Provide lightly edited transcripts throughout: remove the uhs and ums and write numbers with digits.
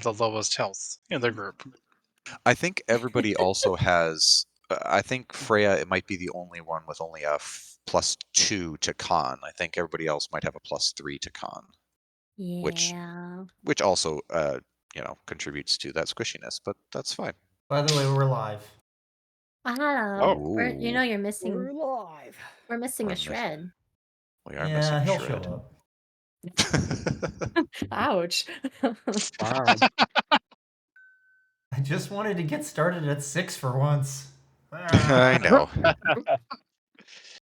the lowest health in the group. I think everybody also has. I think Freya, it might be the only one with only a +2 to con. I think everybody else might have a +3 to con, which also contributes to that squishiness. But that's fine. By the way, we're live. Oh, you know you're We're missing. live. We're missing a shred. We are Yeah, missing a he'll shred. show up. Ouch. Wow. I just wanted to get started at 6 for once. I know. I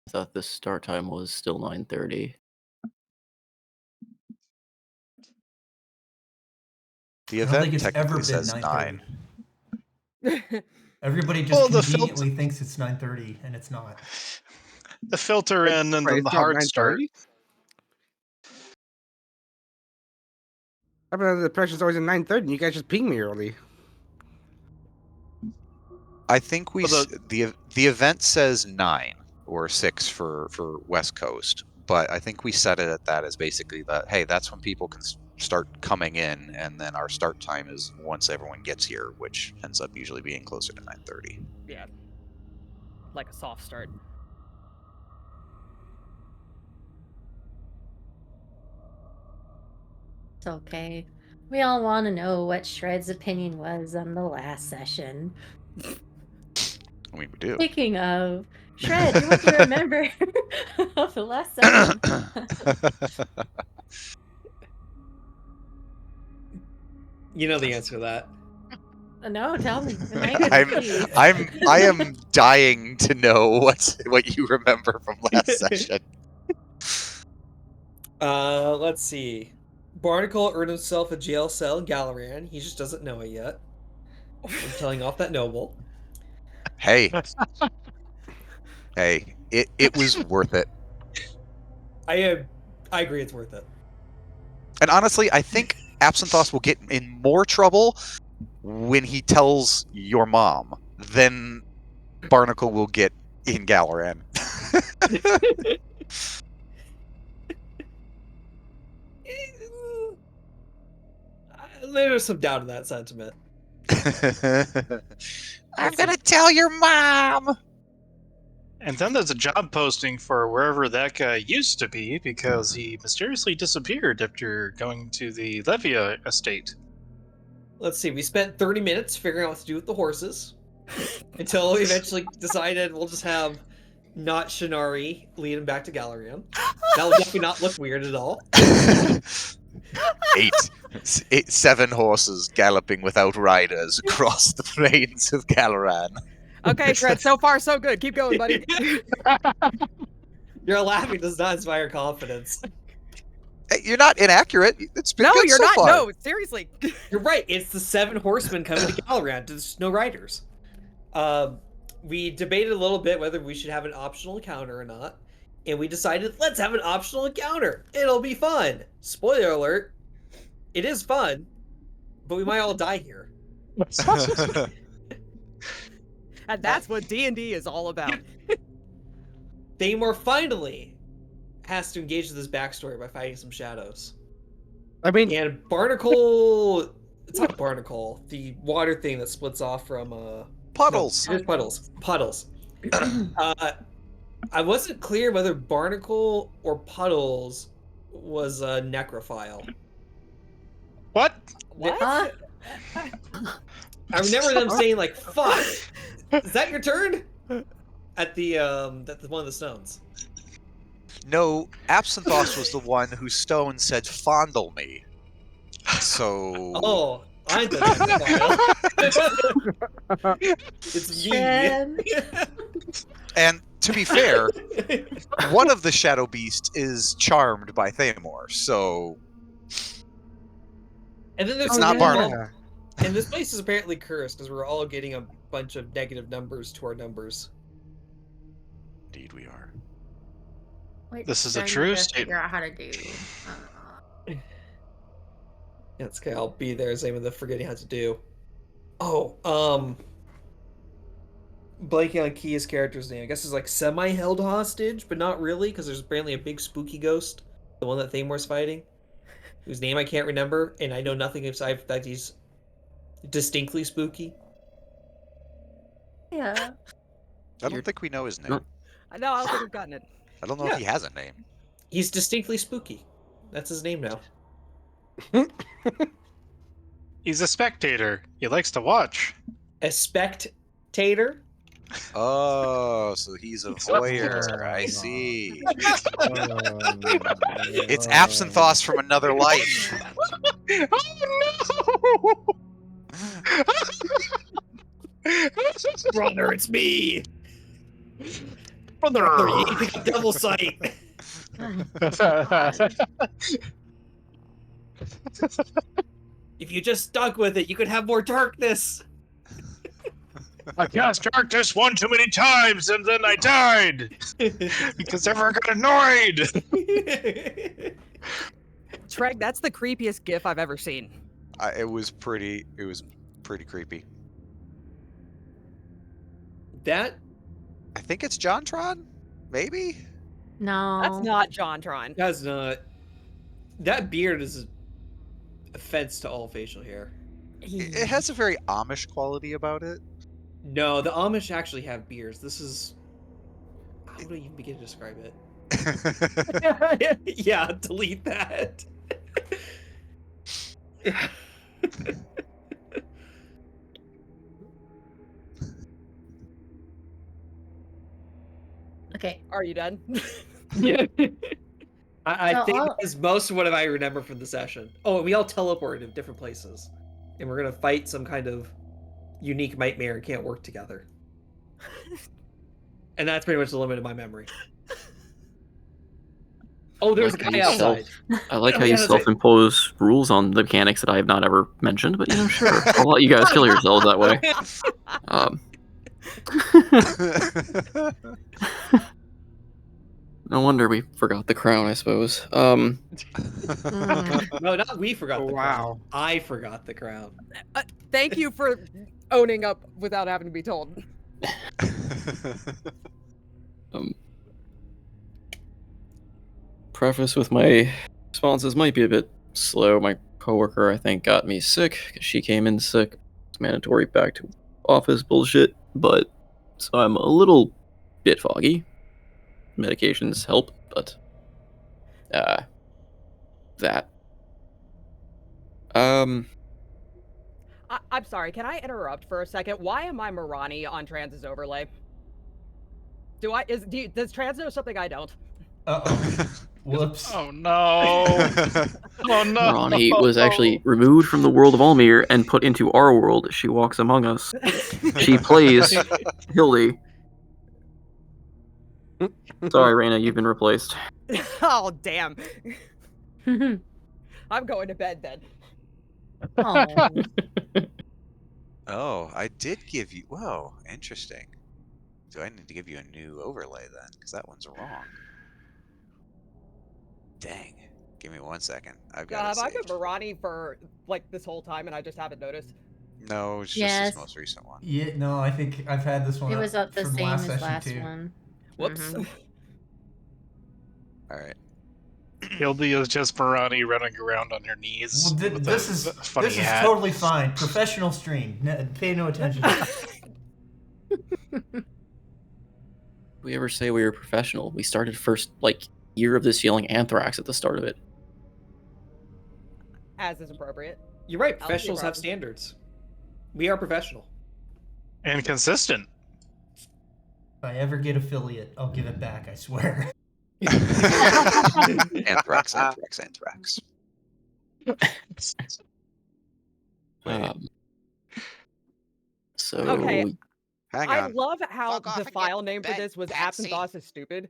thought the start time was still 9:30. The I don't think event it's ever technically been says 9:30. 9. Everybody just Well, the conveniently thinks it's 9:30, and it's not. The filter in and Right, then it's the not hard start. 9:30? I've been under the impression it's always at 9:30, and you guys just ping me early. I think we Well, the event says 9 or 6 for West Coast, but I think we set it at that as basically that. Hey, that's when people can start coming in, and then our start time is once everyone gets here, which ends up usually being closer to 9:30. Yeah, like a soft start. It's okay. We all want to know what Shred's opinion was on the last session. I mean, we do. Speaking of, Shred, you want to remember of the last session? You know the answer to that. No, tell me. I am dying to know what you remember from last session. Let's see. Barnacle earned himself a jail cell in Galaran. He just doesn't know it yet. I'm telling off that noble. Hey. Hey, it was worth it. I agree it's worth it. And honestly, I think Absinthoth will get in more trouble when he tells your mom than Barnacle will get in Galaran. There's some doubt in that sentiment. I'm gonna tell your mom! And then there's a job posting for wherever that guy used to be because he mysteriously disappeared after going to the Levia estate. Let's see, we spent 30 minutes figuring out what to do with the horses until we eventually decided we'll just have not Shinari lead him back to Galarian. That would definitely not look weird at all. 7 horses galloping without riders across the plains of Galaran. Okay, Fred, so far so good. Keep going, buddy. Your laughing does not inspire confidence. You're not inaccurate. It's been No, good you're so not. far. No, seriously. You're right. It's the 7 horsemen coming to Galaran. There's no riders. We debated a little bit whether we should have an optional encounter or not, and we decided let's have an optional encounter. It'll be fun. Spoiler alert: it is fun, but we might all die here. And that's what D&D is all about. Thamor finally has to engage with his backstory by fighting some shadows. I mean, and Barnacle, it's not Barnacle, the water thing that splits off from Puddles. No, it is Puddles. I wasn't clear whether Barnacle or Puddles was a necrophile. What? I remember them saying like, "Fuck, is that your turn?" At the one of the stones. No, Absinthoth was the one whose stone said "fondle me." So. Oh, I'm the necrophile. It's me. And to be fair, one of the shadow beasts is charmed by Thamor, so. And then there's it's not Barnacle. And this place is apparently cursed because we're all getting a bunch of negative numbers to our numbers. Indeed, we are. Wait, this is a true statement. Figure out how to do. Yeah, it's okay. I'll be there. Same with the forgetting how to do. Oh, blanking on Kia's character's name. I guess it's like semi-held hostage, but not really, because there's apparently a big spooky ghost, the one that Thamor's fighting. whose name I can't remember, and I know nothing aside that he's distinctly spooky. Yeah. I don't think we know his name. No. No, I don't think we've gotten it. I don't know if he has a name. He's distinctly spooky. That's his name now. He's a spectator. He likes to watch. A spectator? Oh, so he's a voyeur. I see. It's absinthe from another life. Oh no! Brother, it's me! Brother, you need to pick up Devil Sight! If you just stuck with it, you could have more darkness! I cast darkness one too many times and then I died! Because everyone got annoyed! Treg, that's the creepiest GIF I've ever seen. It was pretty creepy. That? I think it's JonTron? Maybe? No. That's not JonTron. That's not. That beard is an offense to all facial hair. It has a very Amish quality about it. No, the Amish actually have beards. This is. How do I even begin to describe it? Yeah, delete that. Okay. Are you done? I No, think I'll- that's most of what I remember from the session. Oh, and we all teleported to different places. And we're going to fight some kind of unique nightmare and can't work together. And that's pretty much the limit of my memory. Oh, there's a Like how guy you outside. I like Oh, how yeah, you that's it. self-impose rules on the mechanics that I have not ever mentioned, but sure, I'll let you guys kill yourselves that way. No wonder we forgot the crown, I suppose. No, not we forgot the Wow. crown. I forgot the crown. Thank you for owning up without having to be told. Preface with my responses might be a bit slow. My coworker, I think, got me sick because she came in sick. It's mandatory back to office bullshit, but so I'm a little bit foggy. Medications help, but that. I'm sorry, can I interrupt for a second? Why am I Marani on Trans's overlay? Does Trans know something I don't? Uh-oh. Whoops. Oh no! Oh no! Ronnie was actually removed from the world of Almir and put into our world. She walks among us. She plays Hildy. Sorry, Raina, you've been replaced. Oh, damn. I'm going to bed then. Oh. Oh, I did give you. Whoa, interesting. Do I need to give you a new overlay then? Because that one's wrong. Dang. Give me 1 second. I've got Have it I been saved. Marani for like this whole time and I just haven't noticed? No, it's just Yes. his most recent one. Yeah, no, I think I've had this one It was up the from same as session last too. one. Whoops. Mhm. All right. Hildy is just Marani running around on her knees. Well, with this a is funny this hat. is totally fine. Professional stream. Pay no attention. We ever say we were professional? We started first, year of this yelling anthrax at the start of it. As is appropriate. You're right. I'll be Professionals have around. standards. We are professional. And consistent. If I ever get affiliate, I'll give it back. I swear. Anthrax, anthrax, anthrax. Wait, So Okay. hang I on. love how Fuck off the and file get name for back- this was backseat. Absinthe is stupid.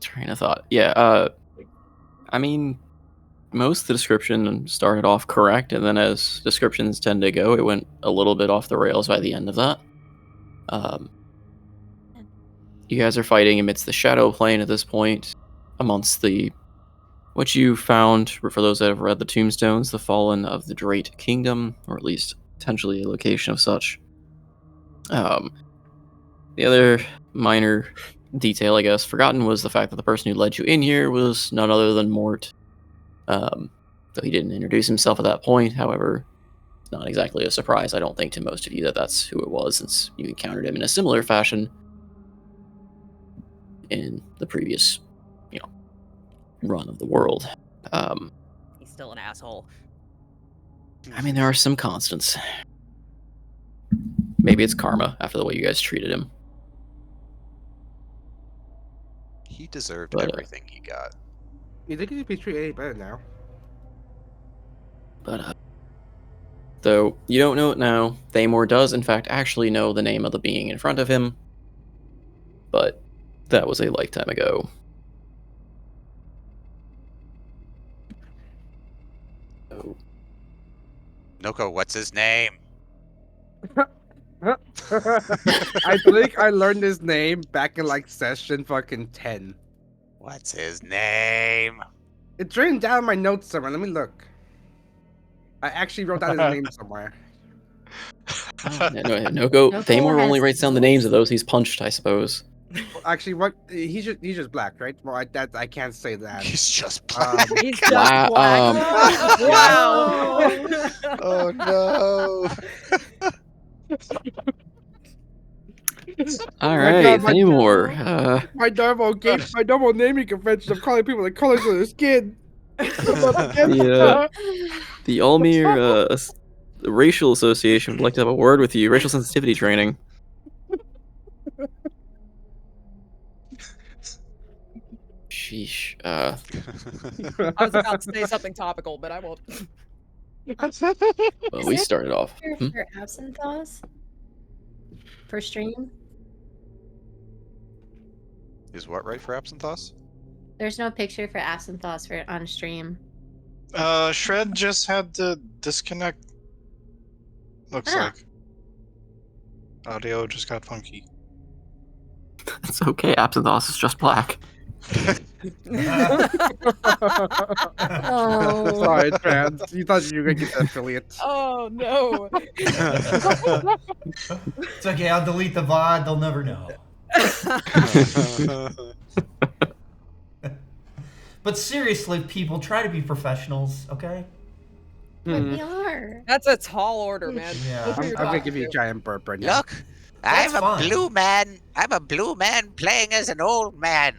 train of thought. Yeah, I mean, most of the description started off correct, and then as descriptions tend to go, it went a little bit off the rails by the end of that. You guys are fighting amidst the shadow plane at this point, amongst what you found, for those that have read the tombstones, the fallen of the Great Kingdom, or at least potentially a location of such. The other minor detail, I guess, forgotten was the fact that the person who led you in here was none other than Mort. Though he didn't introduce himself at that point, however, it's not exactly a surprise, I don't think, to most of you that that's who it was, since you encountered him in a similar fashion in the previous, run of the world. He's still an asshole. I mean, there are some constants. Maybe it's karma after the way you guys treated him. He deserved But, everything he got. You think he'd be treated any better now? But, though you don't know it now, Thamor does, in fact, actually know the name of the being in front of him. But that was a lifetime ago. So, Noko, what's his name? I think I learned his name back in like session fucking 10. What's his name? It's written down in my notes somewhere. Let me look. I actually wrote down his name somewhere. Noko, Thamor only writes down the names of those he's punched, I suppose. Well, actually, what he's just black, right? Well, I can't say that. He's just black. He's just Wow, black. Wow. Oh no. All My right, God, my- Thamor. My normal naming convention of calling people the colors of their skin. The Almir the Racial Association would like to have a word with you. Racial sensitivity training. Sheesh. I was about to say something topical, but I won't. Well, Is we there started off. a picture for Absinthe for stream? Is what right for Absinthe? There's no picture for Absinthe for on stream. Shred just had to disconnect. Looks Ah. like. Audio just got funky. It's okay. Absinthe is just black. Oh. Sorry, trans. You thought you were gonna get that affiliate. Oh no. It's okay, I'll delete the VOD, they'll never know. But seriously, people, try to be professionals, okay? But we are. That's a tall order, man. Yeah. Look who I'm you're gonna talking give you a to. giant burp right now. Look, That's I'm a fine. blue man. I'm a blue man playing as an old man,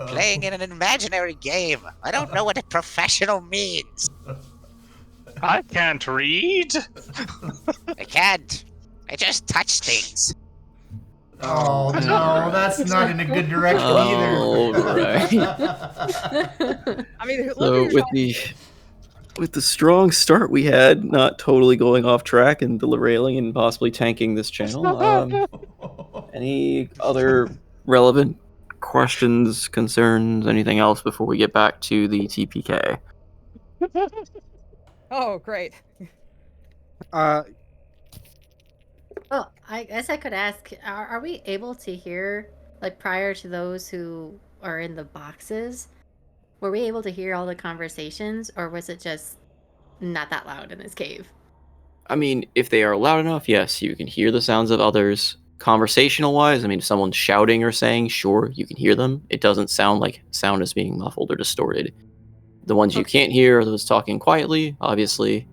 playing in an imaginary game. I don't know what a professional means. I can't read. I can't. I just touch things. Oh no, that's not in a good direction All either. I mean, look So who you're with the strong start we had, not totally going off track and derailing and possibly tanking this channel. Any other relevant questions, concerns, anything else before we get back to the TPK? Oh, great. Well, I guess I could ask, are we able to hear, like, prior to those who are in the boxes, were we able to hear all the conversations, or was it just not that loud in this cave? I mean, if they are loud enough, yes, you can hear the sounds of others. Conversational wise, I mean, if someone's shouting or saying, sure, you can hear them. It doesn't sound like sound is being muffled or distorted. The ones you can't hear are those talking quietly, obviously,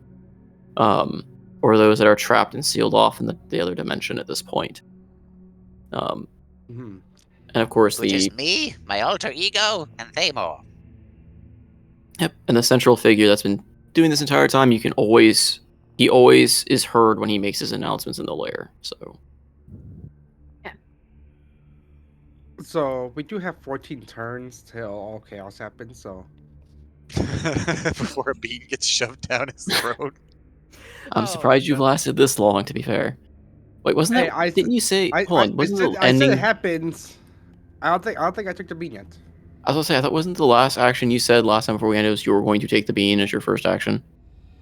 or those that are trapped and sealed off in the other dimension at this point. And of course, Which is me, my alter ego, and Thamor. Yep, and the central figure that's been doing this entire time, he always is heard when he makes his announcements in the lair. So we do have 14 turns till all chaos happens. So Before a bean gets shoved down his throat. I'm Oh, surprised you've lasted this long, to be fair. Wait, wasn't Hey, that? Didn't you say? Hold on, wasn't the I said ending? it happens. I don't think I took the bean yet. I was gonna say, I thought wasn't the last action you said last time before we ended was you were going to take the bean as your first action?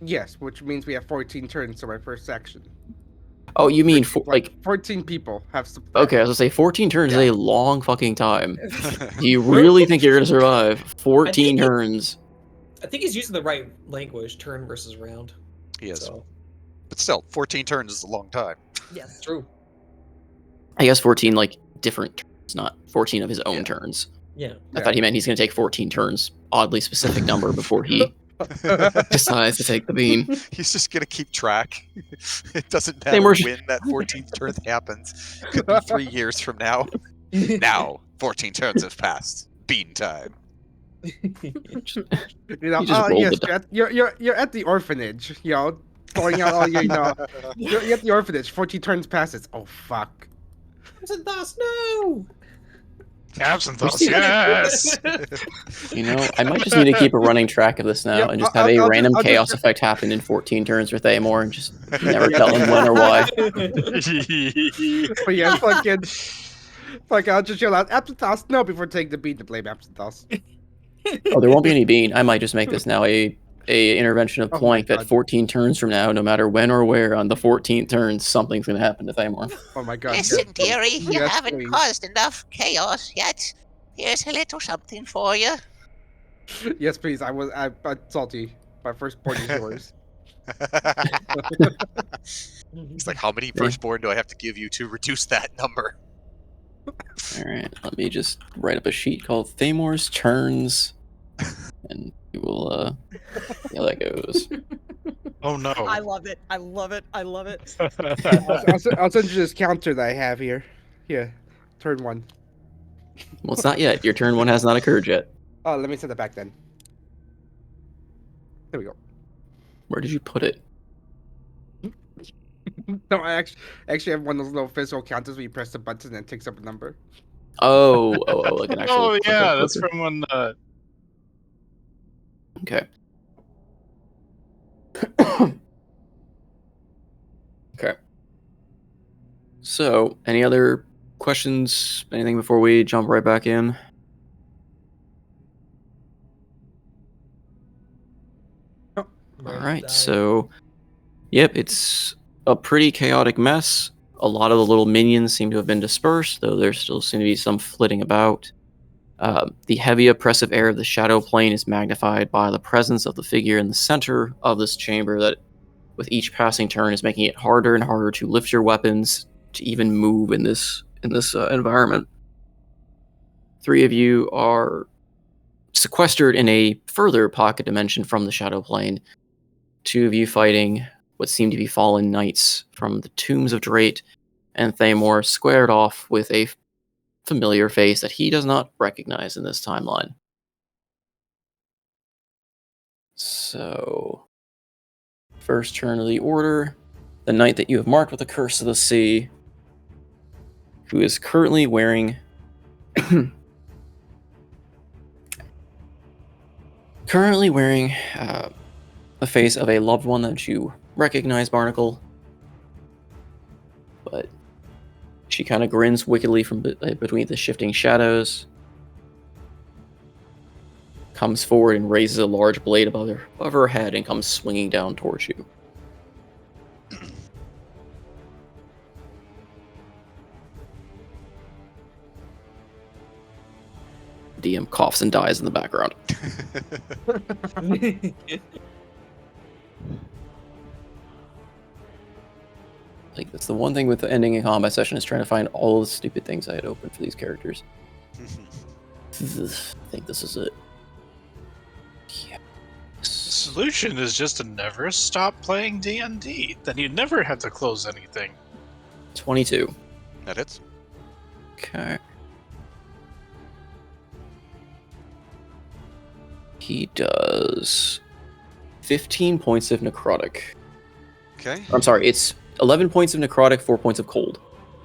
Yes, which means we have 14 turns to my first action. Oh, you mean 14 people have. Okay, I was gonna say 14 turns is a long fucking time. Do you really think you're gonna survive 14 turns? I think he's using the right language, turn versus round. He is. So. But still, 14 turns is a long time. Yes. True. I guess 14 like different turns, not 14 of his own Yeah. turns. Yeah. I thought he meant he's going to take 14 turns, oddly specific number, before he decides to take the bean. He's just gonna keep track. It doesn't Same matter words. when that 14th turn happens. Could be 3 years from now. Now, 14 turns have passed. Bean time. You know, He just oh rolled yes, the you're at the orphanage, throwing out all your, you're at the orphanage. 14 turns passes. Oh fuck. Absinthe, no! Absinthe, yes! I might just need to keep a running track of this now Yep, and just I'll- have a I'll random just- chaos effect happen in 14 turns for Thamor and just never Yeah. tell him when or why. But yeah, I'll just yell out Absinthe no before taking the beat to blame Absinthe. Oh, there won't be any bean. I might just make this now a intervention of Oh my Ploink that God. 14 turns from now, no matter when or where on the 14th turn, something's going to happen to Thamor. Oh my god. Listen, dearie, you Yes, haven't please. caused enough chaos yet. Here's a little something for you. Yes, please. I'm salty. My firstborn is yours. He's like, how many firstborn do I have to give you to reduce that number? Alright, let me just write up a sheet called Thamor's Turns, and we will, see how that goes. Oh no. I love it. I love it. I love it. I'll send you this counter that I have here. Yeah, turn 1. Well, it's not yet. Your turn 1 has not occurred yet. Oh, let me send it back then. There we go. Where did you put it? No, I actually have one of those little physical counters where you press the button and it takes up a number. Oh, like an actual. Oh yeah, clicker. that's from when. Okay. Okay. So, any other questions? Anything before we jump right back in? All right. So, yep, it's a pretty chaotic mess. A lot of the little minions seem to have been dispersed, though there still seem to be some flitting about. The heavy oppressive air of the shadow plane is magnified by the presence of the figure in the center of this chamber that, with each passing turn, is making it harder and harder to lift your weapons, to even move in this environment. 3 of you are sequestered in a further pocket dimension from the shadow plane. 2 of you fighting what seem to be fallen knights from the tombs of Drake, and Thamor squared off with a familiar face that he does not recognize in this timeline. So, first turn of the order, the knight that you have marked with the Curse of the Sea, who is currently wearing the face of a loved one that you recognize, Barnacle, but she kind of grins wickedly from between the shifting shadows, comes forward and raises a large blade above her head and comes swinging down towards you. DM coughs and dies in the background. Like, that's the one thing with the ending a combat session, is trying to find all the stupid things I had open for these characters. I think this is it. Yeah. The solution is just to never stop playing D&D. Then you'd never have to close anything. 22. That hits. Okay. He does 15 points of necrotic. Okay. I'm sorry, it's 11 points of necrotic, 4 points of cold.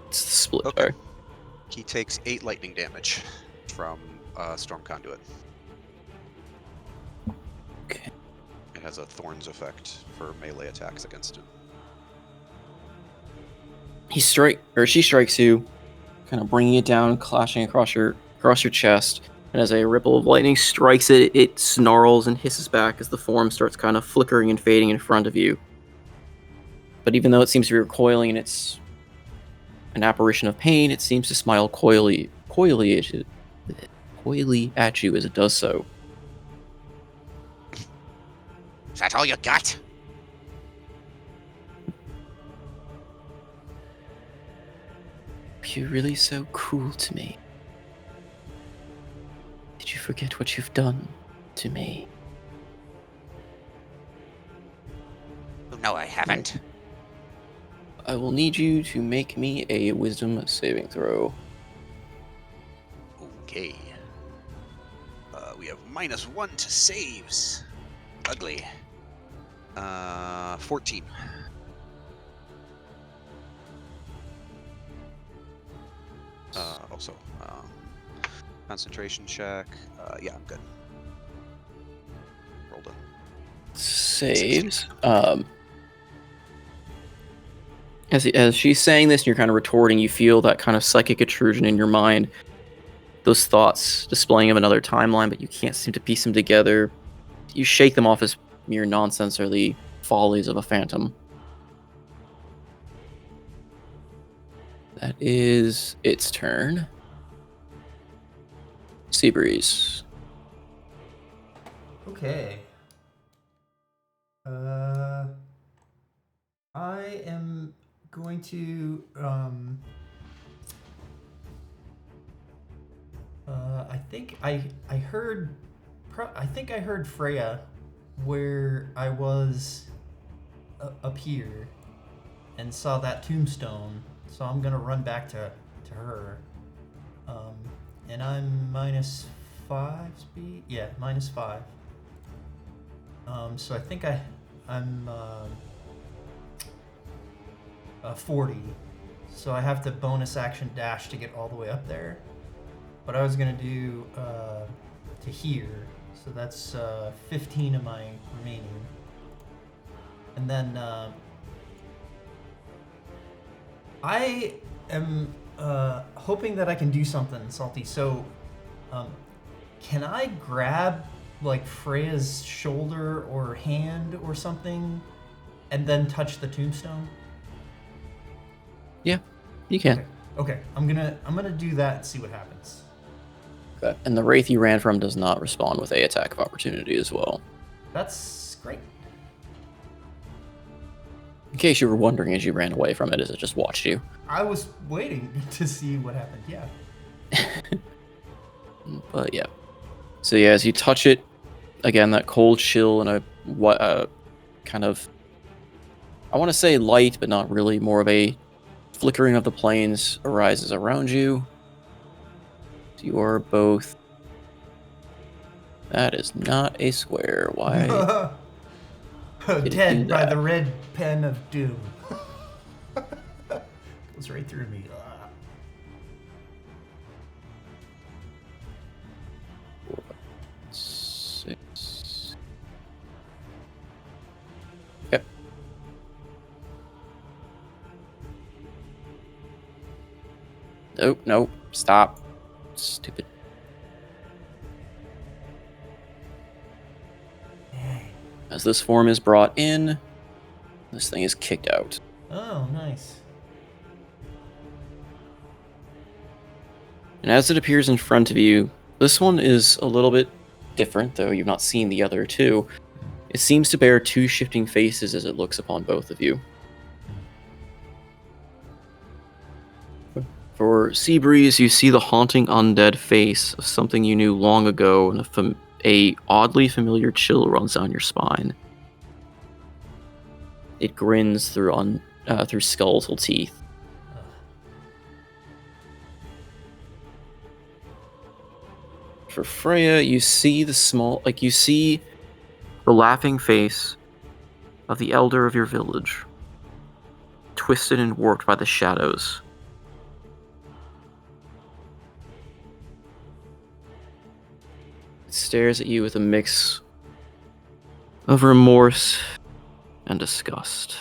It's the split. Okay. Sorry. He takes 8 lightning damage from Storm Conduit. Okay. It has a Thorns effect for melee attacks against him. She strikes you, kind of bringing it down, clashing across your chest. And as a ripple of lightning strikes it, it snarls and hisses back as the form starts kind of flickering and fading in front of you. But even though it seems to be recoiling and it's an apparition of pain, it seems to smile coyly at you as it does so. Is that all you got? you really so cruel to me? Did you forget what you've done to me? No, I haven't. I will need you to make me a wisdom saving throw. Okay. We have -1 to saves. Ugly. 14. Also, concentration check. Yeah, I'm good. Rolled a Saves. As she's saying this and you're kind of retorting, you feel that kind of psychic intrusion in your mind. Those thoughts displaying of another timeline, but you can't seem to piece them together. You shake them off as mere nonsense or the follies of a phantom. That is its turn. Seabreeze. Okay. I am going to I think I heard Freya where I was up here and saw that tombstone, so I'm gonna run back to her. And I'm -5 speed. Yeah, -5. So I think I'm 40. So I have to bonus action dash to get all the way up there. But I was gonna do to here, so that's 15 of my remaining. And then I am hoping that I can do something, Salty. So can I grab like Freya's shoulder or hand or something and then touch the tombstone? Yeah, you can. Okay. I'm gonna do that and see what happens. Okay. And the wraith you ran from does not respond with a attack of opportunity as well. That's great. In case you were wondering as you ran away from it, as it just watched you. I was waiting to see what happened. Yeah. But yeah. So yeah, as you touch it, again, that cold chill and a kind of, I want to say light, but not really, more of a flickering of the planes arises around you. You are both. That is not a square. Why? Dead by the red pen of doom. Goes right through me. 6. Yep. Nope. Stop. Stupid. As this form is brought in, this thing is kicked out. Oh, nice. And as it appears in front of you, this one is a little bit different, though you've not seen the other two. It seems to bear two shifting faces as it looks upon both of you. For Seabreeze, you see the haunting undead face of something you knew long ago, and a oddly familiar chill runs down your spine. It grins through skeletal teeth. For Freya, you see the laughing face of the elder of your village, twisted and warped by the shadows. It stares at you with a mix of remorse and disgust.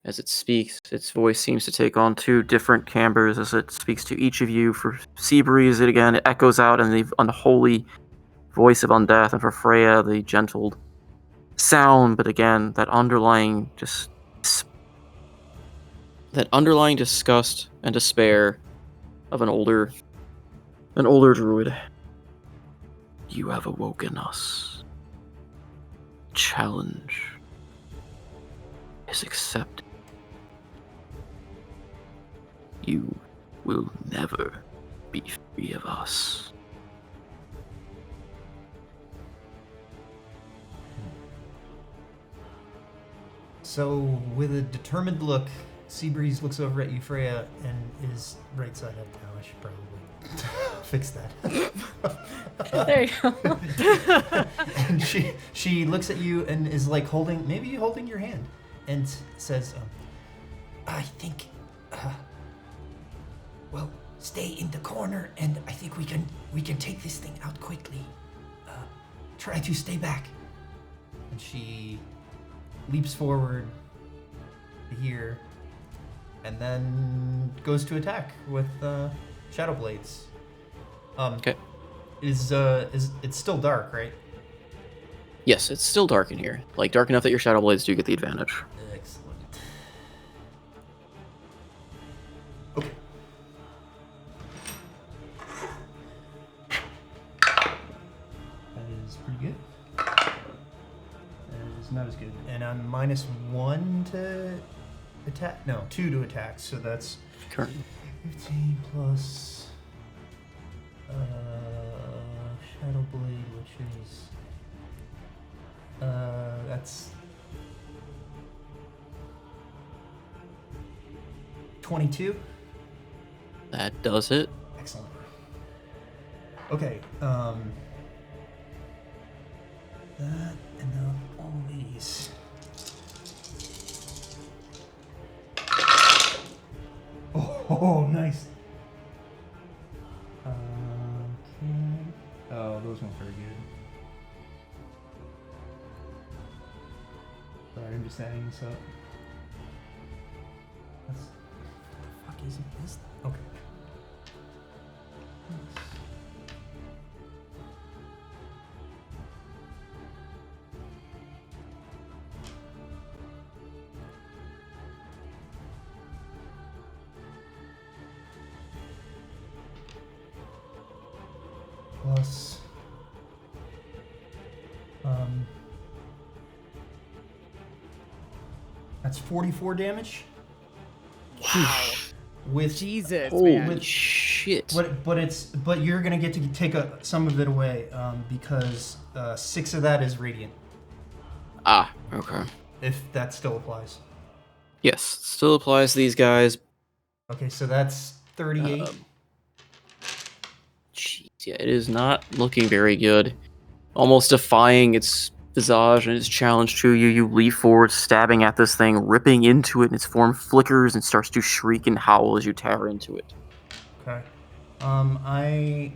As it speaks, its voice seems to take on two different timbres as it speaks to each of you. For Seabreeze, it echoes out in the unholy voice of undeath, and for Freya, the gentle sound, but again, that underlying disgust and despair of an older druid. You have awoken us. Challenge. is accepted, you will never be free of us. So, with a determined look, Seabreeze looks over at you, Freya, and is right side up now. I should probably fix that. There you go. And she looks at you and is like maybe holding your hand, and says, I think, well, stay in the corner, and I think we can take this thing out quickly. Try to stay back. And she leaps forward here, and then goes to attack with Shadow Blades. Okay. Is it's still dark, right? Yes, it's still dark in here. Like, dark enough that your Shadow Blades do get the advantage. Excellent. Okay. That is pretty good. That is not as good. And I'm -1 to attack. No, 2 to attack. So that's Currently. 15 plus Shadow Blade, which is that's 22. That does it. Excellent. Okay, that and then all these. Oh, nice. Okay. Oh, those weren't very good. Sorry, I'm just adding this up. That's, what the fuck is this? Okay. Plus, that's 44 damage. Wow. With Jesus, Holy man. shit. but you're gonna get to take some of it away because 6 of that is radiant. Ah, okay. If that still applies. Yes, still applies to these guys. Okay, so that's 38. Jeez, yeah, it is not looking very good. Almost defying its visage and its challenge to you, you leap forward, stabbing at this thing, ripping into it, and its form flickers and starts to shriek and howl as you tear into it. Okay. I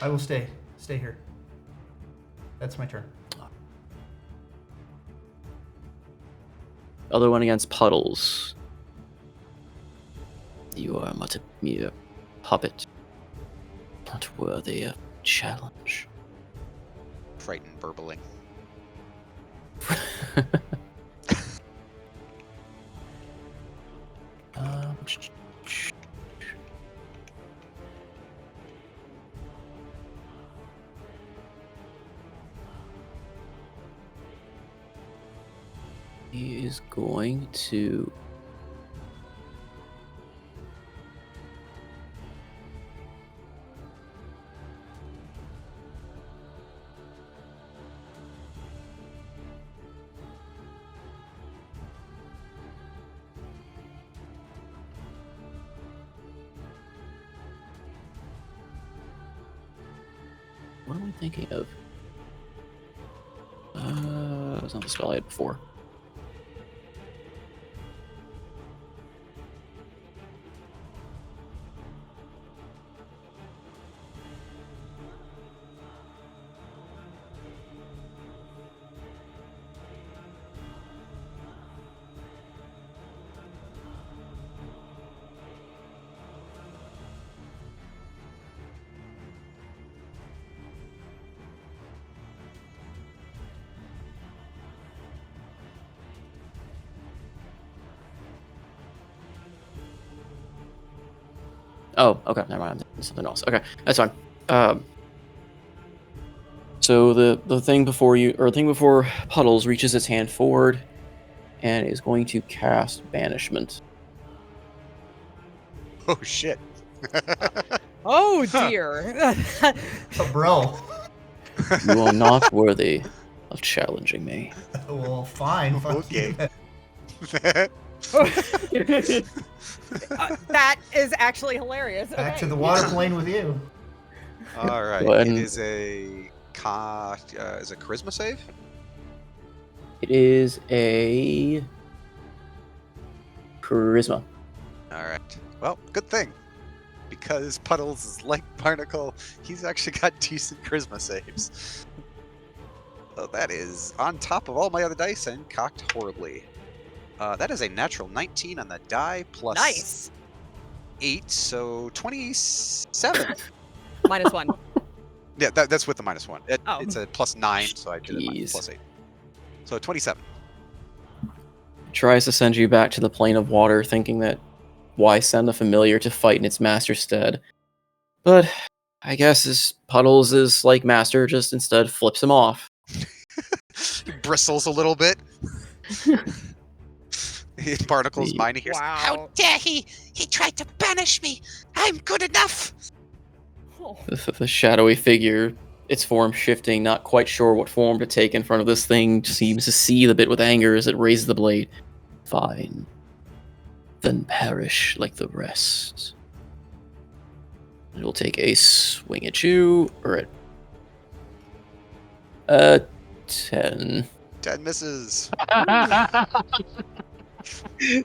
will stay here. That's my turn. Other one against Puddles. You are but a mere puppet, not worthy of challenge. Frightened burbling. Um, he is going to what am I thinking of? It was not the spell I had before. Oh, okay, never mind. I'm thinking something else. Okay, that's fine. So the thing before you, or the thing before Puddles reaches its hand forward and is going to cast Banishment. Oh shit. Oh dear. Oh, bro. You are not worthy of challenging me. Well, fine. Fuck Okay. you. That is actually hilarious. Back Okay. to the water plane with you. All right. Go ahead It and- is a is a charisma save? It is a Charisma. All right. Well, good thing. Because Puddles is like Barnacle, he's actually got decent charisma saves. So that is on top of all my other dice and cocked horribly. That is a natural 19 on the die plus Nice. 8, so 27. -1. Yeah, that's with the -1. Oh. It's a plus 9, so I did it Jeez. plus 8. So 27. Tries to send you back to the plane of water, thinking that why send a familiar to fight in its master's stead? But I guess his Puddles is like Master, just instead flips him off. He bristles a little bit. Barnacle's mind hears. Wow. How dare he? He tried to banish me. I'm good enough. Oh. The shadowy figure, its form shifting, not quite sure what form to take in front of this thing, seems to seethe a bit with anger as it raises the blade. Fine. Then perish like the rest. It will take a swing at you, or at 10. 10 misses.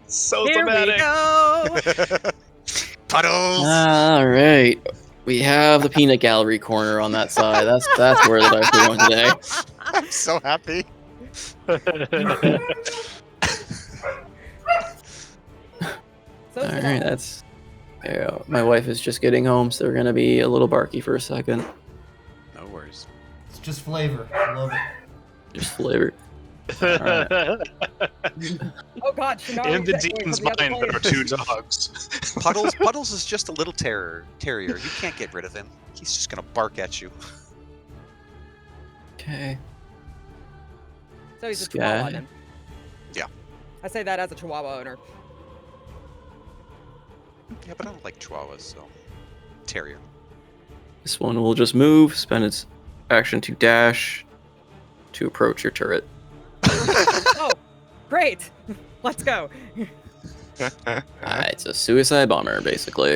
So Here we thematic. go. Puddles. All right, we have the peanut gallery corner on that side. That's where the dice are going today. I'm so happy. So All right, that's. Yeah, my wife is just getting home, so we're gonna be a little barky for a second. No worries. It's just flavor. I love it. Just flavor. Oh god, Shannari In the is actually demon's from the other mind, there are plane. 2 dogs. Puddles is just a little terrier. You can't get rid of him. He's just gonna bark at you. Okay. So he's a Sky. Chihuahua then. Yeah. I say that as a Chihuahua owner. Yeah, but I don't like chihuahuas, so terrier. This one will just move, spend its action to dash to approach your turret. Oh, great. Let's go. It's a suicide bomber, basically.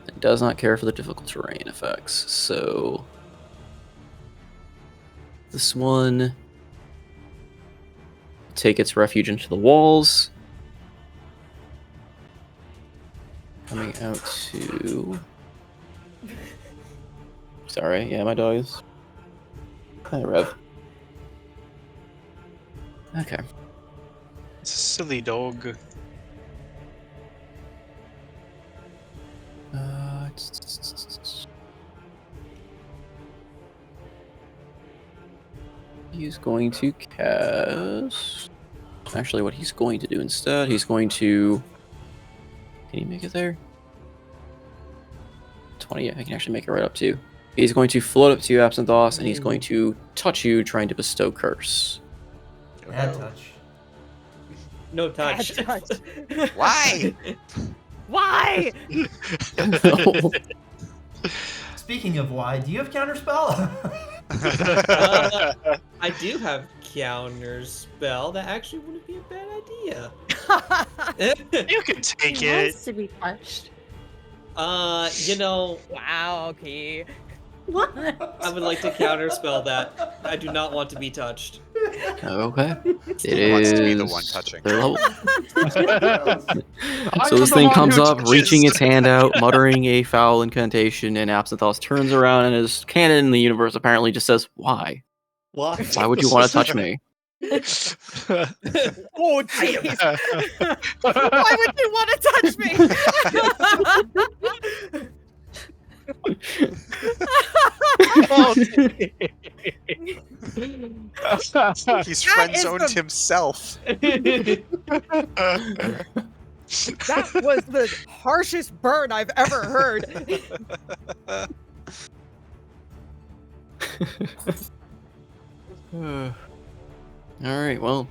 It does not care for the difficult terrain effects, so this one take its refuge into the walls. Coming out to. Sorry, yeah, my dog is. Hi, Rev. Okay. It's a silly dog. He's going to cast. Actually, what he's going to do instead, he's going to. Can he make it there? 20, yeah, I can actually make it right up to. He's going to float up to you, Absinthoth, and he's going to touch you, trying to bestow curse. Bad touch. No touch. Bad touch. Why? Why? No. Speaking of why, do you have counterspell? I do have counter spell. That actually wouldn't be a bad idea. You can take He it. wants to be touched. You know, Wow, okay. What? I would like to counter spell that. I do not want to be touched. Okay. It He wants to be the is one touching. their level. I'm So this the thing one comes who up, touches. reaching its hand out, muttering a foul incantation, and Absinthoth turns around and his canon in the universe apparently just says, "Why? Why? Why would you want to touch me?" Oh, jeez. Why would you want to touch me? He's That friend is zoned the- himself. That was the harshest burn I've ever heard. All right, well,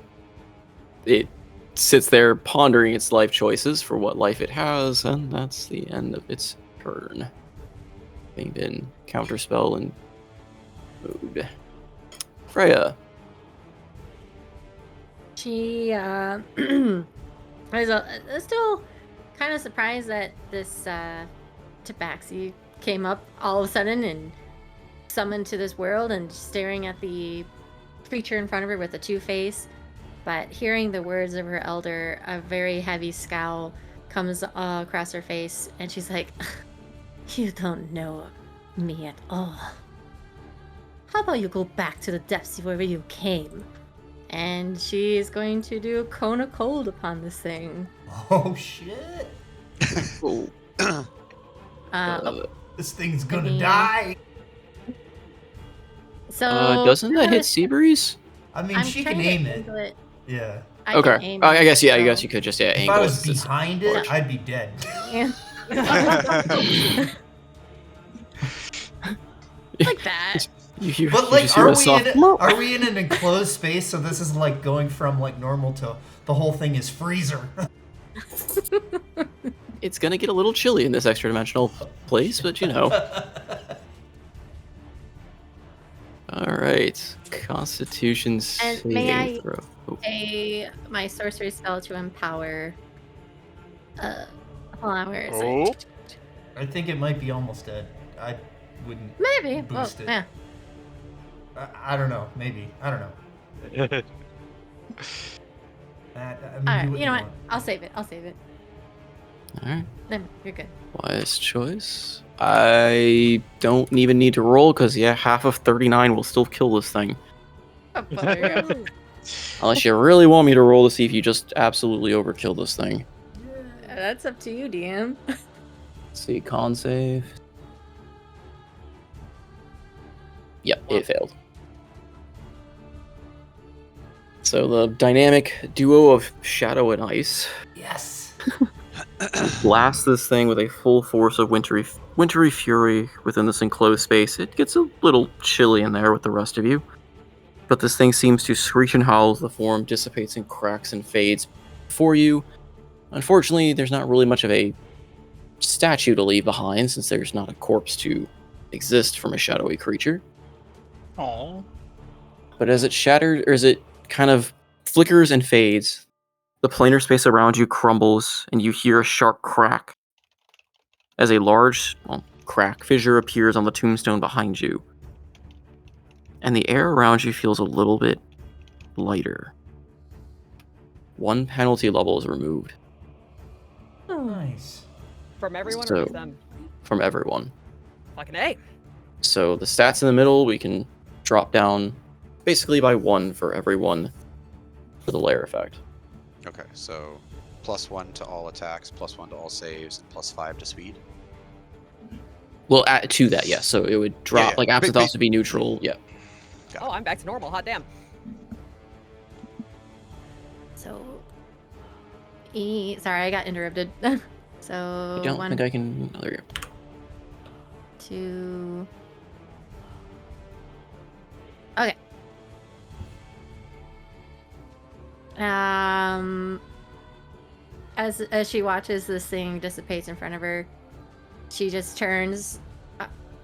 it sits there pondering its life choices for what life it has, and that's the end of its turn. Having been counterspell and mood. Freya. She is still kind of surprised that this tabaxi came up all of a sudden and summoned to this world and staring at the creature in front of her with the two-face. But hearing the words of her elder, a very heavy scowl comes across her face, and she's like, "You don't know me at all. How about you go back to the depths wherever you came?" And she's going to do a cone of cold upon this thing. Oh shit! Oh. This thing's gonna die. So doesn't that hit Seabreeze? I mean, I'm she can trying to aim angle it. Yeah. I can Okay. aim I it, guess, yeah, I so- guess you could just, yeah, If angle I it was to behind support. it, I'd be dead. Yeah. Like that. But You like, just hear a soft are we in an enclosed space? So this is like going from like normal to the whole thing is freezer. It's gonna get a little chilly in this extra dimensional place, but you know. Alright. Constitution And may I saving throw. Oh. my sorcery spell to empower. Hold on, where is Oh. it? I think it might be almost dead. I wouldn't Maybe. Well, boost it. yeah. I don't know. Maybe. I don't know. I mean, All right. do You know what? want. I'll save it. Alright. Then you're good. Wise choice. I don't even need to roll, because, yeah, half of 39 will still kill this thing. Oh, bugger. Unless you really want me to roll to see if you just absolutely overkill this thing. That's up to you, DM. Let's see, con save. Yep, it failed. So the dynamic duo of Shadow and Ice Yes. blast this thing with a full force of wintry fury within this enclosed space. It gets a little chilly in there with the rest of you, but this thing seems to screech and howl as the form dissipates and cracks and fades before you. Unfortunately, there's not really much of a statue to leave behind, since there's not a corpse to exist from a shadowy creature. Oh. But as it shatters, or as it kind of flickers and fades, the planar space around you crumbles, and you hear a sharp crack as a large fissure appears on the tombstone behind you. And the air around you feels a little bit lighter. One penalty level is removed Nice. From everyone So- or just them? from everyone. Fucking A. So the stats in the middle, we can drop down basically by 1 for everyone for the layer effect. Okay, so +1 to all attacks, +1 to all saves, and +5 to speed. Well, add to that, yes. So it would drop, yeah. like Aptothos would be neutral, yeah. Oh, I'm back to normal. Hot damn. So, sorry, I got interrupted. So I don't 1, think I can. Oh, there you go. 2. Okay. As she watches this thing dissipates in front of her, she just turns.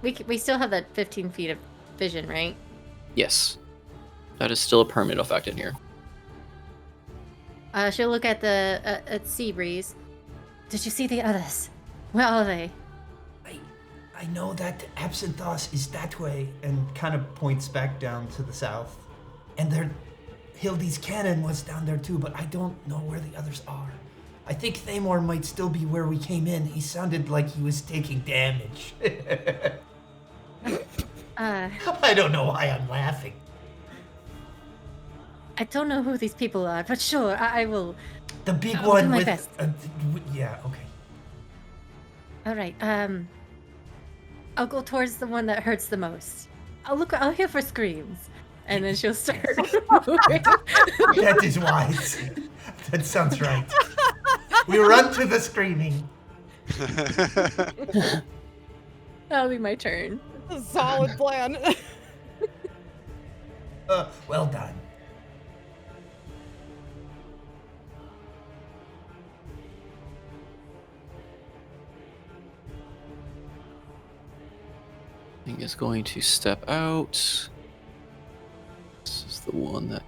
We still have that 15 feet of vision, right? Yes. That is still a permanent effect in here. She'll look at the at Seabreeze. Did you see the others? Where are they? I know that Absinthoss is that way, and kind of points back down to the south. And Hildy's cannon was down there too, but I don't know where the others are. I think Thamor might still be where we came in. He sounded like he was taking damage. I don't know why I'm laughing. I don't know who these people are, but sure, I will. The big I'll do one my with... best. Yeah, okay. All right. I'll go towards the one that hurts the most. I'll hear for screams, and then she'll start moving. That is wise. That sounds right. We run to the screaming. That'll be my turn. A solid plan. Well done. thing is going to step out. This is the one that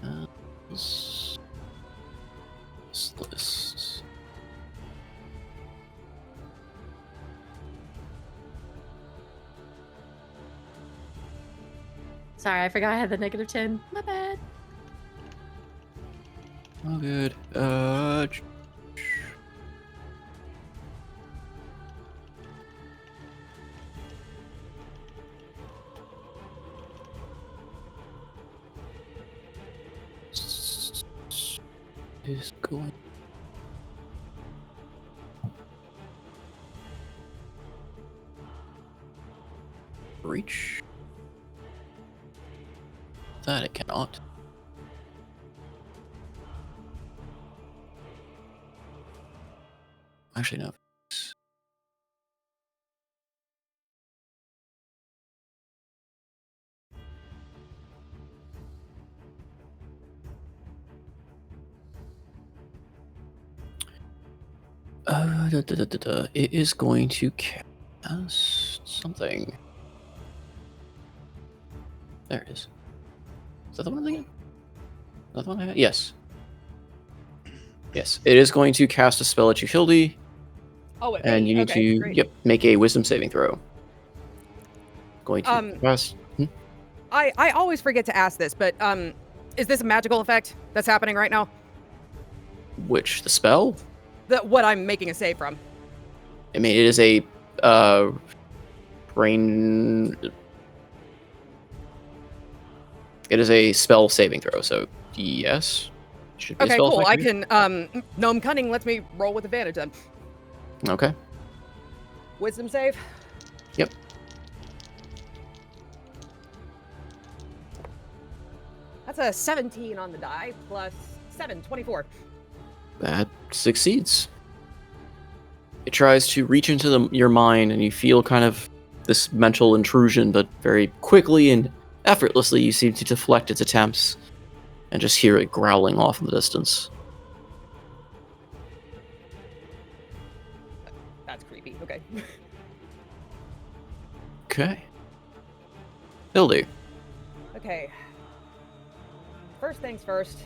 has this list. Sorry, I forgot I had the -10. My bad. Oh, good. Is going. Reach. That it cannot. Actually, no. It is going to cast something. There it is. Is that the one again? Is that the one I had? Yes. Yes. It is going to cast a spell at utility. Oh, And you need to great. make a wisdom saving throw. Going to cast. I always forget to ask this, but is this a magical effect that's happening right now? Which, the spell? What I'm making a save from. I mean, it is a brain. It is a spell saving throw, so yes. Should be a Okay, spell cool. I effect. can Gnome Cunning lets me roll with advantage then. Okay. Wisdom save. Yep. That's a 17 on the die plus 7, 24. That succeeds. It tries to reach into your mind, and you feel kind of this mental intrusion, but very quickly and effortlessly you seem to deflect its attempts and just hear it growling off in the distance. That's creepy. Okay. Okay. Hildy. Okay. First things first.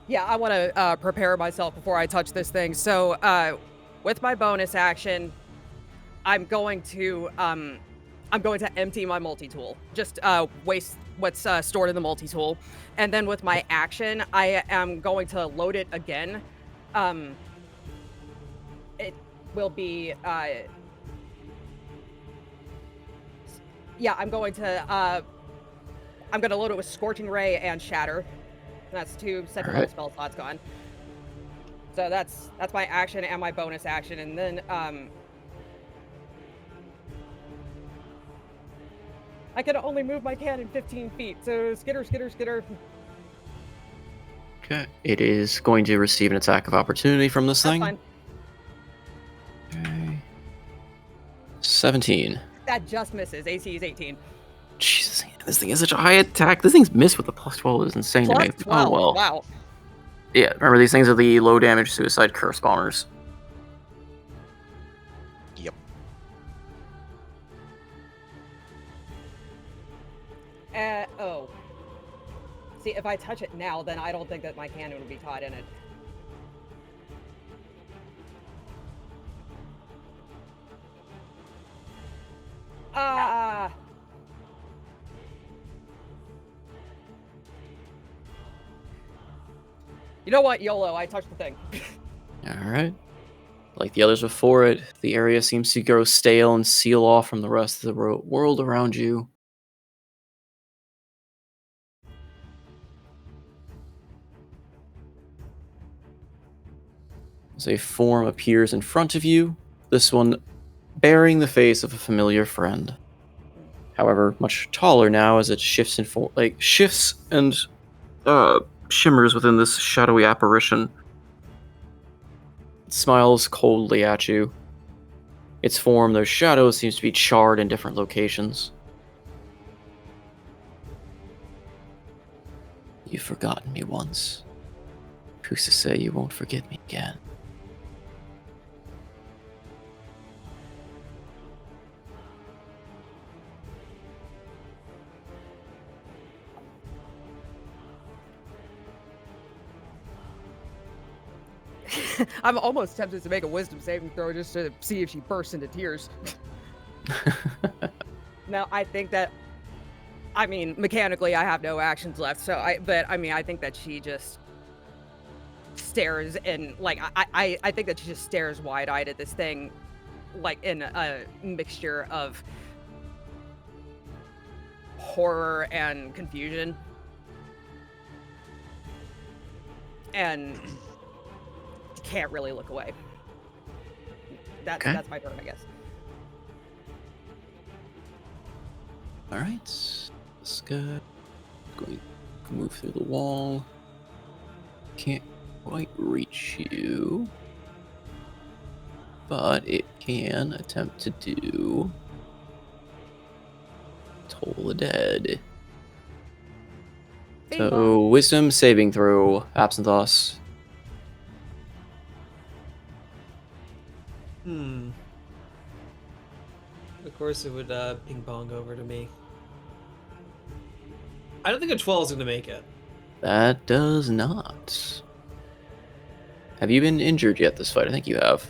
Yeah, I want to prepare myself before I touch this thing. So, with my bonus action, I'm going to empty my multi-tool. Just waste what's stored in the multi-tool, and then with my action, I am going to load it again. It will be yeah, I'm going to load it with Scorching Ray and Shatter. That's 2 second level spell slots gone. So that's my action and my bonus action, and then I can only move my cannon 15 feet. So skitter, skitter, skitter. Okay. It is going to receive an attack of opportunity from this That's thing. fine. Okay. 17. That just misses. AC is 18. Jesus, this thing is such a high attack. This thing's missed with a +12 is insane to me. +12. Oh well. Wow. Yeah, remember these things are the low damage suicide curse spawners. Yep. Oh. See, if I touch it now, then I don't think that my cannon would be caught in it. You know what, YOLO, I touched the thing. Alright. Like the others before it, the area seems to grow stale and seal off from the rest of the world around you. As a form appears in front of you, this one bearing the face of a familiar friend. However, much taller now as it shifts and shimmers within this shadowy apparition. It smiles coldly at you. Its form, though shadow, seems to be charred in different locations. You've forgotten me once. Who's to say you won't forget me again? I'm almost tempted to make a wisdom saving throw just to see if she bursts into tears. Now, I think that, I mean, mechanically, I have no actions left, but I mean, I think that she just stares and, like, I think that she just stares wide-eyed at this thing, like, in a mixture of horror and confusion. And can't really look away. Okay. That's my turn, I guess. All right. This guy going to move through the wall. Can't quite reach you, but it can attempt to do Toll the Dead. Bing So bong. wisdom saving throw, Absinthoss. Of course, it would ping pong over to me. I don't think a 12 is going to make it. That does not. Have you been injured yet this fight? I think you have.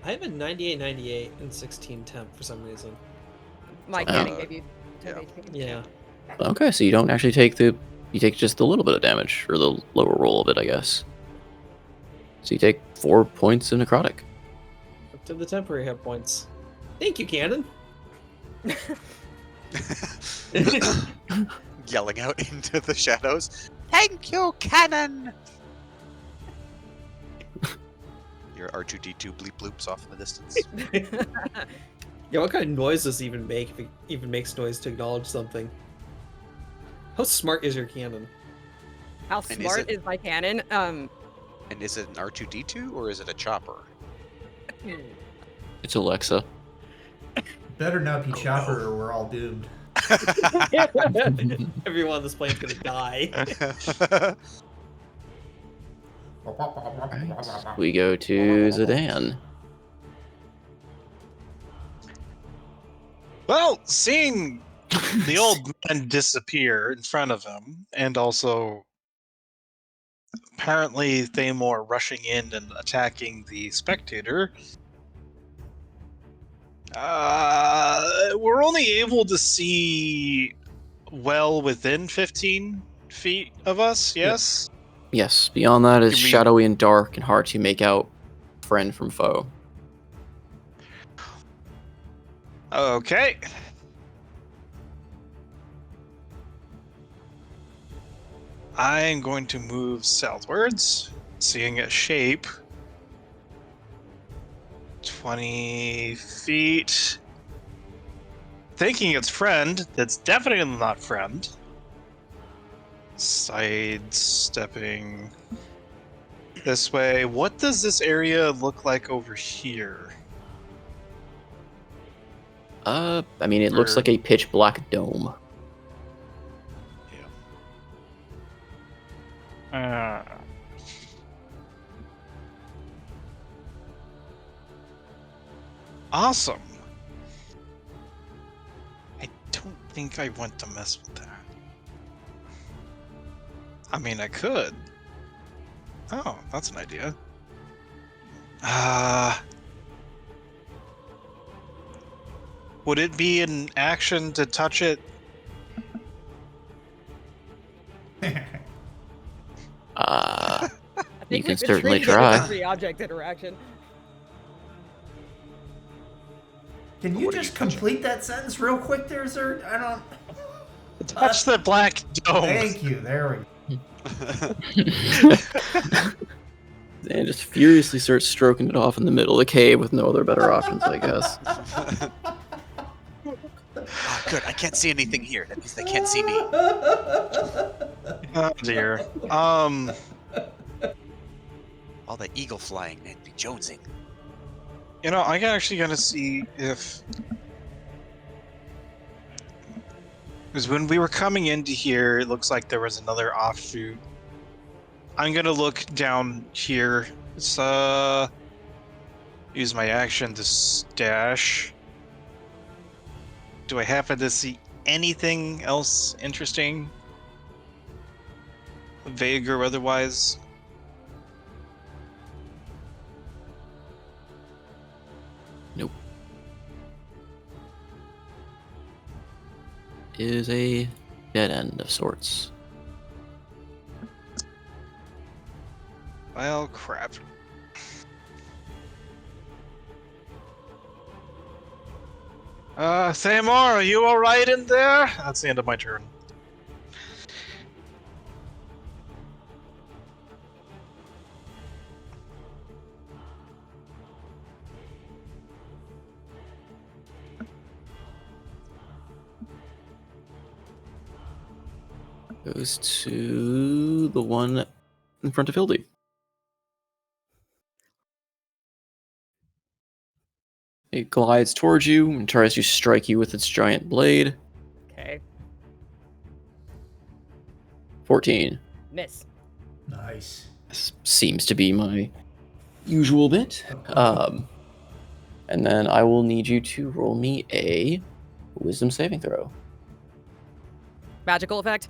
I have a 98 and 16 temp for some reason. My canning gave you 10 HP. Yeah. Okay, so you don't actually take you take just a little bit of damage, or the lower roll of it, I guess. So you take 4 points of necrotic. Up to the temporary hit points. Thank you, Cannon. Yelling out into the shadows. Thank you, Cannon! Your R2D2 bleep bloops off in the distance. Yeah, what kind of noise does it even make if it even makes noise to acknowledge something? How smart is your cannon? How And smart is my cannon? And is it an R2D2 or is it a chopper? It's Alexa. Better not be Chopper or we're all doomed. Everyone on this plane's gonna die. We go to Zidane. Well, seeing the old man disappear in front of him, and also apparently Thamor rushing in and attacking the spectator, we're only able to see well within 15 feet of us, yes? Yes, beyond that is Can we- shadowy and dark and hard to make out friend from foe. Okay. I'm going to move southwards, seeing a shape. 20 feet. Thinking it's friend, that's definitely not friend. Sidestepping this way. What does this area look like over here? I mean, it looks like a pitch black dome. Awesome. I don't think I want to mess with that. I mean, I could. Oh, that's an idea. Would it be an action to touch it? I You think can we've been certainly treating it as a try. free object interaction. Can you What are just you touching? complete that sentence real quick there, sir? I don't... Touch the black dome. Thank you. There we go. And just furiously starts stroking it off in the middle of the cave with no other better options, I guess. Oh, good. I can't see anything here. That means they can't see me. Oh dear. All that eagle flying, they'd be jonesing. You know, I'm actually gonna see if... Because when we were coming into here, it looks like there was another offshoot. I'm gonna look down here. It's, use my action to stash. Do I happen to see anything else interesting? Vague or otherwise? is a dead end of sorts. Well, crap. Thamar, are you alright in there? That's the end of my turn. Goes to the one in front of Hildy. It glides towards you and tries to strike you with its giant blade. Okay. 14. Miss. Nice. This seems to be my usual bit. And then I will need you to roll me a wisdom saving throw. Magical effect?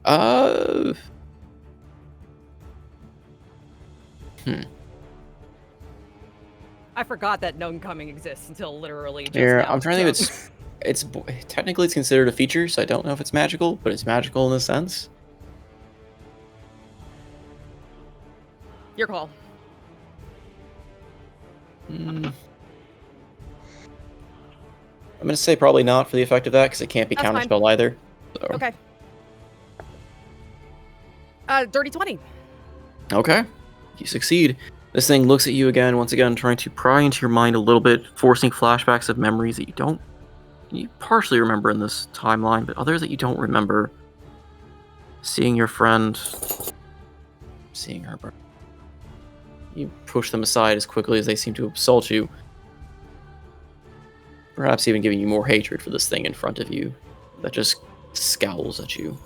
Hmm. I forgot that known coming exists until literally just Here, now. I'm trying to think if it's technically it's considered a feature, so I don't know if it's magical, but it's magical in a sense. Your call. I'm gonna say probably not for the effect of that, because it can't be That's fine. counterspell either. So. Okay. Dirty 20. Okay. You succeed. This thing looks at you again, once again, trying to pry into your mind a little bit, forcing flashbacks of memories that you partially remember in this timeline, but others that you don't remember. Seeing your friend, seeing her. You push them aside as quickly as they seem to assault you. Perhaps even giving you more hatred for this thing in front of you that just scowls at you.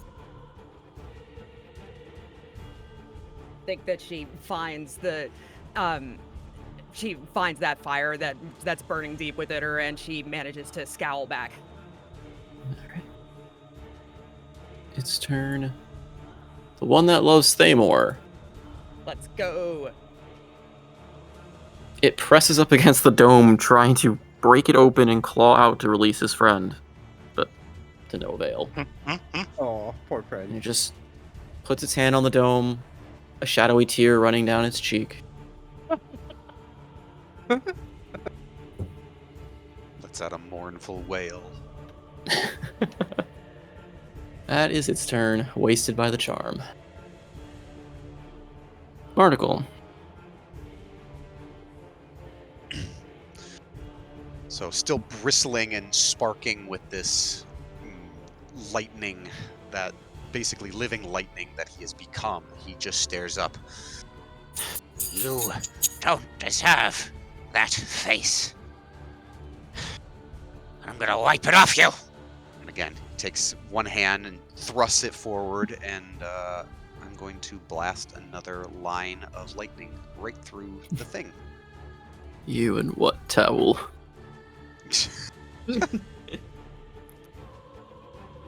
Think that she finds the she finds that fire that's burning deep within her, and she manages to scowl back. Alright. Its turn. The one that loves Thamor. Let's go. It presses up against the dome, trying to break it open and claw out to release his friend, but to no avail. Oh, poor And friend. it just puts its hand on the dome, a shadowy tear running down its cheek. Lets out a mournful wail. That is its turn, wasted by the charm. Barnacle. So still bristling and sparking with this lightning, that basically living lightning that he has become, he just stares up. You don't deserve that face. I'm gonna wipe it off you. And again, he takes one hand and thrusts it forward, and I'm going to blast another line of lightning right through the thing. You and what towel?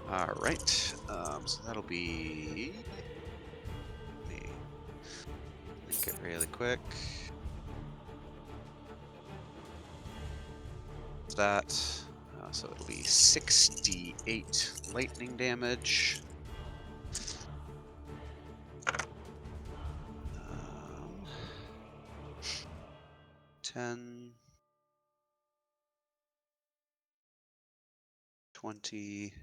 All right, so that'll be. Let me link it really quick. That. So it'll be 68 lightning damage. 10, 20.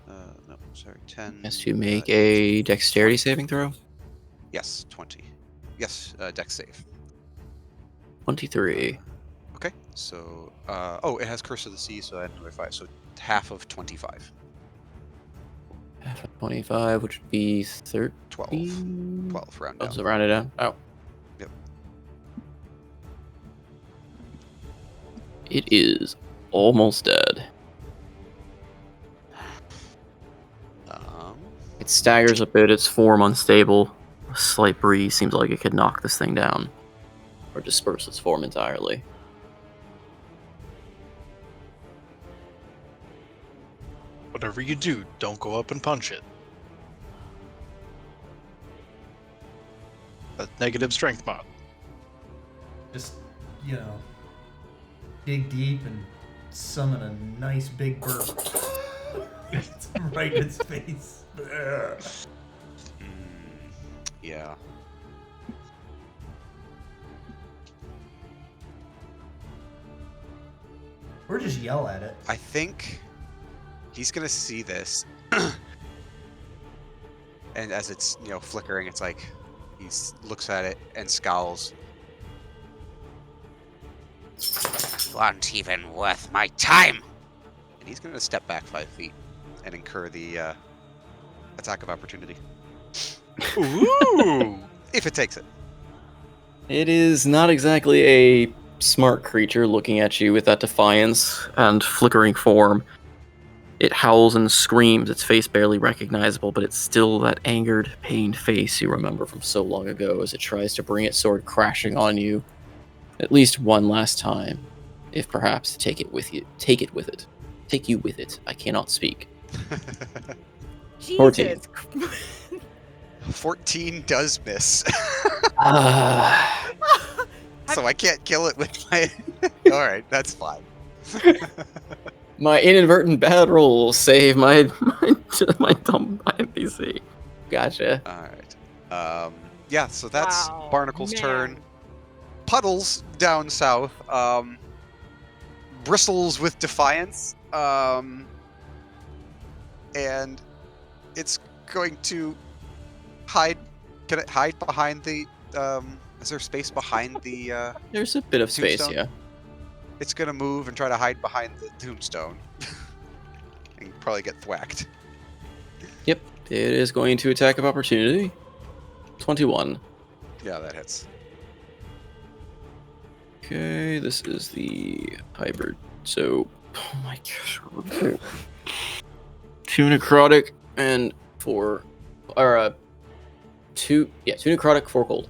No, sorry, 10. Has to make a dexterity saving throw. Yes, 20. Yes, dex save. 23. Okay, so oh, it has Curse of the Sea, so I had another 5, so half of 25. Half of 25, which would be 13. 12 round Oh, down. so round it down. Oh. Yep. It is almost dead. It staggers a bit, its form unstable. A slight breeze seems like it could knock this thing down. Or disperse its form entirely. Whatever you do, don't go up and punch it. A negative strength mod. Just, dig deep and summon a nice big burp. Right in its face. Yeah. Or just yell at it. I think he's gonna see this, and as it's flickering, it's like he looks at it and scowls. You aren't even worth my time. And he's gonna step back 5 feet and incur the attack of opportunity. Ooh! If it takes it. It is not exactly a smart creature looking at you with that defiance and flickering form. It howls and screams, its face barely recognizable, but it's still that angered, pained face you remember from so long ago as it tries to bring its sword crashing on you at least one last time, if perhaps take you with it. I cannot speak. Jesus. 14. 14 does miss. Ah. So I can't kill it with my... Alright, that's fine. My inadvertent bad roll will save my dumb NPC. Gotcha. Alright. Yeah, so that's Wow, Barnacle's man. turn. Puddles down south. Bristles with defiance. And it's going to hide. Can it hide behind the... is there space behind the... There's a bit of space, Tombstone? yeah. It's gonna move and try to hide behind the tombstone. And probably get thwacked. Yep, it is going to attack of opportunity. 21. Yeah, that hits. Okay, this is the hybrid. So, oh my gosh. 2 necrotic and 4, or 2 necrotic, 4 cold.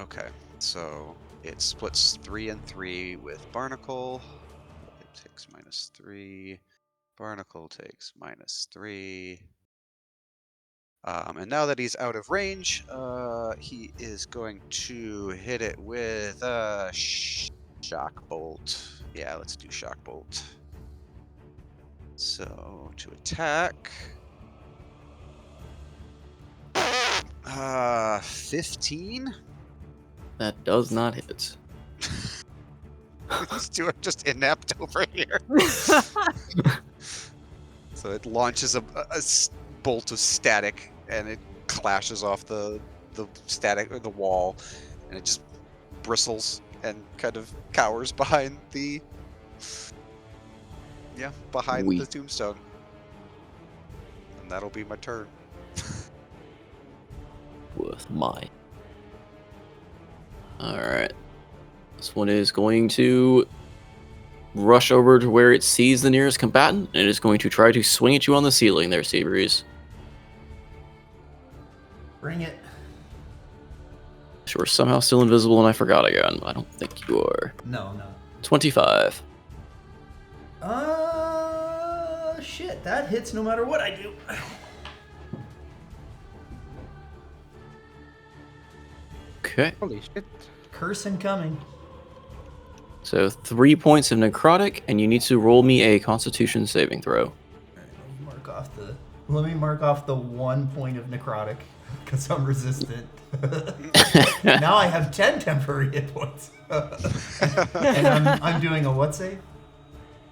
Okay, so it splits 3 and 3 with Barnacle. It takes -3. Barnacle takes -3. And now that he's out of range, he is going to hit it with a shock bolt. Yeah, let's do shock bolt. So to attack, 15. That does not hit. These two are just inept over here. So it launches a bolt of static, and it clashes off the static or the wall, and it just bristles and kind of cowers behind the the tombstone. And that'll be my turn. Worth my. Alright. This one is going to rush over to where it sees the nearest combatant, and it is going to try to swing at you on the ceiling there, Seabreeze. Bring it. Sure, somehow still invisible and I forgot again. I don't think you are. No. 25. Shit, that hits no matter what I do. Okay. Holy shit. Curse incoming. So 3 points of necrotic, and you need to roll me a Constitution saving throw. Alright, let me mark off the 1 point of necrotic, because I'm resistant. Now I have 10 temporary hit points. And I'm doing a what save?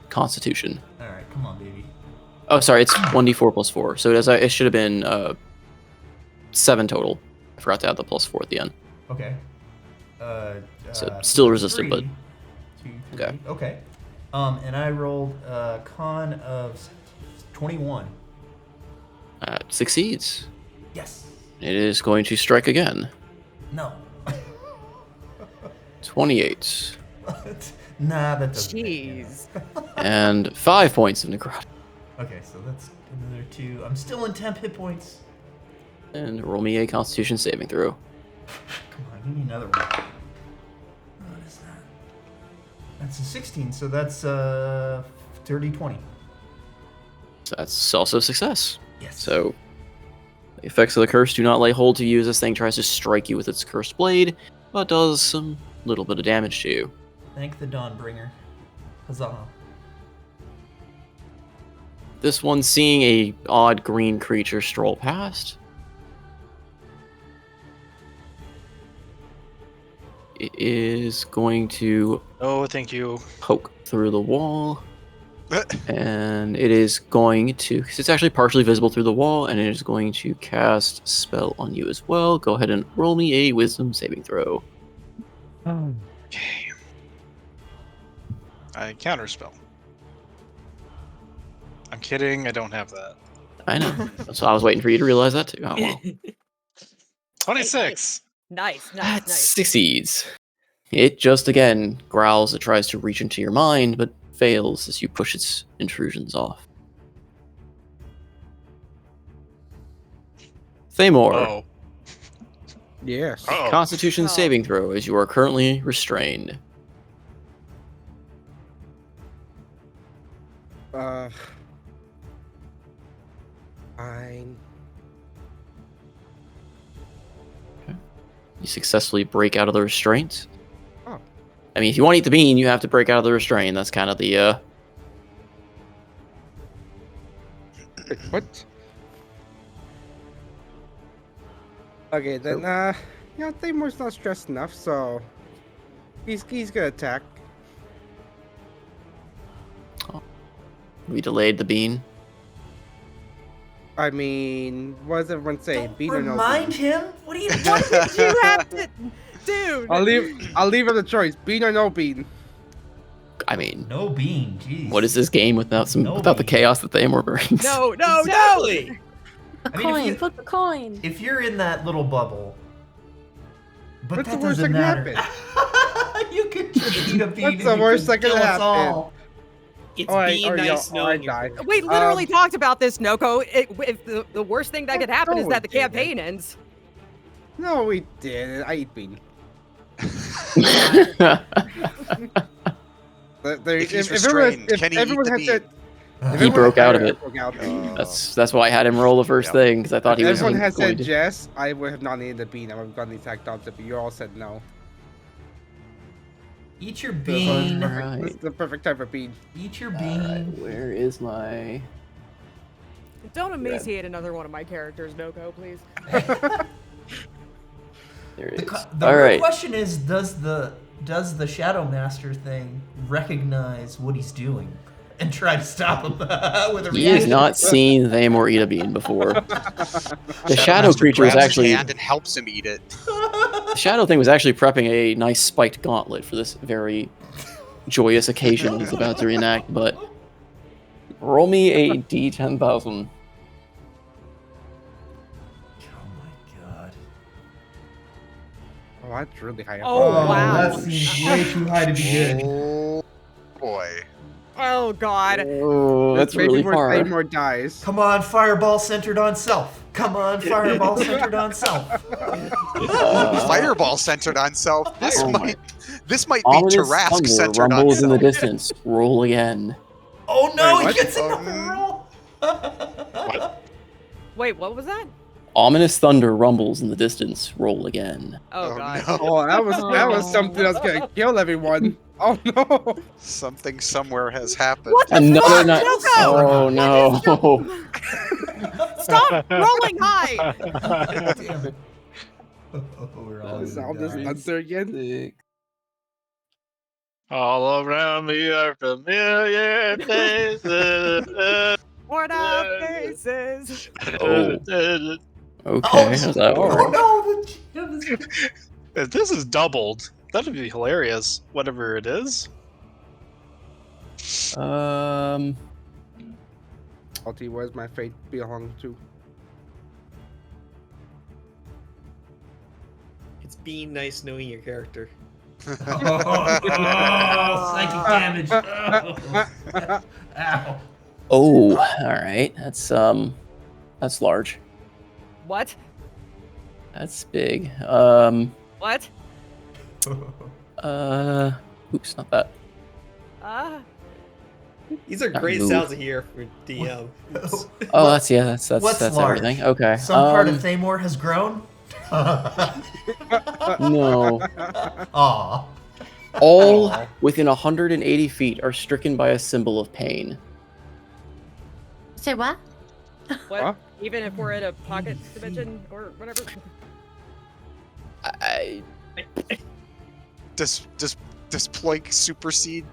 Constitution. Alright, come on, baby. Oh, sorry, it's 1d4 plus 4. So it should have been 7 total. I forgot to add the plus 4 at the end. Okay. So still resistant, but 2, 3. okay. Okay. And I rolled a con of 21. Succeeds. Yes. It is going to strike again. No. 28. Nah, that doesn't. Jeez. And 5 points of necrotic. Okay, so that's another 2. I'm still in temp hit points. And roll me a Constitution saving throw. Come on, give me another one. What is that? That's a 16, so that's 30-20. So that's also a success. Yes. So the effects of the curse do not lay hold to you as this thing tries to strike you with its cursed blade, but does some little bit of damage to you. Thank the Dawnbringer. Huzzah. This one, seeing a odd green creature stroll past, it is going to Oh, thank you. poke through the wall. And it is going to, because it's actually partially visible through the wall, and it is going to cast spell on you as well. Go ahead and roll me a wisdom saving throw. Okay. I counterspell. I'm kidding. I don't have that. I know. So I was waiting for you to realize that too. Oh, well. 26. Nice, That nice, nice. succeeds. It just again growls. It tries to reach into your mind, but fails as you push its intrusions off. Thamor, Oh. Yes. Uh-oh. Constitution Oh. saving throw as you are currently restrained. Fine. You successfully break out of the restraint. Oh. I mean, if you want to eat the bean, you have to break out of the restraint. That's kind of the Wait, what? Okay, then, Thamor's not stressed enough, so he's gonna attack. we delayed the bean. I mean, what does everyone say? Don't Bean or no remind bean? him. What are you? What did you have to, dude? I'll leave him the choice. Bean or no bean. I mean, No bean. Jeez. what is this game without No without the bean. chaos that Thamor brings? No, no, Exactly. A I mean, if coin. you- Flip the coin. If you're in that little bubble, but What's that the worst doesn't that matter. can You could just eat a bean. What's and the you worst could that can kill us happen? all. It's Alright, being alright, nice y'all, knowing I you. died. We literally talked about this, Noko. If the worst thing that could happen No, is that the we didn't. campaign ends. No, we didn't. I eat bean. If he's restrained, can he eat everyone the had bean? said, if He everyone broke had out of said- it. broke out. that's why I had him roll the first Yep. thing, because I thought he If was everyone had going said to. yes, I would have not eaten the bean. I would have gotten the attack dogs, but you all said no. Eat your So bean. Alright. This is the perfect time for bean. Eat your bean. Where is my? Don't emaciate another one of my characters, Noko, please. There it is. The All real right. question is, does the Shadow Master thing recognize what he's doing and try to stop him with a He has reaction? not seen Thamor eat a bean before. The shadow Master creature was grabs his actually hand and helps him eat it. the shadow thing was actually prepping a nice spiked gauntlet for this very joyous occasion he's about to reenact. But roll me a d10,000. Oh my god. Oh, that's really high. Oh, wow. That seems way too high to be good. Oh boy. Oh God. Oh, that's Maybe really more far. Thamor dies. Come on, fireball centered on self. Come on, fireball centered on self. Fireball centered on self. This Oh my. might be Ominous Tarask thunder centered on rumbles in the self. distance. Roll again. Oh no, Wait, he what? gets another roll. Wait, what was that? Ominous thunder rumbles in the distance. Roll again. Oh, Oh, God. no. Oh, that was something that's gonna kill everyone. Oh no! Something somewhere has happened. What the Another fuck? night. Noko? Oh no. Stop rolling high. Damn it. Oh, we're all Is all gonna this die. thunder again? All around me are familiar faces. Worn out faces. Oh. Okay, Oh, how's that oh work? no! the jam is- If this is doubled, that'd be hilarious. Whatever it is. I'll tell you where's my fate belong to. It's being nice knowing your character. Oh, psychic damage. Oh. Ow. Oh, all right. That's large. What? That's big. What? Oops, not that. These are great Move. sounds to hear for DM. Oh, that's What's that's large? everything. Okay. Some part of Thamor has grown. No. Aw. All within 180 feet are stricken by a symbol of pain. Say what? What? Huh? Even if we're in a pocket dimension or whatever. Does Ploink supersede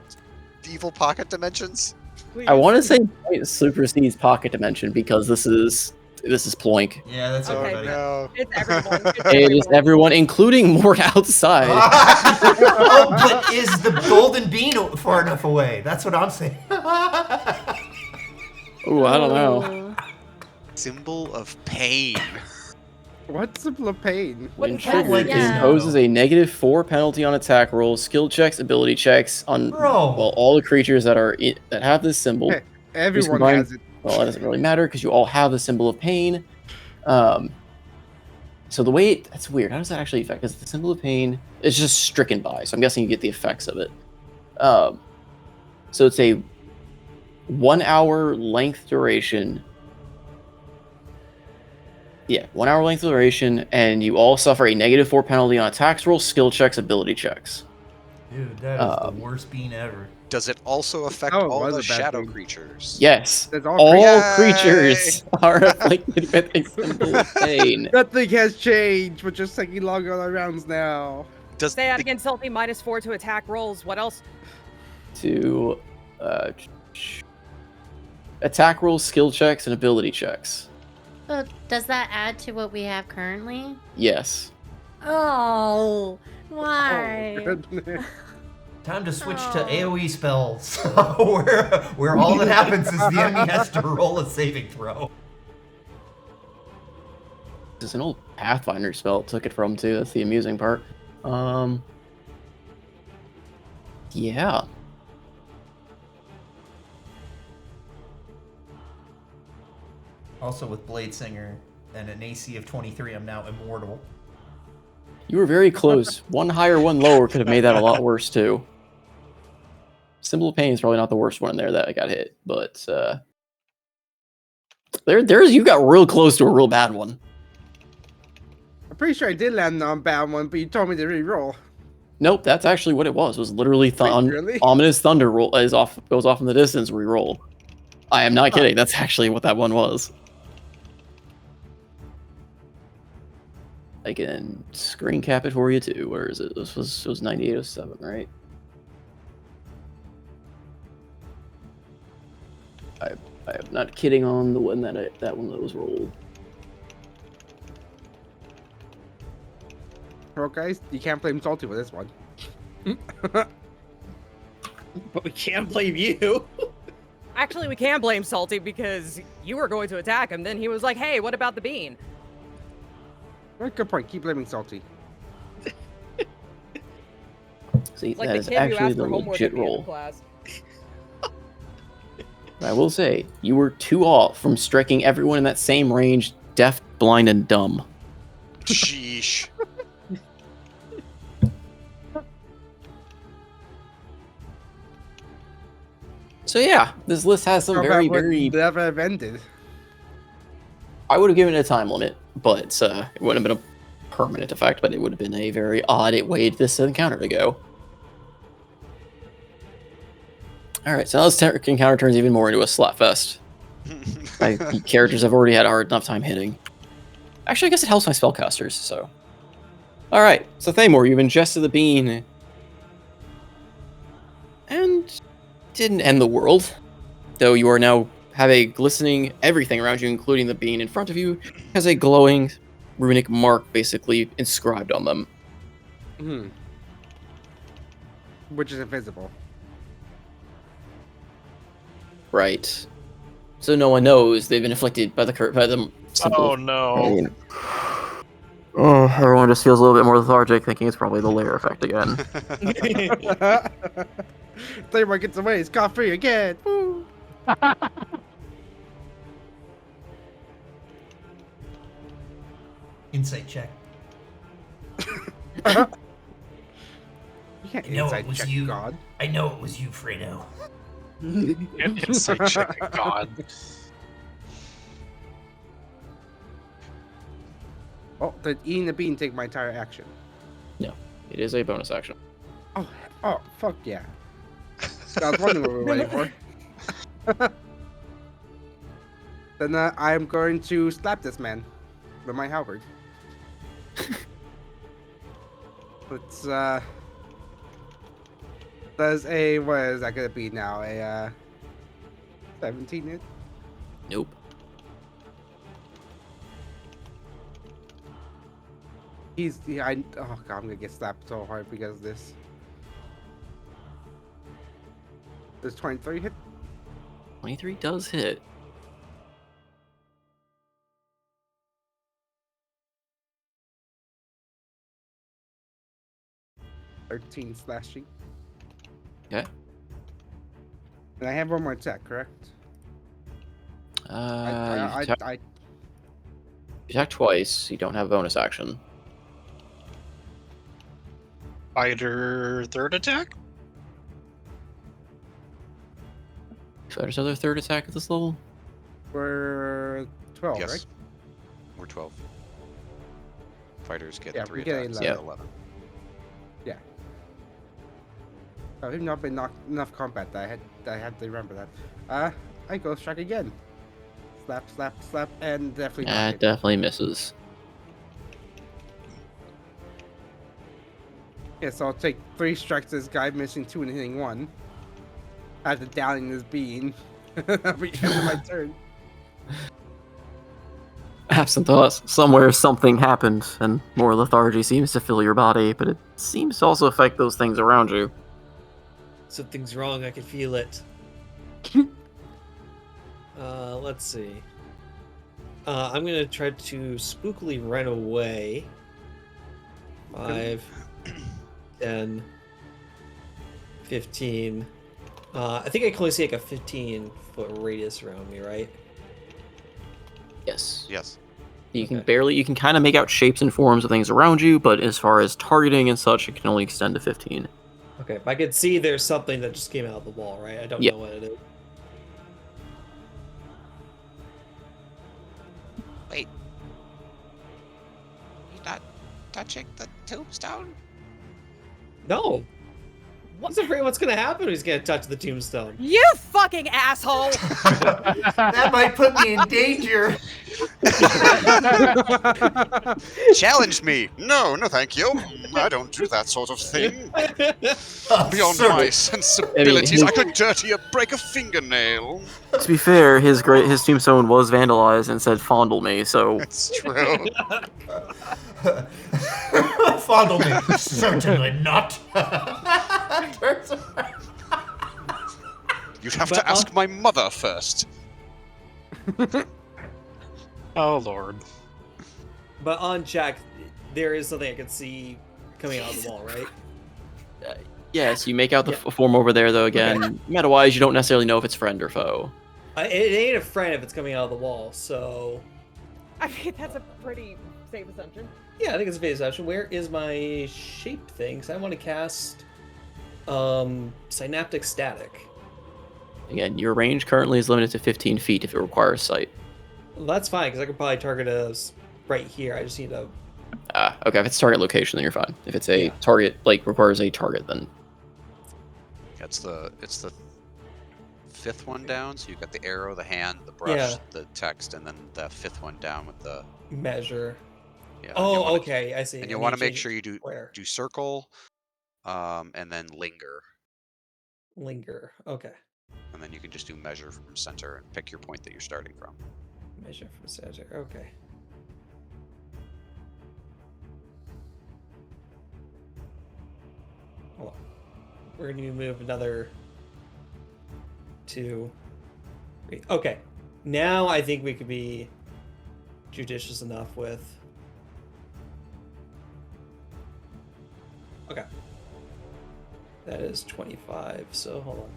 evil pocket dimensions? Please. I want to say Point supersedes Pocket Dimension because this is Ploink. Yeah, that's Okay, everybody. no. It's everyone. It's It is everyone, including more outside. Oh, but is the golden bean far enough away? That's what I'm saying. Ooh, I don't know. Oh. Symbol of pain. What's symbol of pain? When What triggered, like it this imposes now. a -4 penalty on attack rolls, skill checks, ability checks on Bro. all the creatures that have this symbol. Hey, everyone combined- has it. Well, it doesn't really matter because you all have the symbol of pain. So the way that's weird. How does that actually affect? Because the symbol of pain is just stricken by. So I'm guessing you get the effects of it. So it's a 1 hour length duration. Yeah, 1 hour length duration, and you all suffer a -4 penalty on attacks rolls, skill checks, ability checks. Dude, that is the worst bean ever. Does it also affect Oh, it all was the a bad shadow thing. creatures? Yes, That's all all creatures are afflicted with a symbol of pain. Nothing has changed. We're just taking longer on our rounds now. Does Say that the- again, Salty. -4 to attack rolls. What else? To attack rolls, skill checks, and ability checks. So does that add to what we have currently? Yes. Oh, Oh, why? goodness. Time to switch to Oh. AoE spells, where all that happens is the enemy has to roll a saving throw. This is an old Pathfinder spell it took it from too. That's the amusing part. Yeah. Also with Blade Singer and an AC of 23, I'm now immortal. You were very close. One higher, one lower could have made that a lot worse too. Symbol of Pain is probably not the worst one in there that I got hit, but there's you got real close to a real bad one. I'm pretty sure I did land on a bad one, but you told me to re-roll. Nope, that's actually what it was. It was literally really? ominous thunder roll goes off in the distance. Reroll. I am not kidding. That's actually what that one was. I can screen cap it for you too. Where is it? It was 9807, right? I am not kidding on the one that one that was rolled. Well, guys, you can't blame Salty for this one. But we can't blame you. Actually, we can blame Salty because you were going to attack him. Then he was like, "Hey, what about the bean?" Very good point. Keep blaming Salty. See, Like that the is kid who actually asked the for homework legit at the end roll. of class. I will say, you were 2 off from striking everyone in that same range, deaf, blind, and dumb. Sheesh. So yeah, this list has some very, very... Never have ended. I would have given it a time limit, but it wouldn't have been a permanent effect, but it would have been a very odd way this encounter to go. Alright, so now this encounter turns even more into a slapfest. My characters have already had a hard enough time hitting. Actually, I guess it helps my spellcasters, so... Alright, so Thamor, you've ingested the bean. And didn't end the world. Though you are now have a glistening everything around you, including the bean in front of you, has a glowing runic mark basically inscribed on them. Hmm. Which is invisible. Right. So no one knows they've been afflicted by the symbol. Oh no. Oh, everyone just feels a little bit more lethargic, thinking it's probably the layer effect again. Thamor gets away. He's scot-free again. Woo. Insight check. You can't I know inside it was check you. God. I know it was you, Fredo. Insight check. God. Oh, did eating the bean take my entire action? No, it is a bonus action. Oh, fuck yeah. I was wondering what we were waiting for. Then I'm going to slap this man with my halberd. Let's does a what is that gonna be now? A 17 hit? Nope. Oh god, I'm gonna get slapped so hard because of this. Does 23 hit? 23 does hit. $13 slashing. Okay. And I have one more attack, correct? You attack twice. You don't have a bonus action. Fighter third attack? Fighter's other third attack at this level? We're 12, Yes. right? We're 12. Fighters get Yeah, 3 we get attacks. 11. Yeah. 11. Yeah. I've not been enough combat that I had to remember that. I go strike again. Slap, slap, slap, and definitely not That hit. definitely misses. Yeah, so I'll take 3 strikes to this guy, missing 2 and hitting 1. After downing this bean. That'll be the end of my turn. Absent thoughts, somewhere something happened, and more lethargy seems to fill your body, but it seems to also affect those things around you. Something's wrong. I can feel it. Let's see. I'm gonna try to spookily run away. 5, 10, 15. I think I can only see like a 15-foot radius around me, right? Yes. Yes. You can Okay. you can kind of make out shapes and forms of things around you, but as far as targeting and such, it can only extend to 15. Okay, but I can see there's something that just came out of the wall, right? I don't Yeah. know what it is. Wait. You're not touching the tombstone? No. He's afraid what's gonna happen when he's gonna touch the tombstone. You fucking asshole! That might put me in danger. Challenge me! No, no thank you. I don't do that sort of thing. Beyond Sir. my sensibilities, I could break a fingernail. To be fair, his tombstone was vandalized and said "fondle me," so It's true. Fondle me. Certainly not. Turns around. You'd have But to ask my mother first. Oh lord. But on check, there is something I can see coming out of the wall, right? yes, you make out the Yeah. form over there. Though again, meta-wise, you don't necessarily know if it's friend or foe. It ain't a friend if it's coming out of the wall, so... I mean, that's a pretty safe assumption. Yeah, I think it's a phase action. Where is my shape thing? Because I want to cast... Synaptic Static. Again, your range currently is limited to 15 feet if it requires sight. Well, that's fine, because I could probably target us right here. I just need to... Okay, if it's target location, then you're fine. If it's a Yeah. target, requires a target, then It's the 5th one down, so you've got the arrow, the hand, the brush, Yeah. the text, and then the 5th one down with the... measure. Yeah, Oh, you wanna- okay, I see. And you I want to need make change sure you where? do circle, and then linger. Linger. Okay. And then you can just do measure from center and pick your point that you're starting from. Measure from center. Okay. Hold on. We're going to move another 2, 3. Okay. Now I think we could be judicious enough with... Okay. That is 25, so hold on.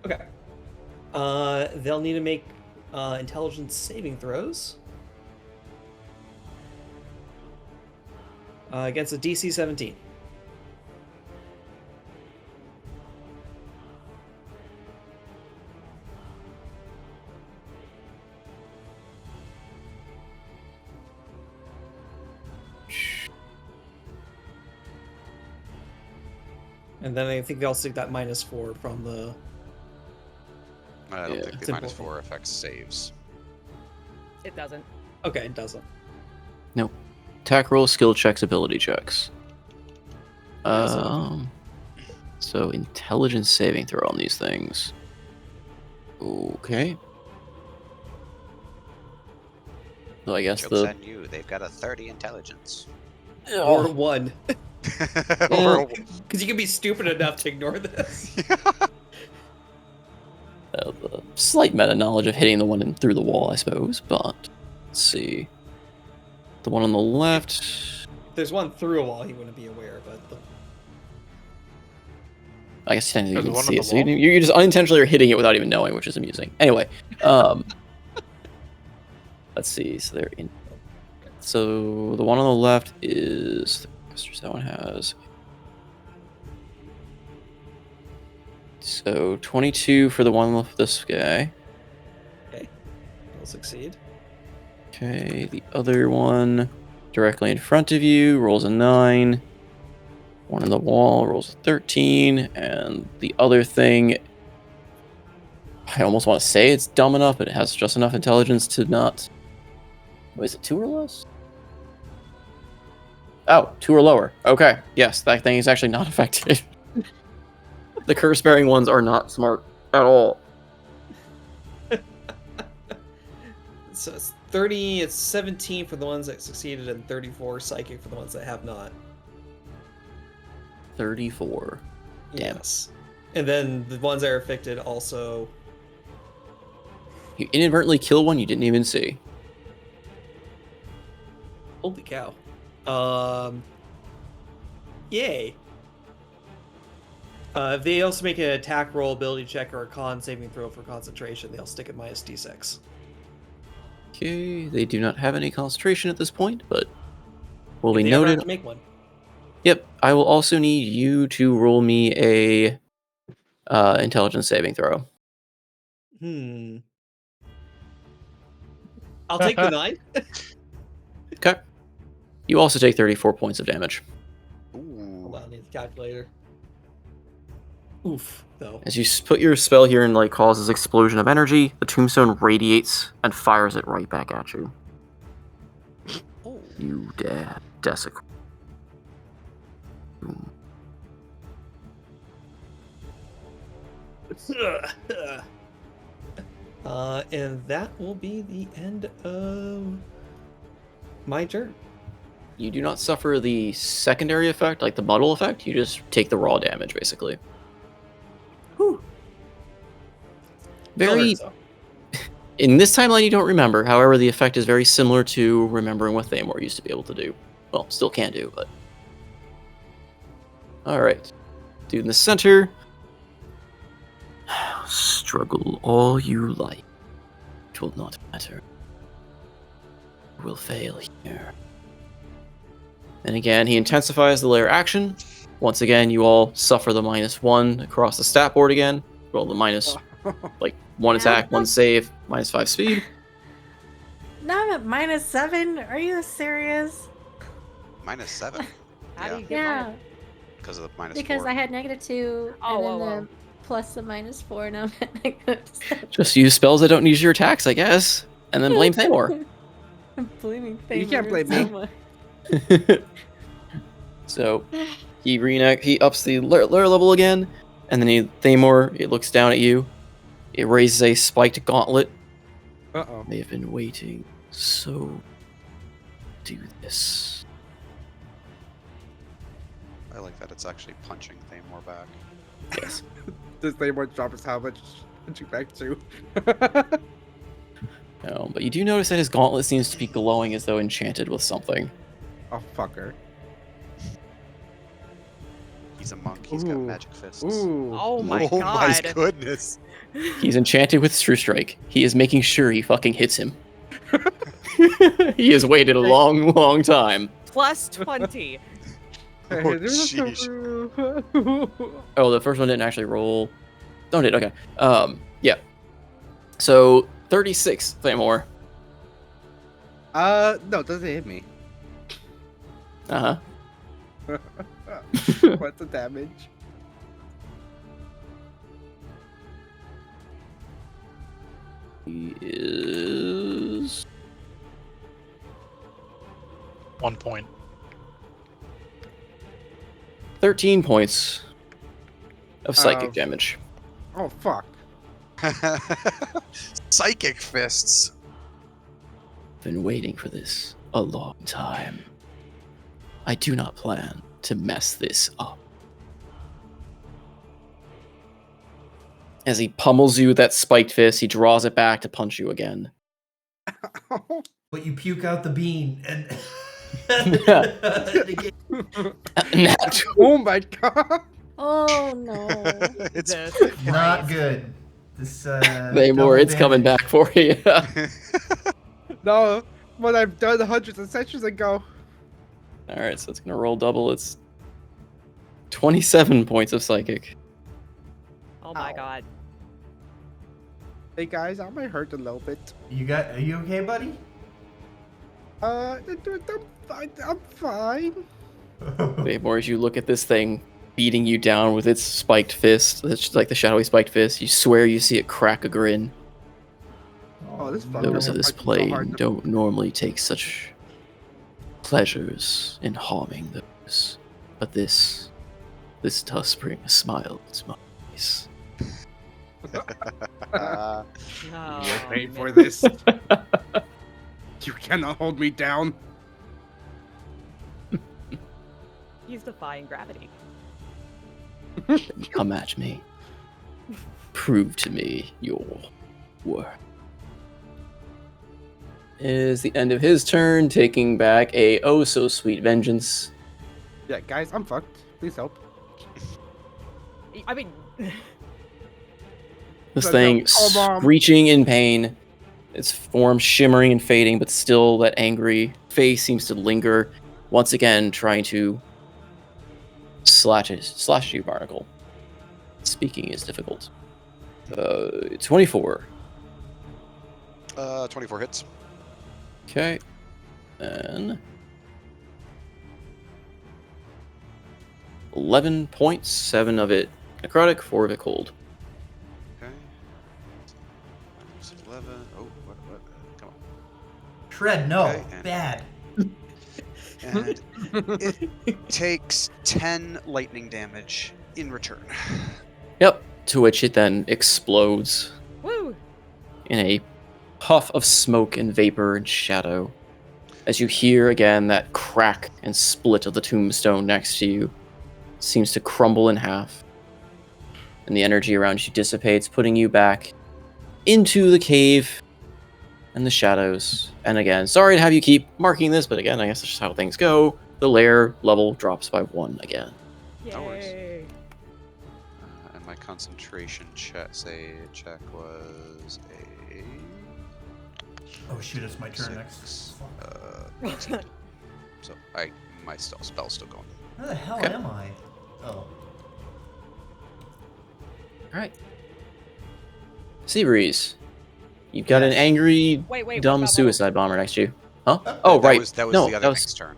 Okay. They'll need to make intelligence saving throws. Against a DC 17. And then I think they'll stick that -4 from the... I don't Yeah. think the Simple. -4 affects saves. It doesn't. Okay, it doesn't. Nope. Attack roll, skill checks, ability checks. Impressive. So intelligence saving throw on these things. Okay. So I guess Joke's the on you. They've got a 30 intelligence. Or 1. Or Because you can be stupid enough to ignore this. the slight meta knowledge of hitting the one in through the wall, I suppose. But let's see. The one on the left. If there's one through a wall, he wouldn't be aware, but I guess technically you There's can one on see the it. So you, wall? you just unintentionally are hitting it without even knowing, which is amusing. Anyway, let's see. So they're in. So the one on the left is that one has. So 22 for the one with this guy. he'll succeed. Okay, the other one directly in front of you rolls a 9. One on the wall rolls a 13, and the other thing, I almost want to say it's dumb enough, but it has just enough intelligence to not. Wait, is it 2 or less? Oh, 2 or lower. Okay, yes, that thing is actually not affected. The curse-bearing ones are not smart at all. So it's 30, it's 17 for the ones that succeeded, and 34 psychic for the ones that have not. 34. Damn. Yes. And then the ones that are affected also. You inadvertently kill one you didn't even see. Holy cow. Yay. If they also make an attack roll, ability check, or a con saving throw for concentration, they'll stick at minus d6. Okay, they do not have any concentration at this point, but will If be they ever have noted. to make one. Yep, I will also need you to roll me a intelligence saving throw. I'll take the 9. Okay. You also take 34 points of damage. Hold on, I need the calculator. Oof, though. As you put your spell here and like cause this explosion of energy, the tombstone radiates and fires it right back at you. You desecrate. And that will be the end of my turn. You do not suffer the secondary effect, like the muddle effect. You just take the raw damage, basically. Whew. Very. Still hurts, In this timeline, you don't remember. However, the effect is very similar to remembering what Thamor used to be able to do. Well, still can do, but. Alright. Dude in the center. Struggle all you like. It will not matter. You will fail here. And again, he intensifies the layer action. Once again, you all suffer the -1 across the stat board again. Roll the minus, like, 1 attack, 1 save, -5 speed. Now I'm at -7. Are you serious? -7. How do you get Yeah, minus- Because of the -4. because I had -2 Oh, and then whoa, the whoa. plus the -4. Now I'm at -7. Just use spells that don't use your attacks, I guess. And then blame Thamor. I'm blaming You can't Thamor blame so me. much. So he ups the layer level again, and then Thamor, it looks down at you. It raises a spiked gauntlet. Uh-oh. They have been waiting, so do this. I like that it's actually punching Thamor back. Yes. Does Thamor drop his helmet you back too? No, but you do notice that his gauntlet seems to be glowing as though enchanted with something. Oh, fucker. He's a monk. He's got Ooh. magic fists. Ooh. Oh my Oh my god. goodness. He's enchanted with True Strike. He is making sure he fucking hits him. He has waited a long, long time. Plus 20. Oh, sheesh. Oh, the first one didn't actually roll. Oh, it did. Okay. Yeah. So 36, Thamor. No, it doesn't hit me. Uh huh. What's the damage? He is 1 point. 13 points of psychic damage. Oh, fuck. Psychic fists. Been waiting for this a long time. I do not plan to mess this up. As he pummels you with that spiked fist, he draws it back to punch you again. But you puke out the bean and. Oh my god. Oh no. It's Not good. This Namor, it's coming back for you. No, what I've done hundreds of centuries ago. Alright, so it's gonna roll double. It's 27 points of psychic. Oh my god. Hey guys, I might hurt a little bit. Are you okay, buddy? I'm fine. Namor, as you look at this thing beating you down with its spiked fist, it's like the shadowy spiked fist, you swear you see it crack a grin. Oh, this fucker Those of will this fight so plane hard. don't normally take such pleasures in harming those, but this does bring a smile to my face. You Oh, paid man. for this. You cannot hold me down. He's defying gravity. Come at me. Prove to me your worth. Is the end of his turn, taking back a oh-so-sweet vengeance. Yeah, guys, I'm fucked. Please help. I mean, This No, thing oh, Mom. screeching in pain, its form shimmering and fading, but still that angry face seems to linger, once again trying to slash you, Barnacle. Speaking is difficult. 24. 24 hits. Okay. Then 11 points, 7 of it necrotic, 4 of it cold. Okay. Minus 11. Oh, what? Come on. Shred, no. Okay, and- Bad. And it takes 10 lightning damage in return. Yep. To which it then explodes woo! in a puff of smoke and vapor and shadow. As you hear again that crack and split of the tombstone next to you seems to crumble in half. And the energy around you dissipates, putting you back into the cave and the shadows. And again, sorry to have you keep marking this, but again, I guess that's just how things go. The lair level drops by 1 again. No worries. Yay. And my concentration check was a Oh shoot, it's my turn next. 6. Fuck. So my spell's still going. Where the hell Okay. am I? Oh. Alright. Seabreeze. You've got an Yes. angry, Wait, what dumb about suicide bomber next to you. Huh? Oh, That right. was the no, other that was, next turn.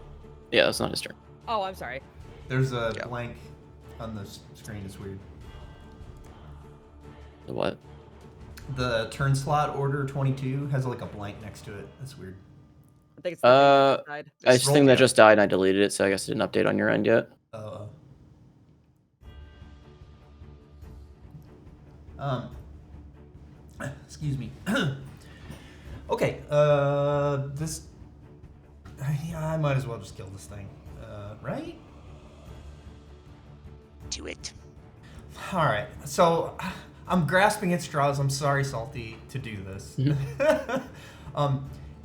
yeah, that's not his turn. Oh, I'm sorry. There's a Yeah. blank on the screen. It's weird. The what? The turn slot order 22 has like a blank next to it. That's weird. I think it's the thing that just died. I just roll think that down. just died and I deleted it, so I guess it didn't update on your end yet. Excuse me. Okay, this. Yeah, I might as well just kill this thing. Right? Do it. All right. So, I'm grasping at straws. I'm sorry, Salty, to do this.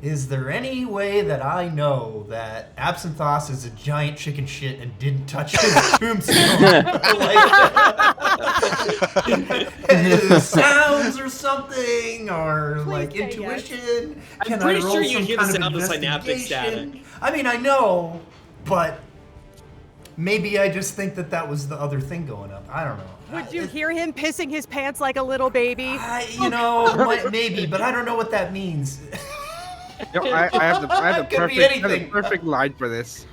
Is there any way that I know that Absinthoss is a giant chicken shit and didn't touch his tombstone? Like, sounds or something, or like say yes. intuition? I'm Can pretty I roll sure you some hear kind the of sound of synaptic investigation? static. I mean, I know, but maybe I just think that was the other thing going up. I don't know. Would you hear him pissing his pants like a little baby? Maybe, but I don't know what that means. Yo, I have the Could be anything. perfect line for this.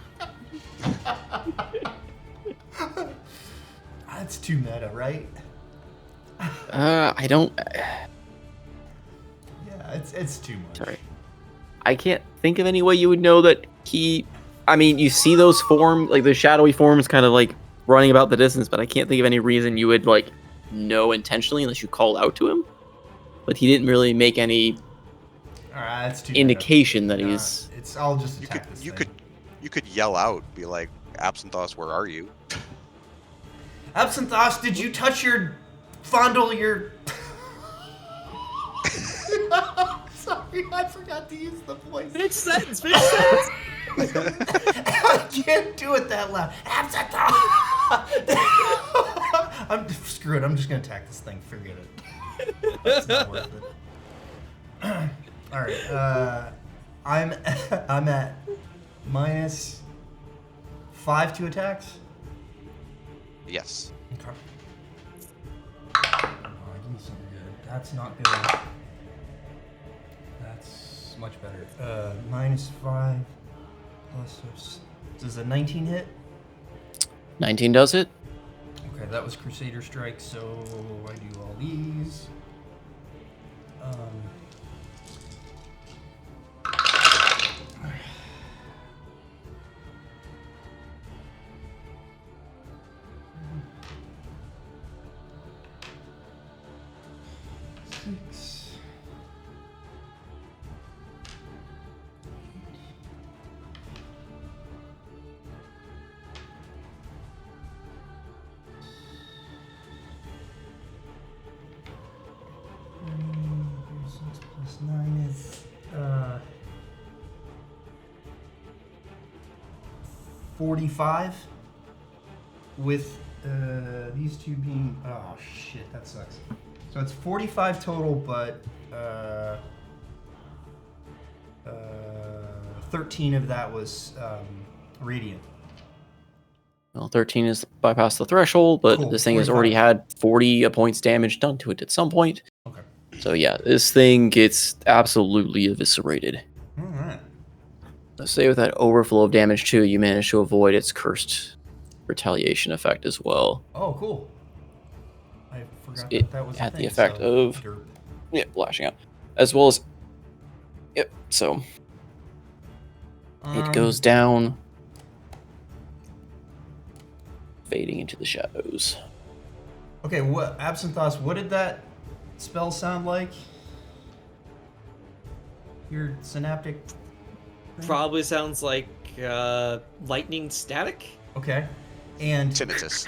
That's too meta, right? I don't. It's too much. Sorry. I can't think of any way you would know that he... I mean, you see those form, like the shadowy forms kind of like running about the distance, but I can't think of any reason you would like know intentionally unless you called out to him. But he didn't really make any That's too indication that bad. he's... I'll just attack this thing. You could yell out, be like, Absinthoss, where are you? Absinthoss, did you touch fondle your... Sorry, I forgot to use the voice. Finish sentence. Finish sentence. I can't do it that loud. Absinthoss! Screw it, I'm just gonna attack this thing, forget it. It's not worth it. Alright, I'm at -5 to attacks. Yes. Okay. Oh, give me something good. That's not good. That's much better. -5 plus... Does a 19 hit? 19 does it? Okay, that was Crusader Strike, so I do all these. Plus 9 is 45 with these two being... Oh shit, that sucks. So it's 45 total, but 13 of that was radiant. Well, 13 is bypass the threshold, but Cool, this thing has 45. already had 40 points damage done to it at some point. Okay. So yeah, this thing gets absolutely eviscerated. All right. Let's say with that overflow of damage too, you managed to avoid its cursed retaliation effect as well. Oh, cool. I forgot It that was a had thing, the effect so of derp. lashing out, as well as so it goes down, fading into the shadows. Okay, what Absinthoss? What did that spell sound like? Your synaptic. Probably sounds like lightning static. Okay, and Tinnitus.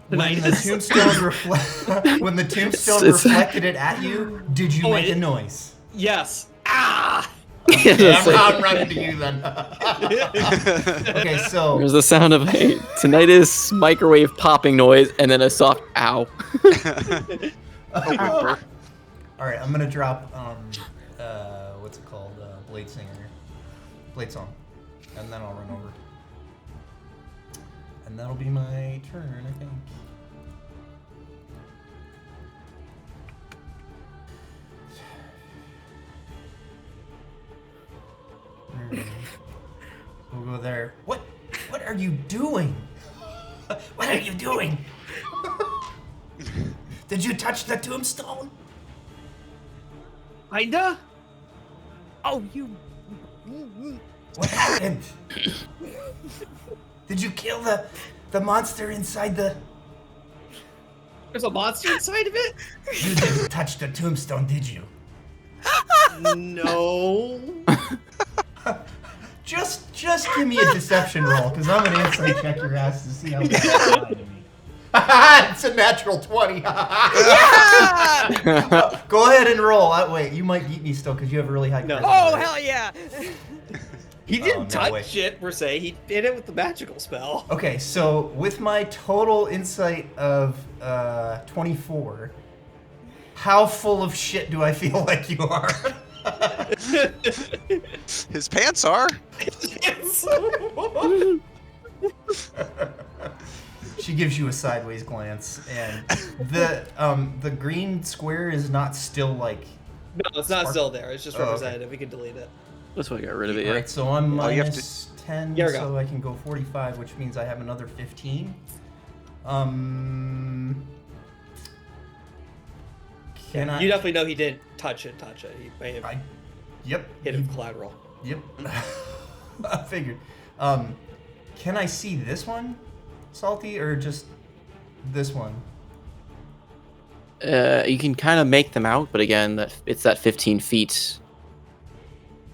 when the tombstone when the tombstone reflected it at you, did you make a noise? Yes. Ah! Okay, I'm running to you then. Okay, so There's the sound of a tinnitus microwave popping noise, and then a soft ow. all right, I'm gonna drop what's it called, Blade Song, and then I'll run over, and that'll be my turn, I think. We'll go there. What are you doing? What are you doing? Did you touch the tombstone? Kinda? Oh, you... What happened? Did you kill the monster inside the... There's a monster inside of it? You didn't touch the tombstone, did you? No. Just give me a deception roll, because I'm gonna insight check your ass to see how much you lie to me. It's a natural 20. Go ahead and roll. Wait, you might beat me still because you have a really high. No. Oh, hell yeah! He didn't no touch way. it, per se. He did it with the magical spell. Okay, so with my total insight of 24, how full of shit do I feel like you are? His pants are. She gives you a sideways glance, and the green square is not still like. No, it's not still there. It's just representative. We can delete it. That's why I got rid of it. All Yeah. right, so I'm Oh, you have minus 10, Here we go. so I can go 45, which means I have another 15. Can I? You definitely know he didn't touch it. He may have Yep. hit him collateral. Yep. I figured. Can I see this one, Salty, or just this one? You can kind of make them out, but again, it's that 15 feet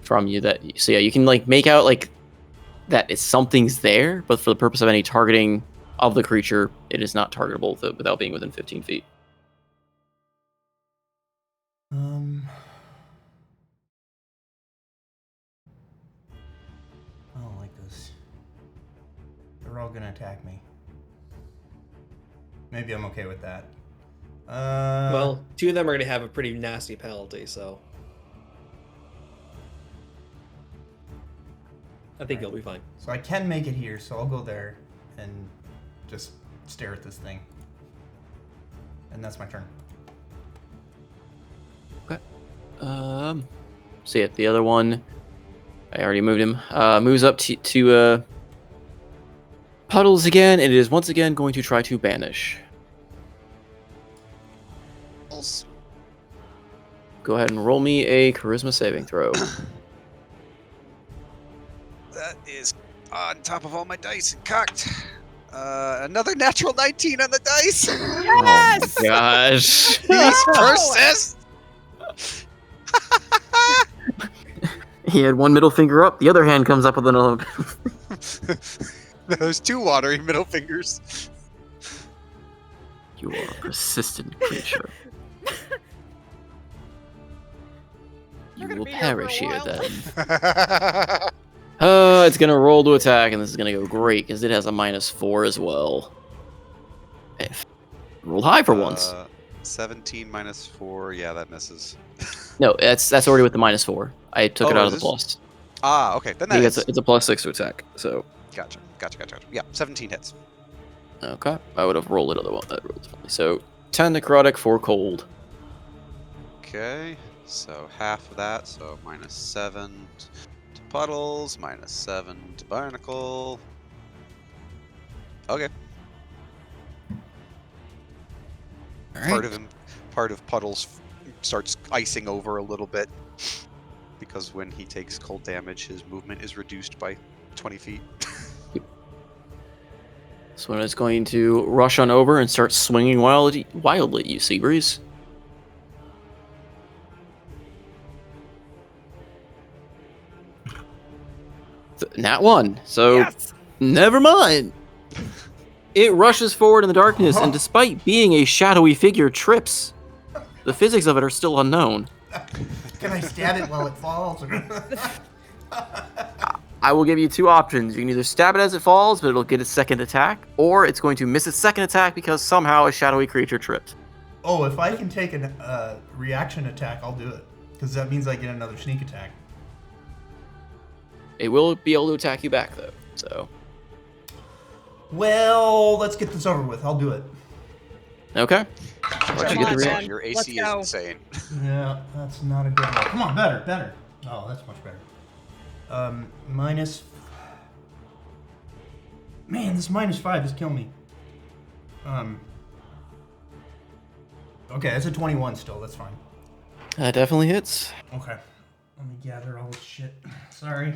from you. So yeah, you can like make out like that something's there, but for the purpose of any targeting of the creature, it is not targetable without being within 15 feet. I don't like this. They're all gonna attack me. Maybe I'm okay with that. Well, 2 of them are going to have a pretty nasty penalty, so I think you'll be fine. So I can make it here, so I'll go there and just stare at this thing. And that's my turn. Okay. So yeah, the other one, I already moved him. Moves up to Puddles again, and it is once again going to try to banish. Go ahead and roll me a charisma saving throw. That is on top of all my dice and cocked. Another natural 19 on the dice. Yes! Oh my gosh. These persist. He had one middle finger up, the other hand comes up with another. Those 2 watery middle fingers. You are a persistent creature. You gonna will be here perish for a here while. then. It's gonna roll to attack, and this is gonna go great because it has a -4 as well. Roll high for once. 17 minus 4. Yeah, that misses. No, that's already with the -4. I took it Oh, out is of the this- plus. Ah, okay. Then I that think is. it's a +6 to attack. So Gotcha. Yeah, 17 hits. okay, I would have rolled it otherwise. That rolled differently. So 10 necrotic, 4 cold. Okay, so half of that, so -7 to Puddles, -7 to Barnacle. Okay. Part of Puddles starts icing over a little bit because when he takes cold damage, his movement is reduced by 20 feet. So it's going to rush on over and start swinging wildly at you, Seabreeze. Nat 1. So Yes! never mind. It rushes forward in the darkness, and despite being a shadowy figure, trips. The physics of it are still unknown. Can I stab it while it falls? I will give you 2 options. You can either stab it as it falls, but it'll get its second attack, or it's going to miss its second attack because somehow a shadowy creature tripped. Oh, if I can take a reaction attack, I'll do it. Because that means I get another sneak attack. It will be able to attack you back, though. So, Well, let's get this over with. I'll do it. okay. Come Let you on, get the man. reaction. Your Let's AC is go. insane. Yeah, that's not a good roll. Come on, better. Oh, that's much better. Minus... Man, this -5 is killing me. Okay, that's a 21 still. That's fine. That definitely hits. Okay. Let me gather all this shit. Sorry.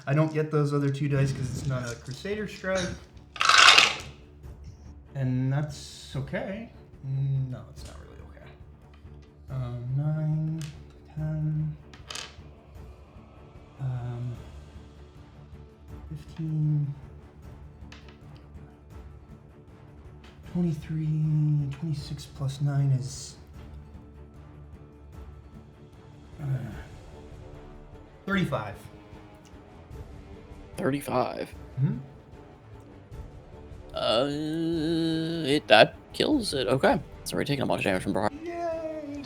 I don't get those other 2 dice because it's not a Crusader strike. And that's okay. No, it's not really okay. 9, 10, 15, 23, 26 plus 9 is 35. 35. Hmm? That kills it. Okay. It's already taking a bunch of damage from Brock. Yay!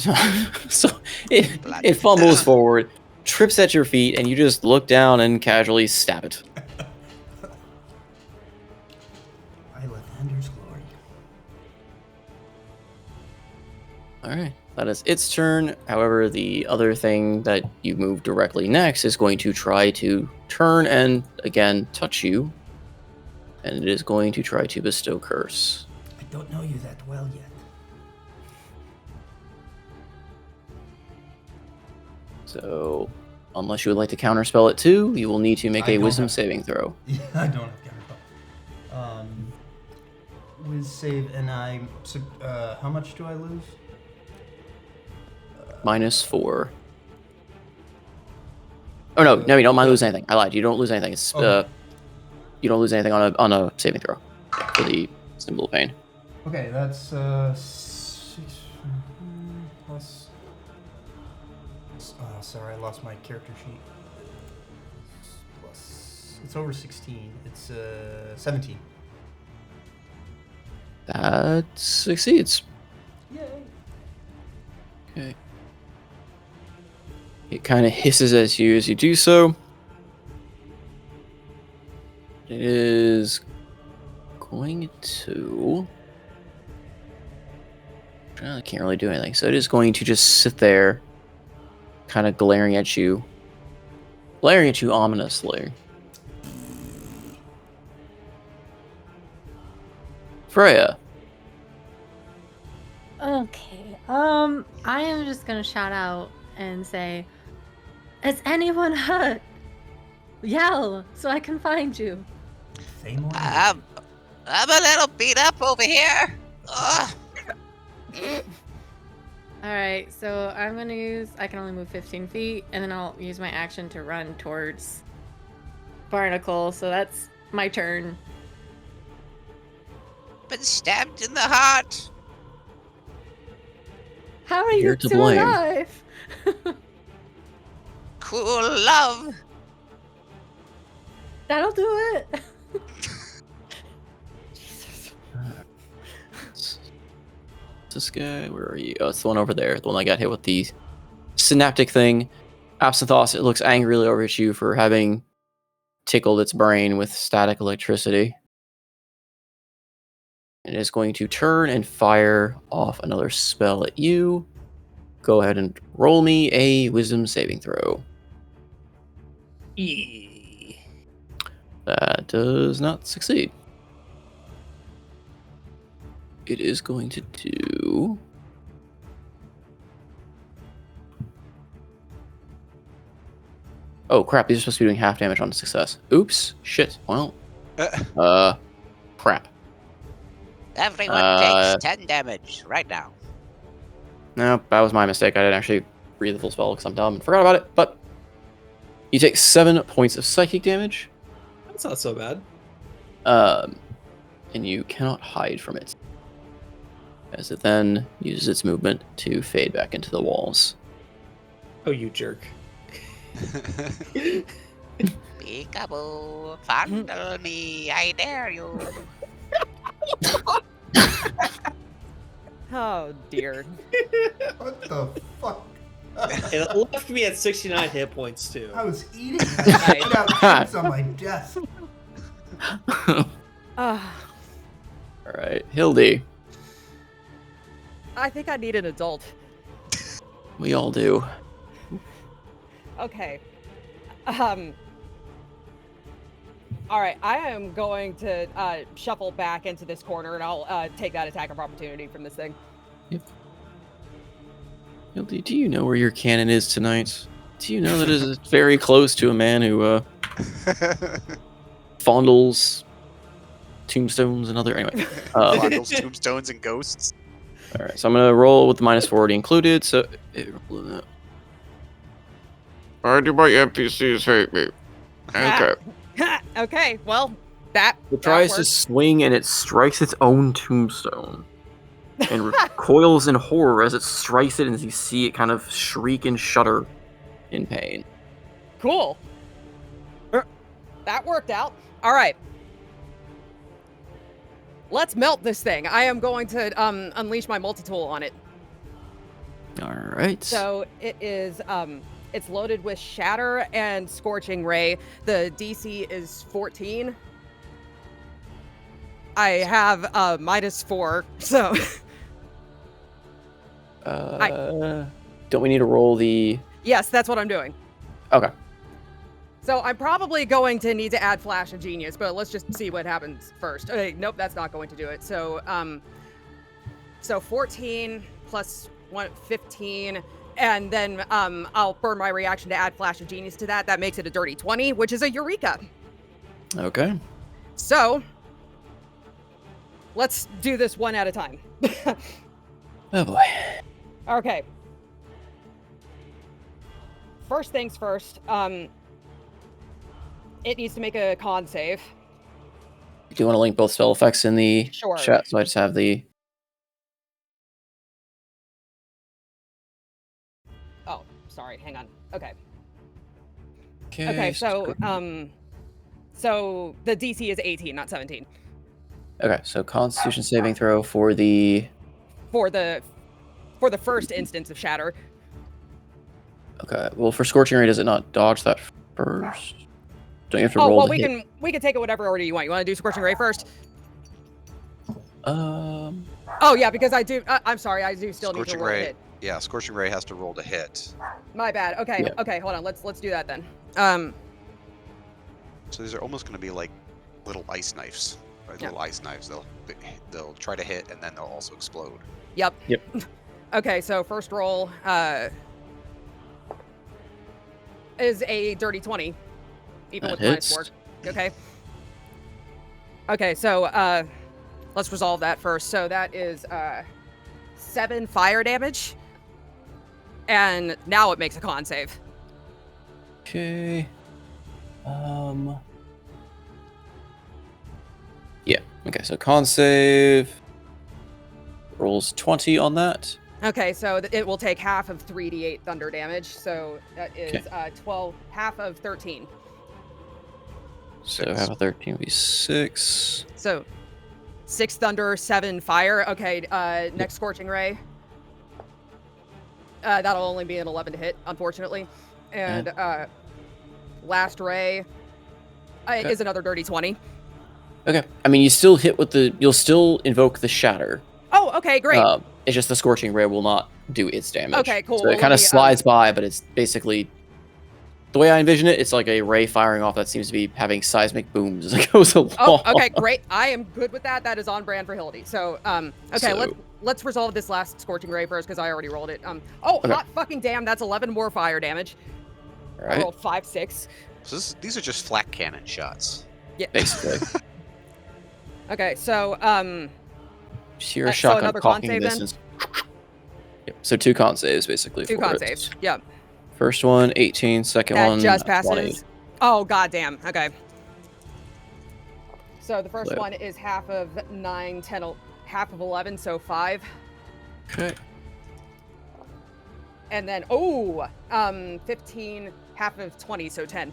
So it fumbles forward, trips at your feet, and you just look down and casually stab it. I Lathander's glory. Alright. That is its turn. However, the other thing that you move directly next is going to try to turn and, again, touch you. And it is going to try to bestow Curse. I don't know you that well yet. So, unless you would like to counterspell it too, you will need to make I a don't wisdom have- saving throw. Yeah, I don't have counterspell. Wiz save, and how much do I lose? -4. Oh no, you don't lose anything. I lied. You don't lose anything. It's Okay. you don't lose anything on a saving throw for the symbol of pain. Okay, that's 6 plus. Oh, sorry, I lost my character sheet. Plus, it's over 16. It's 17. That succeeds. Yay! Okay. It kind of hisses at you as you do so. It is going to... I can't really do anything. So it is going to just sit there, kind of glaring at you ominously. Freya. Okay. I am just gonna shout out and say, "Is anyone hurt? Yell so I can find you." I'm a little beat up over here. Ugh. Alright, so I'm gonna use, I can only move 15 feet, and then I'll use my action to run towards Barnacle, so that's my turn. Been stabbed in the heart. How are You're you to two blame. alive? Cool love. That'll do it. This guy, where are you? Oh, it's the one over there. The one that got hit with the synaptic thing. Absinthoth, it looks angrily over at you for having tickled its brain with static electricity. It is going to turn and fire off another spell at you. Go ahead and roll me a wisdom saving throw. That does not succeed. It is going to do... Oh crap, these are supposed to be doing half damage on success. Oops, shit, well... crap. Everyone takes 10 damage right now. No, that was my mistake. I didn't actually read the full spell because I'm dumb and forgot about it, but... You take 7 points of psychic damage. That's not so bad. And you cannot hide from it, as it then uses its movement to fade back into the walls. Oh, you jerk. Peekaboo, fondle me, I dare you. Oh dear. What the fuck? It left me at 69 hit points too. I was eating. I put out things on my desk. Alright, Hildy. I think I need an adult. We all do. Okay. Alright, I am going to shuffle back into this corner and I'll take that attack of opportunity from this thing. Yep. Hildy, do you know where your cannon is tonight? Do you know that it is very close to a man who fondles tombstones and other... Anyway. Fondles, tombstones, and ghosts. Alright, so I'm going to roll with the -4 already included, so... Why do my NPCs hate me? Okay. Okay, well, that It tries to works. swing and it strikes its own tombstone. And recoils in horror as it strikes it, and as you see it kind of shriek and shudder in pain. Cool. That worked out. All right. Let's melt this thing. I am going to unleash my multi-tool on it. Alright. So it is it's loaded with Shatter and Scorching Ray. The DC is 14. I have -4, so don't we need to roll the... yes, that's what I'm doing. Okay. So I'm probably going to need to add Flash of Genius, but let's just see what happens first. Okay, nope, that's not going to do it. So So 14 plus 15, and then I'll burn my reaction to add Flash of Genius to that. That makes it a dirty 20, which is a Eureka. Okay. So let's do this one at a time. Oh boy. Okay. First things first, it needs to make a con save. Do you want to link both spell effects in the Sure. chat? So I just have the. Oh, sorry, hang on. Okay. Okay. Okay, so so the DC is 18, not 17. Okay, so Constitution saving throw for the. For the first instance of shatter. Okay, well for Scorching Ray, does it not dodge that first? Don't you have to Oh roll well, the hit? we can take it whatever order you want. You want to do Scorching Ray first? Um. Oh yeah, because I do. I'm sorry, I do still need to Scorching roll a Ray. hit. Yeah, Scorching Ray has to roll to hit. My bad. Okay, Yeah. okay, hold on. Let's do that then. So these are almost going to be like little ice knives. Right? Yeah. Little ice knives. They'll try to hit and then they'll also explode. Yep. Yep. Okay, so first roll is a dirty 20, even That with minus hits. 4. Okay. Okay, so let's resolve that first. So that is 7 fire damage, and now it makes a con save. Okay. Yeah. Okay. So con save rolls 20 on that. Okay, so it will take half of 3d8 thunder damage. So that is 12, half of 13. So Six. half of 13 would be 6. So 6 thunder, 7 fire. Okay, next Scorching Ray. That'll only be an 11 to hit, unfortunately. And last ray is another dirty 20. Okay. I mean, you still hit with the. You'll still invoke the shatter. Oh, okay, great. It's just the Scorching Ray will not do its damage. Okay, cool. So Well, it let kind of me, slides by, but it's basically. The way I envision it, it's like a ray firing off that seems to be having seismic booms as it goes along. Oh, okay, great. I am good with that. That is on brand for Hildy. So, okay, So- let's resolve this last Scorching Ray first because I already rolled it. Okay. Hot fucking damn, that's 11 more fire damage. All I right. rolled 5, 6. So these are just flak cannon shots. Yeah. Basically. Okay, so Just hear a so shotgun another con cocking save this. then? Yep. So 2 con saves basically. 2 for con it. saves. Yep. First one 18, second That one just passes. 20. Oh goddamn. Okay. So the first Yep. one is half of 9, 10, half of 11, so 5. Okay. And then 15, half of 20, so 10.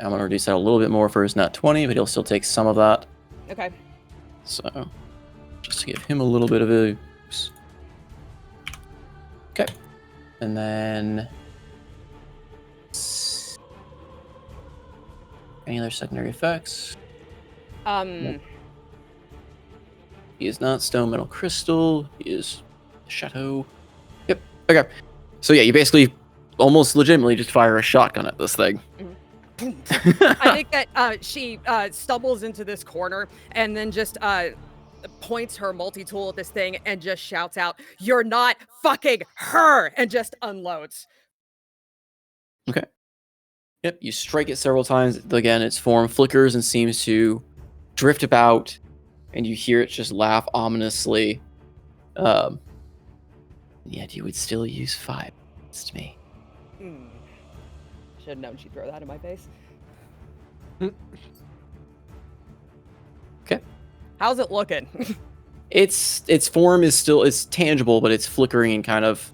I'm gonna reduce that a little bit more for his nat 20, but he'll still take some of that. Okay. So, just to give him a little bit of a. Oops. Okay. And then. Any other secondary effects? Nope. He is not stone, metal, crystal. He is shadow. Yep. Okay. So yeah, you basically almost legitimately just fire a shotgun at this thing. I think that she stumbles into this corner and then just points her multi-tool at this thing and just shouts out, "You're not fucking her!" and just unloads. Okay. Yep, you strike it several times. Again, its form flickers and seems to drift about, and you hear it just laugh ominously. Yet you would still use 5 against me. Should have known she'd throw that in my face. Okay. How's it looking? Its form is still tangible, but it's flickering and kind of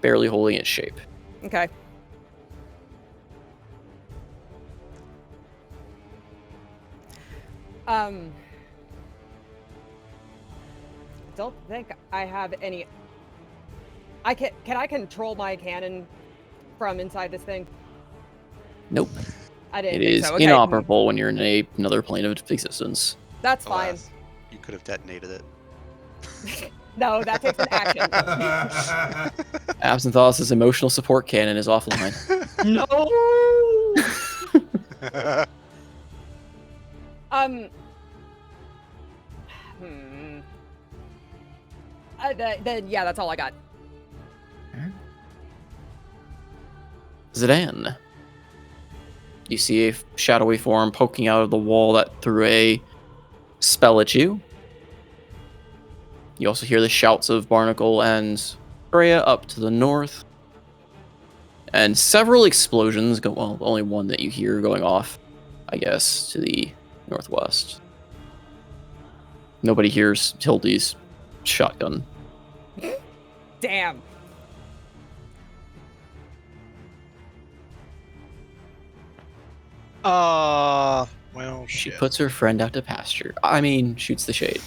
barely holding its shape. Okay. Don't think I have any. Can I control my cannon from inside this thing? Nope. I didn't It think is so. Okay. inoperable when you're in another plane of existence. That's fine. Alas, you could have detonated it. No, that takes an action. Absinthosis' emotional support cannon is offline. No. Then yeah, that's all I got. Zidane. You see a shadowy form poking out of the wall that threw a spell at you. You also hear the shouts of Barnacle and Freya up to the north. And several explosions go, well, only one that you hear going off, I guess, to the northwest. Nobody hears Hildy's shotgun. Damn. Well, She shit. puts her friend out to pasture. I mean, shoots the shade.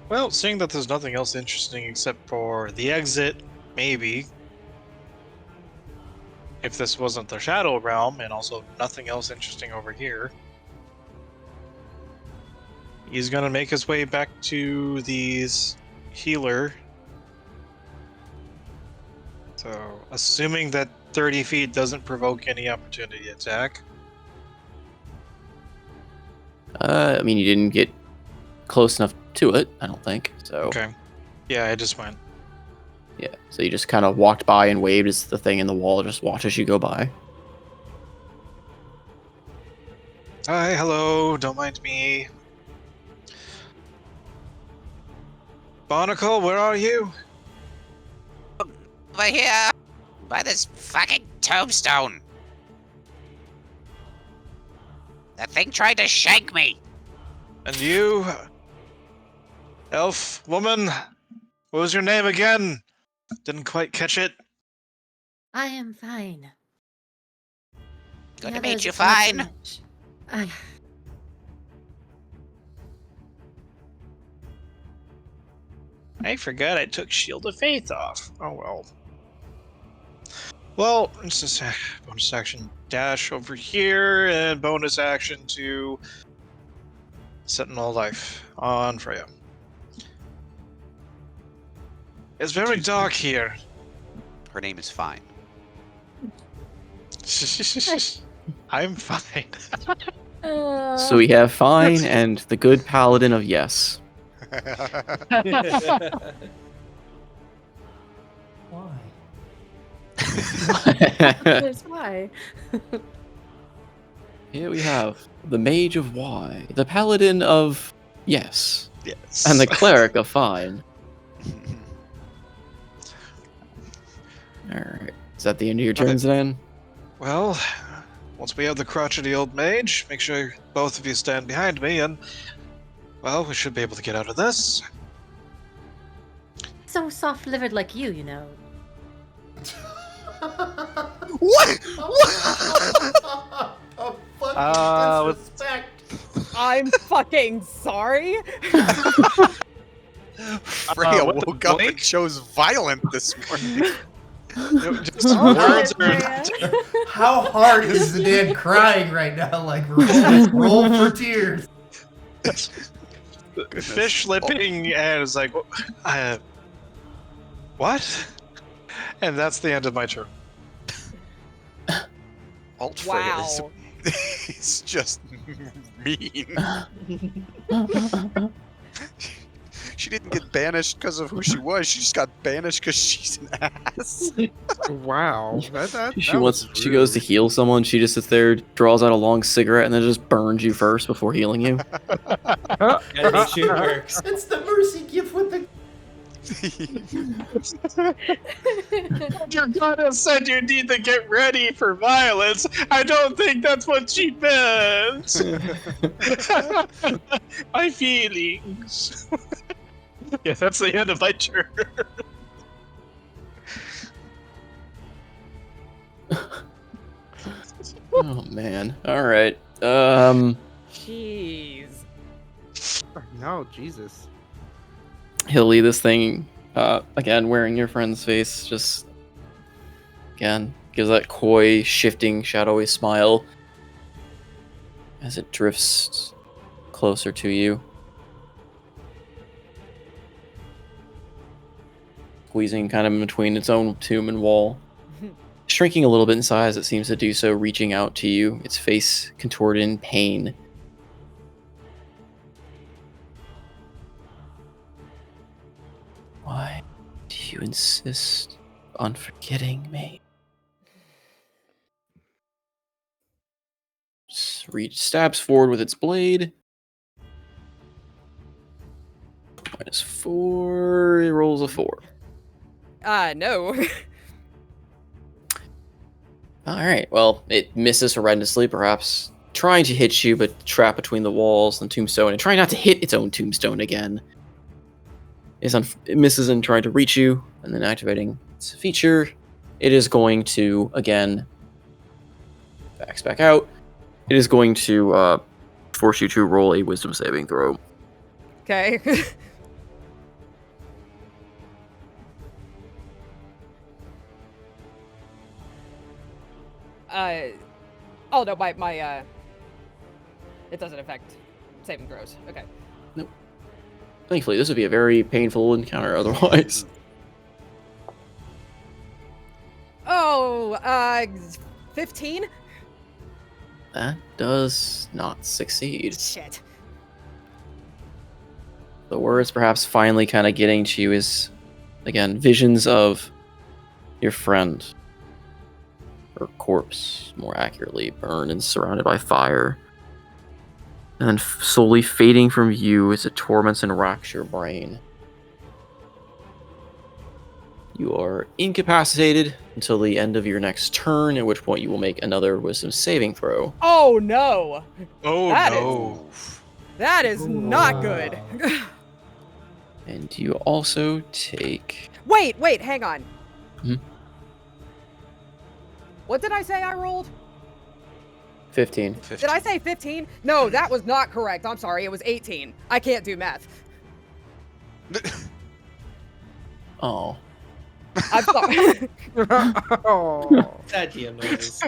Well, seeing that there's nothing else interesting except for the exit, maybe. If this wasn't the Shadow Realm, and also nothing else interesting over here. He's gonna make his way back to these healer. So, assuming that 30 feet doesn't provoke any opportunity attack. I mean, you didn't get close enough to it, I don't think. So Okay. Yeah, I just went. yeah, so you just kind of walked by and waved as the thing in the wall just watches you go by. Hi, hello, don't mind me. Barnacle, where are you? Over here, by this fucking tombstone. That thing tried to shank me. And you? Elf, woman? What was your name again? Didn't quite catch it. I am fine. Good The to meet others, you, not so fine. much. I... I forgot I took Shield of Faith off. Oh well. Well, it's just bonus action dash over here, and bonus action to Sentinel Life on Freya. It's very dark here. Her name is Fine. I'm fine. So we have Fine and the good paladin of Yes. Why? That's why. Here we have the Mage of Y, the Paladin of Yes, Yes. and the Cleric of Fine. Alright. Is that the end of your turns then? Well, once we have the crotchety old mage, make sure both of you stand behind me, and well, we should be able to get out of this. So soft-livered like you know. What? A fucking disrespect. I'm fucking sorry. Freya what the woke up and blink? chose violent this morning. Just Oh, words are man. How hard is the dad crying right now? Like, roll for tears. fish lipping, and it's like, what? And that's the end of my turn. Alt Freya Wow. is just mean. She didn't get banished because of who she was. She just got banished because she's an ass. Wow. She goes to heal someone, she just sits there, draws out a long cigarette, and then just burns you first before healing you. Gotta make sure it works. It's the mercy gift with the. Your goddess said you need to get ready for violence. I don't think that's what she meant. My feelings. Yeah, that's the end of my turn. Oh man. Alright. Jeez. No, Jesus. Hilly, this thing, again, wearing your friend's face, just, again, gives that coy, shifting, shadowy smile as it drifts closer to you. squeezing kind of in between its own tomb and wall. Shrinking a little bit in size, it seems to do so, reaching out to you, its face contorted in pain. Why do you insist on forgetting me? Stabs forward with its blade. -4, it rolls a 4. No. Alright, well, it misses horrendously, perhaps trying to hit you, but trapped between the walls and tombstone, and trying not to hit its own tombstone again. It misses in trying to reach you, and then activating its feature, it is going to, again, backs back out. It is going to force you to roll a wisdom saving throw. Okay. Oh no, my it doesn't affect saving throws. Okay. Nope. Thankfully, this would be a very painful encounter otherwise. Oh, 15? That does not succeed. Shit. The words perhaps finally kind of getting to you is, again, visions of your friend, or corpse, more accurately, burned and surrounded by fire. And then slowly fading from view as it torments and racks your brain. You are incapacitated until the end of your next turn, at which point you will make another wisdom saving throw. Oh no! Oh That no. That is not good. And you also take... Wait, hang on. Hmm? What did I say I rolled? 15. Did I say 15? No, that was not correct. I'm sorry, it was 18. I can't do math. Oh. I'm sorry. Oh. That DM noises.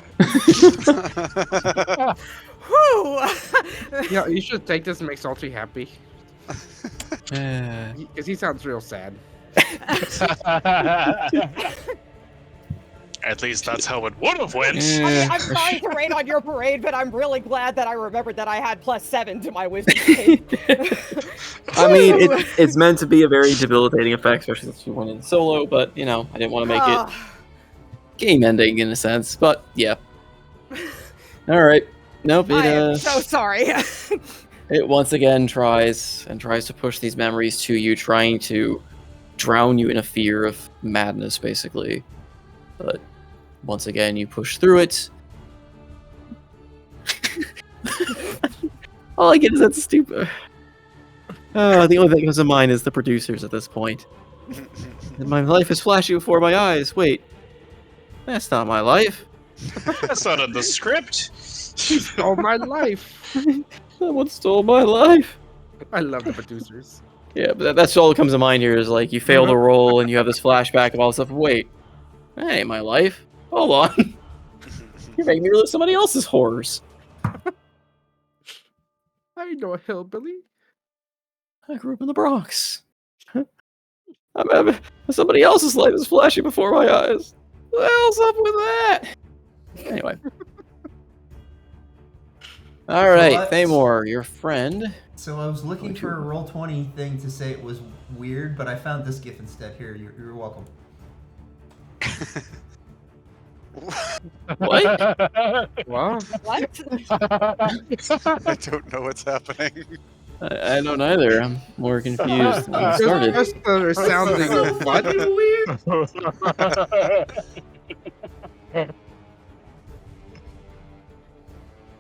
Whew! Yeah, you should take this and make Salty happy. Uh, Because he sounds real sad. At least that's how it would have went. I mean, I'm sorry to rain on your parade, but I'm really glad that I remembered that I had +7 to my wisdom save. I mean, it's meant to be a very debilitating effect, especially since you went in solo, but, you know, I didn't want to make it game-ending in a sense, but, yeah. Alright. Nope, I am so sorry. it once again tries to push these memories to you, trying to drown you in a fear of madness, basically. But once again, you push through it. All I get is that stupid. The only thing that comes to mind is the producers at this point. And my life is flashing before my eyes. Wait, that's not my life. That's not in the script. Oh, my life. Someone stole my life. I love the producers. Yeah, but that's all that comes to mind here is like you fail the roll and you have this flashback of all this stuff. Wait, that ain't my life. Hold on. You're making me relive somebody else's horrors. I know a hillbilly. I grew up in the Bronx. I'm having somebody else's life is flashing before my eyes. What the hell's up with that? Anyway. All right, Thamor, your friend. So I was looking for a Roll20 thing to say it was weird, but I found this GIF instead. Here, you're welcome. What? Wow. What? I don't know what's happening. I don't either. I'm more confused than I started. Just sounding so what? fucking weird.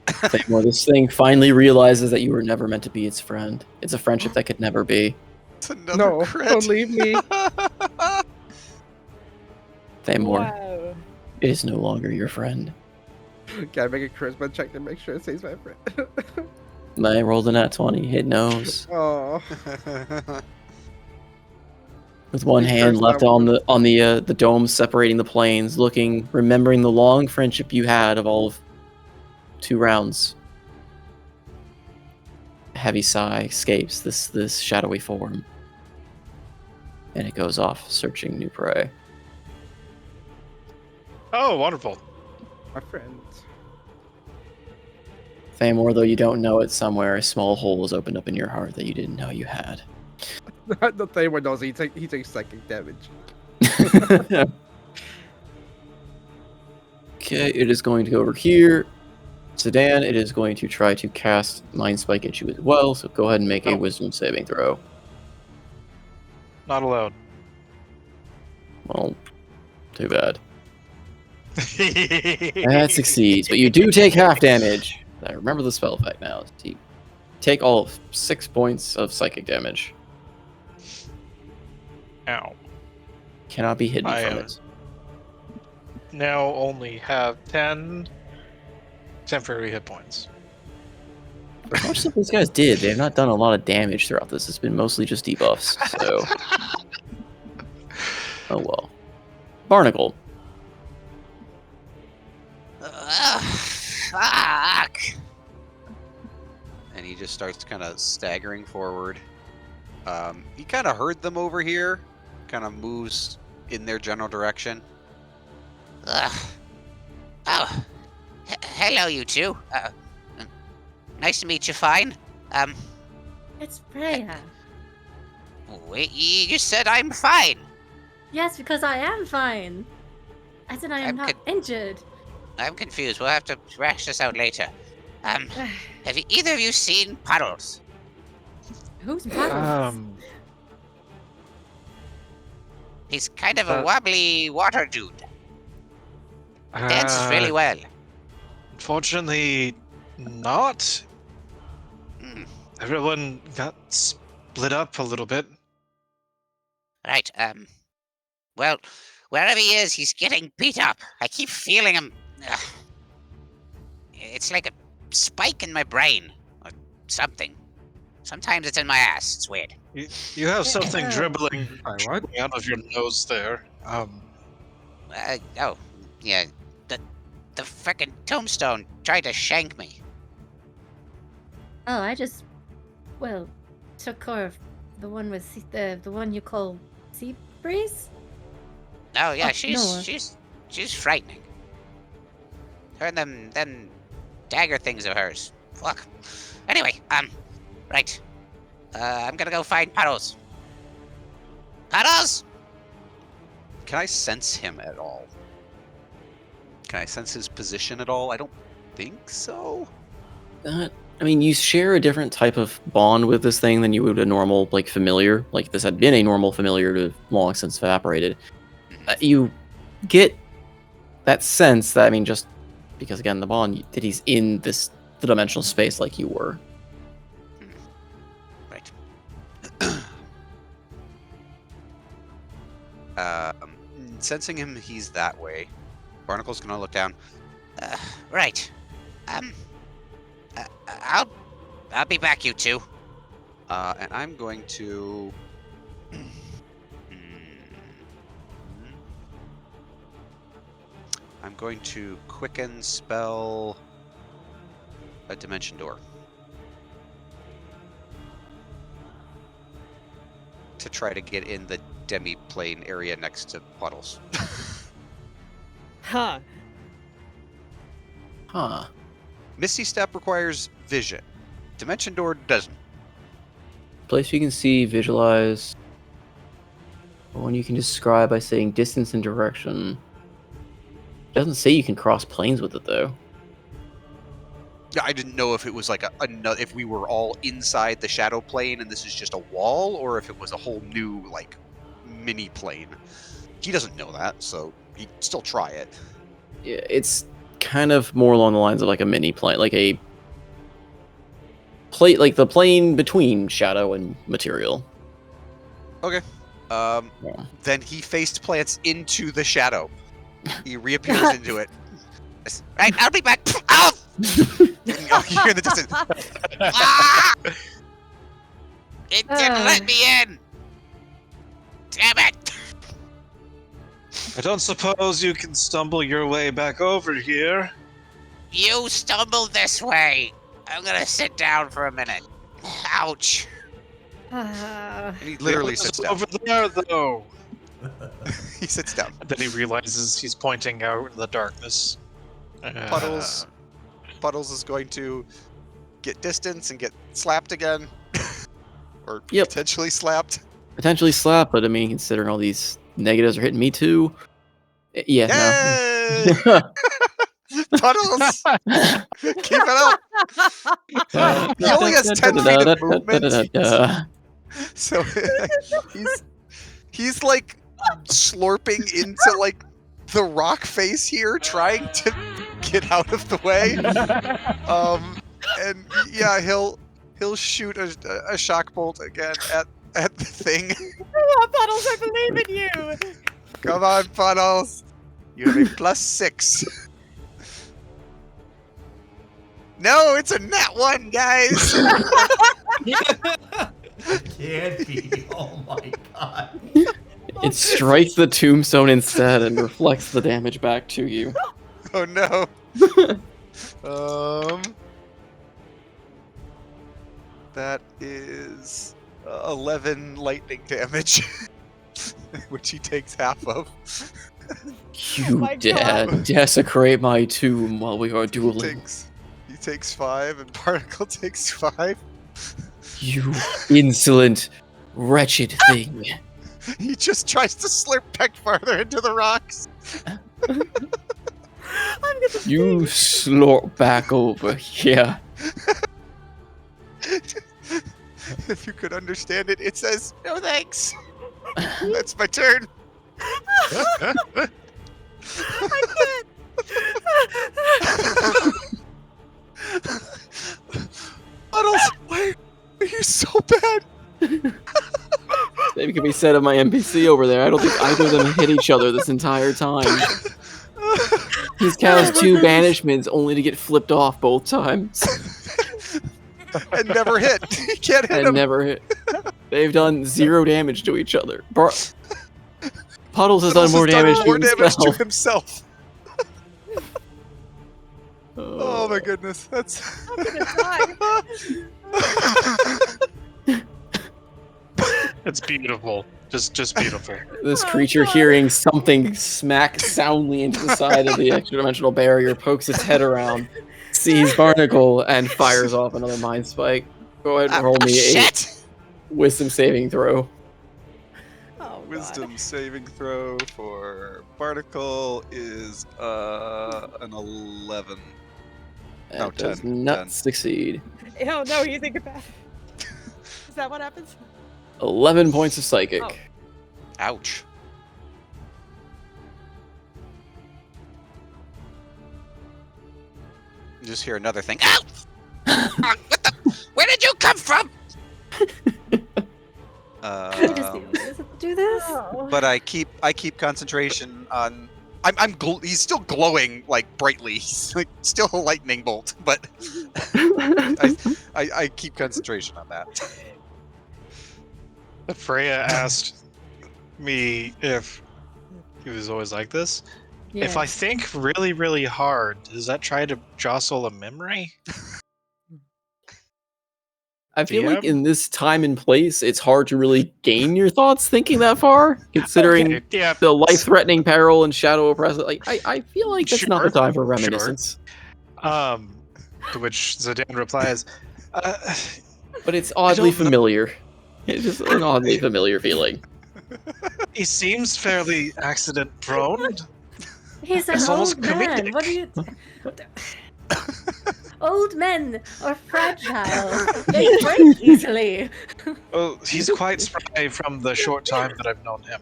Thamor, this thing finally realizes that you were never meant to be its friend. It's a friendship that could never be. It's another No, crit. don't leave me. Thamor, Wow. it is no longer your friend. Gotta make a charisma check to make sure it saves my friend. I rolled a nat 20. It knows. Oh. With one You hand cursed left that on one. the dome separating the planes, looking, remembering the long friendship you had of all of 2 rounds. A heavy sigh escapes this shadowy form. and it goes off searching new prey. Oh, wonderful. My friends. Thamor, though you don't know it, somewhere a small hole was opened up in your heart that you didn't know you had. The Thamor knows he takes psychic damage. Okay, it is going to go over here. Sedan, it is going to try to cast Mind Spike at you as well, so go ahead and make a Oh. Wisdom saving throw. Not allowed. Well, too bad. That succeeds, but you do take half damage. I remember the spell effect now. You take all of 6 points of psychic damage. Ow. Cannot be hidden I from am- it. Now only have 10 temporary hit points. As much as these guys did, they have not done a lot of damage throughout this. It's been mostly just debuffs, so... Oh well. Barnacle. Fuck. And he just starts kind of staggering forward. He kind of heard them over here, kind of moves in their general direction. Ugh. Oh. Hello, you two. Nice to meet you, Fine. It's Freya. Wait, you said I'm fine. Yes, because I am fine. As in, I am I'm not injured. I'm confused. We'll have to thrash this out later. Have either of you seen Puddles? Who's Puddles? He's kind of a wobbly water dude. Dances really well. Unfortunately, not. Hmm. Everyone got split up a little bit. Right, well, wherever he is, he's getting beat up. I keep feeling him. Ugh. It's like a spike in my brain, or something. Sometimes it's in my ass. It's weird. You have something dribbling What? out of your nose there. Oh, yeah. The frickin' tombstone tried to shank me. Oh, I just, well, took care of the one with the one you call Sea Breeze. Oh yeah, Noah. she's frightening. Her and them dagger things of hers. Fuck. Anyway, right. I'm gonna go find Puddles. Puddles! Can I sense him at all? Can I sense his position at all? I don't think so. I mean, you share a different type of bond with this thing than you would a normal, like, familiar. Like, this had been a normal familiar to long since evaporated. You get that sense that, I mean, just because, again, the bond, that he's in the dimensional space like you were. Right. Sensing him, he's that way. Barnacle's gonna look down. Right. I'll be back, you two. And I'm going to... I'm going to quicken spell a dimension door. To try to get in the demi-plane area next to Puddles. Huh. Huh. Misty Step requires vision. Dimension door doesn't. Place you can see, visualize. One you can describe by saying distance and direction. It doesn't say you can cross planes with it, though. Yeah, I didn't know if it was like if we were all inside the shadow plane and this is just a wall, or if it was a whole new like mini plane. He doesn't know that, so he'd still try it. Yeah, it's kind of more along the lines of like a mini plane, like a plate, like the plane between shadow and material. Okay. Yeah. Then he faced plants into the shadow. He reappears into it. Right, I'll be back. Ow! Oh, you hear in the distance. Ah! It didn't let me in. Damn it! I don't suppose you can stumble your way back over here. You stumbled this way. I'm gonna sit down for a minute. Ouch. Ah. And he literally It's sits down. over there, though. He sits down. And then he realizes he's pointing out in the darkness. Puddles is going to get distance and get slapped again. Or Yep. potentially slapped. Potentially slap, but I mean, considering all these negatives are hitting me too. Yeah, Yay! no. Puddles! Keep it up! He only has 10 feet of movement. So he's like slurping into like the rock face here, trying to get out of the way. And yeah, he'll shoot a shock bolt again at the thing. Come on, Puddles, I believe in you. Come on, Puddles. You have a +6. No, it's a nat 1, guys. Can't be. Oh my god. It strikes the tombstone instead and reflects the damage back to you. Oh no. That is 11 lightning damage, which he takes half of. You my desecrate my tomb while we are dueling. He takes 5, and Particle takes 5. You insolent, wretched thing. He just tries to slurp back farther into the rocks. You slurp back over here. If you could understand it, it says, no thanks. That's my turn. I can't. Puddles, why are you so bad? Same can be said of my NPC over there. I don't think either of them hit each other this entire time. He's cast 2 banishments only to get flipped off both times. And never hit. He can't hit And him. never hit. They've done 0 damage to each other. Puddles has done more damage to himself. Oh my goodness, that's. I'm gonna die. It's beautiful. Just beautiful. This creature, hearing something smack soundly into the side of the extra-dimensional barrier, pokes its head around, sees Barnacle, and fires off another Mind Spike. Go ahead and roll me a wisdom saving throw. Oh, Wisdom saving throw for Barnacle is an 11. No, That does 10. not 10. succeed. Oh no, you think about it. Is that what happens? 11 points of psychic. Oh. Ouch. You just hear another thing. Ow! What the? Where did you come from? Can we just do this? But I keep concentration on. He's still glowing like brightly. He's like still a lightning bolt, but I keep concentration on that. Freya asked me if he was always like this. Yeah. If I think really, really hard, does that try to jostle a memory? I feel like DM? in this time and place, it's hard to really gain your thoughts thinking that far, considering Okay, yeah, the life-threatening peril and shadow oppressor. Like, I feel like that's not the Sure, time for reminiscence. To which Zidane replies, But it's oddly don't know. familiar. It's just an oddly familiar feeling. he seems fairly accident-prone. He's an It's almost old man. comedic. What are you? Old men are fragile. They break easily. Well, he's quite spry from the short time that I've known him.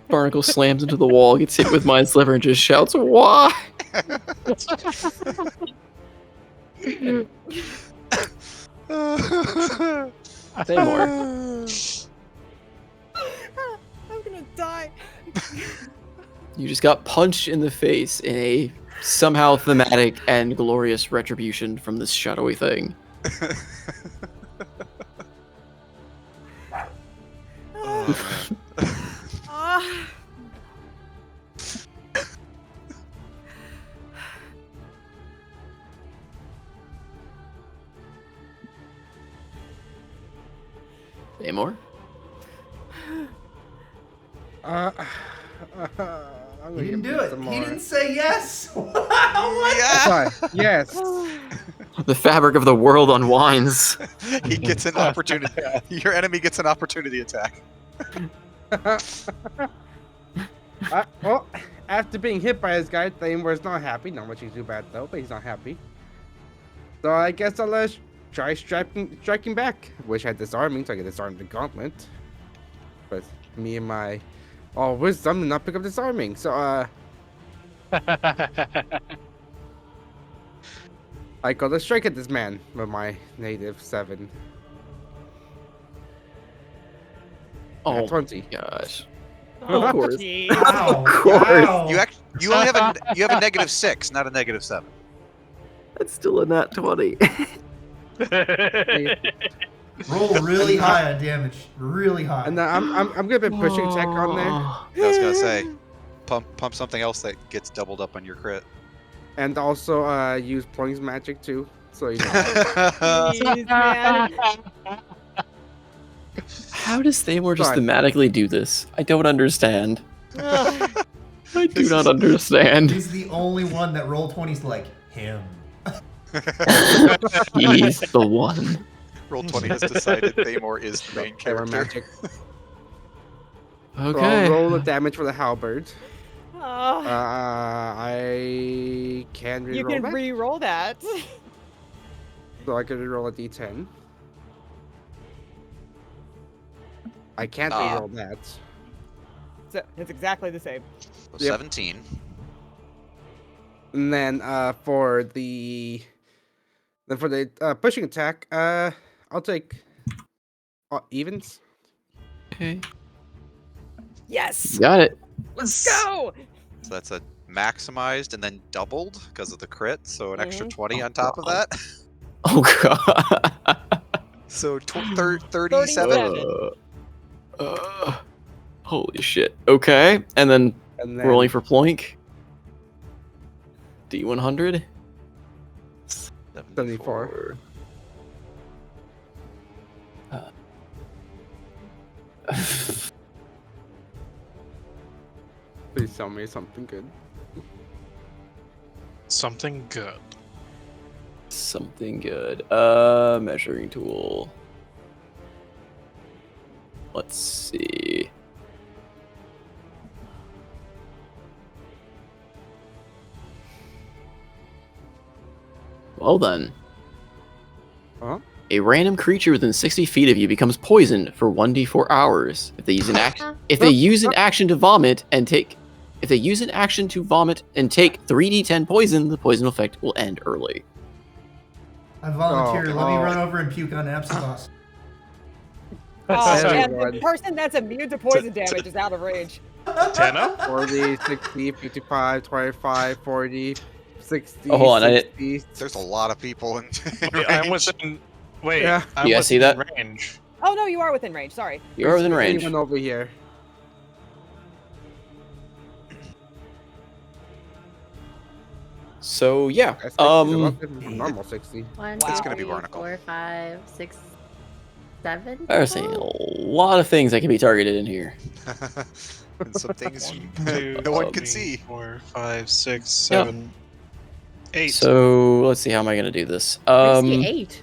Barnacle slams into the wall, gets hit with Mind Sliver, and just shouts, "Why?" Say more. I'm gonna die. You just got punched in the face in a somehow thematic and glorious retribution from this shadowy thing. Ah. Amor? I'm He gonna didn't get do it. some He more. didn't say yes. What? Sorry. Yes. The fabric of the world unwinds. He gets an opportunity. Your enemy gets an opportunity attack. Well, after being hit by this guy, Thamor's not happy. Not much he's too bad though, but he's not happy. So I guess I'll try striking back. Wish I had disarming, so I could disarm the gauntlet. But me and my wisdom did not pick up disarming. So I got a strike at this man with my native 7. Oh, 20. gosh. Oh, Of course. jeez. Wow. Of course. Wow. You only have a -6, not a -7. That's still a nat 20. Roll really high on damage. Really high. And I'm gonna be pushing tech on there, Oh. I was gonna say, pump something else that gets doubled up on your crit. and also use Plung's magic too. So you know. Jeez, man. How does Thamor just Sorry. thematically do this? I don't understand. Ugh. I do not understand. He's the only one that roll 20's like him. He's the one. Roll20 has decided Thamor is the main Terror character. magic. So Okay. I'll roll the damage for the halberd. Oh, I can reroll you can that. re-roll that. So I can reroll a d10. I can't Ah. reroll that. So it's exactly the same. So Yep. 17. And then for the pushing attack, I'll take evens. Okay. Yes. Got it. Let's go. So that's a maximized and then doubled because of the crit. So an extra Mhm. 20 on top of that. Oh, God. So 37. 37. Holy shit. Okay. And then And then rolling for Ploink. D100. 74. Please tell me something good. Something good. Something good. Measuring tool. Let's see. Well then. Huh? A random creature within 60 feet of you becomes poisoned for 1d4 hours. If they use an action to vomit and take 3d10 poison, the poison effect will end early. I volunteer. Let me Oh. run over and puke on Absaloth. Oh, Very and the good. person that's immune to poison damage is out of range. Tenno? 40, 60, 55, 25, 40, 60, Oh, hold on, 60. There's a lot of people in Wait, I'm range. within. Wait, Yeah. I'm You guys see within that? range. Oh no, you are within range. Sorry. You're within range. Anyone over here. So yeah. That's 60, a lot different from normal 60. 1, It's 2, gonna be 3, Barnacle. 4, 5, 6, 7. I was saying a lot of things that can be targeted in here. And some things Two, no one can three, see. 4, 5, 6, Yeah. 7, 8. So let's see, how am I gonna do this? 68.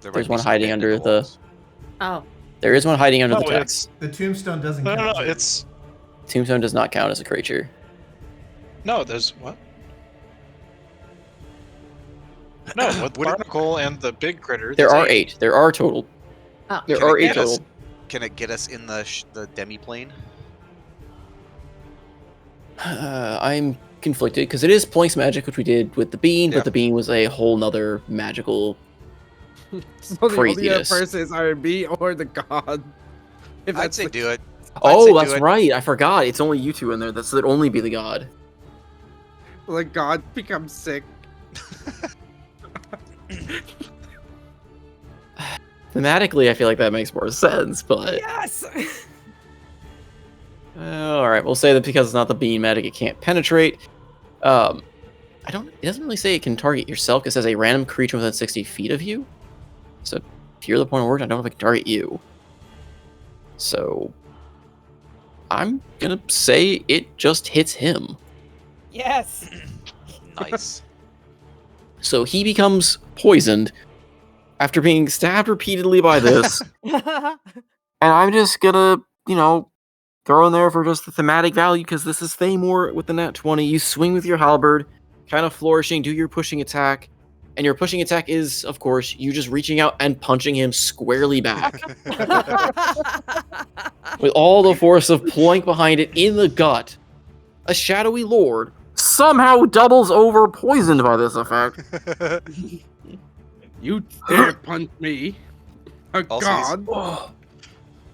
There might There's be one some hiding hidden under in the- walls. Oh, There is one hiding under No, the text. The tombstone doesn't No, count. no, it's Tombstone does not count as a creature. no. There's what? No, with Barnacle and the big critter. There there's are 8. There are total. oh. There Can are it 8 get us- total. Can it get us in the demi-plane? I'm conflicted because it is Ploink's magic, which we did with the bean, Yeah. but the bean was a whole nother magical. So the only other Craziness. person is either me or the god. If I'd that's say the- do it. Oh, say do that's it. right. I forgot. It's only you two in there. That would only be the god. The god becomes sick. Thematically, I feel like that makes more sense, but Yes. all right, we'll say that because it's not the bean magic, it can't penetrate. I don't. It doesn't really say it can target yourself. It says a random creature within 60 feet of you. So if you're the point of origin, I don't know if it can target you. So I'm gonna say it just hits him. Yes. Nice. So he becomes poisoned after being stabbed repeatedly by this. And I'm just gonna, throw in there for just the thematic value, because this is Thamor with the nat 20. You swing with your halberd, kind of flourishing, do your pushing attack. And your pushing attack is, of course, you just reaching out and punching him squarely back. With all the force of Ploink behind it in the gut. A shadowy lord somehow doubles over poisoned by this effect. You dare punch me? A Also, he's- god?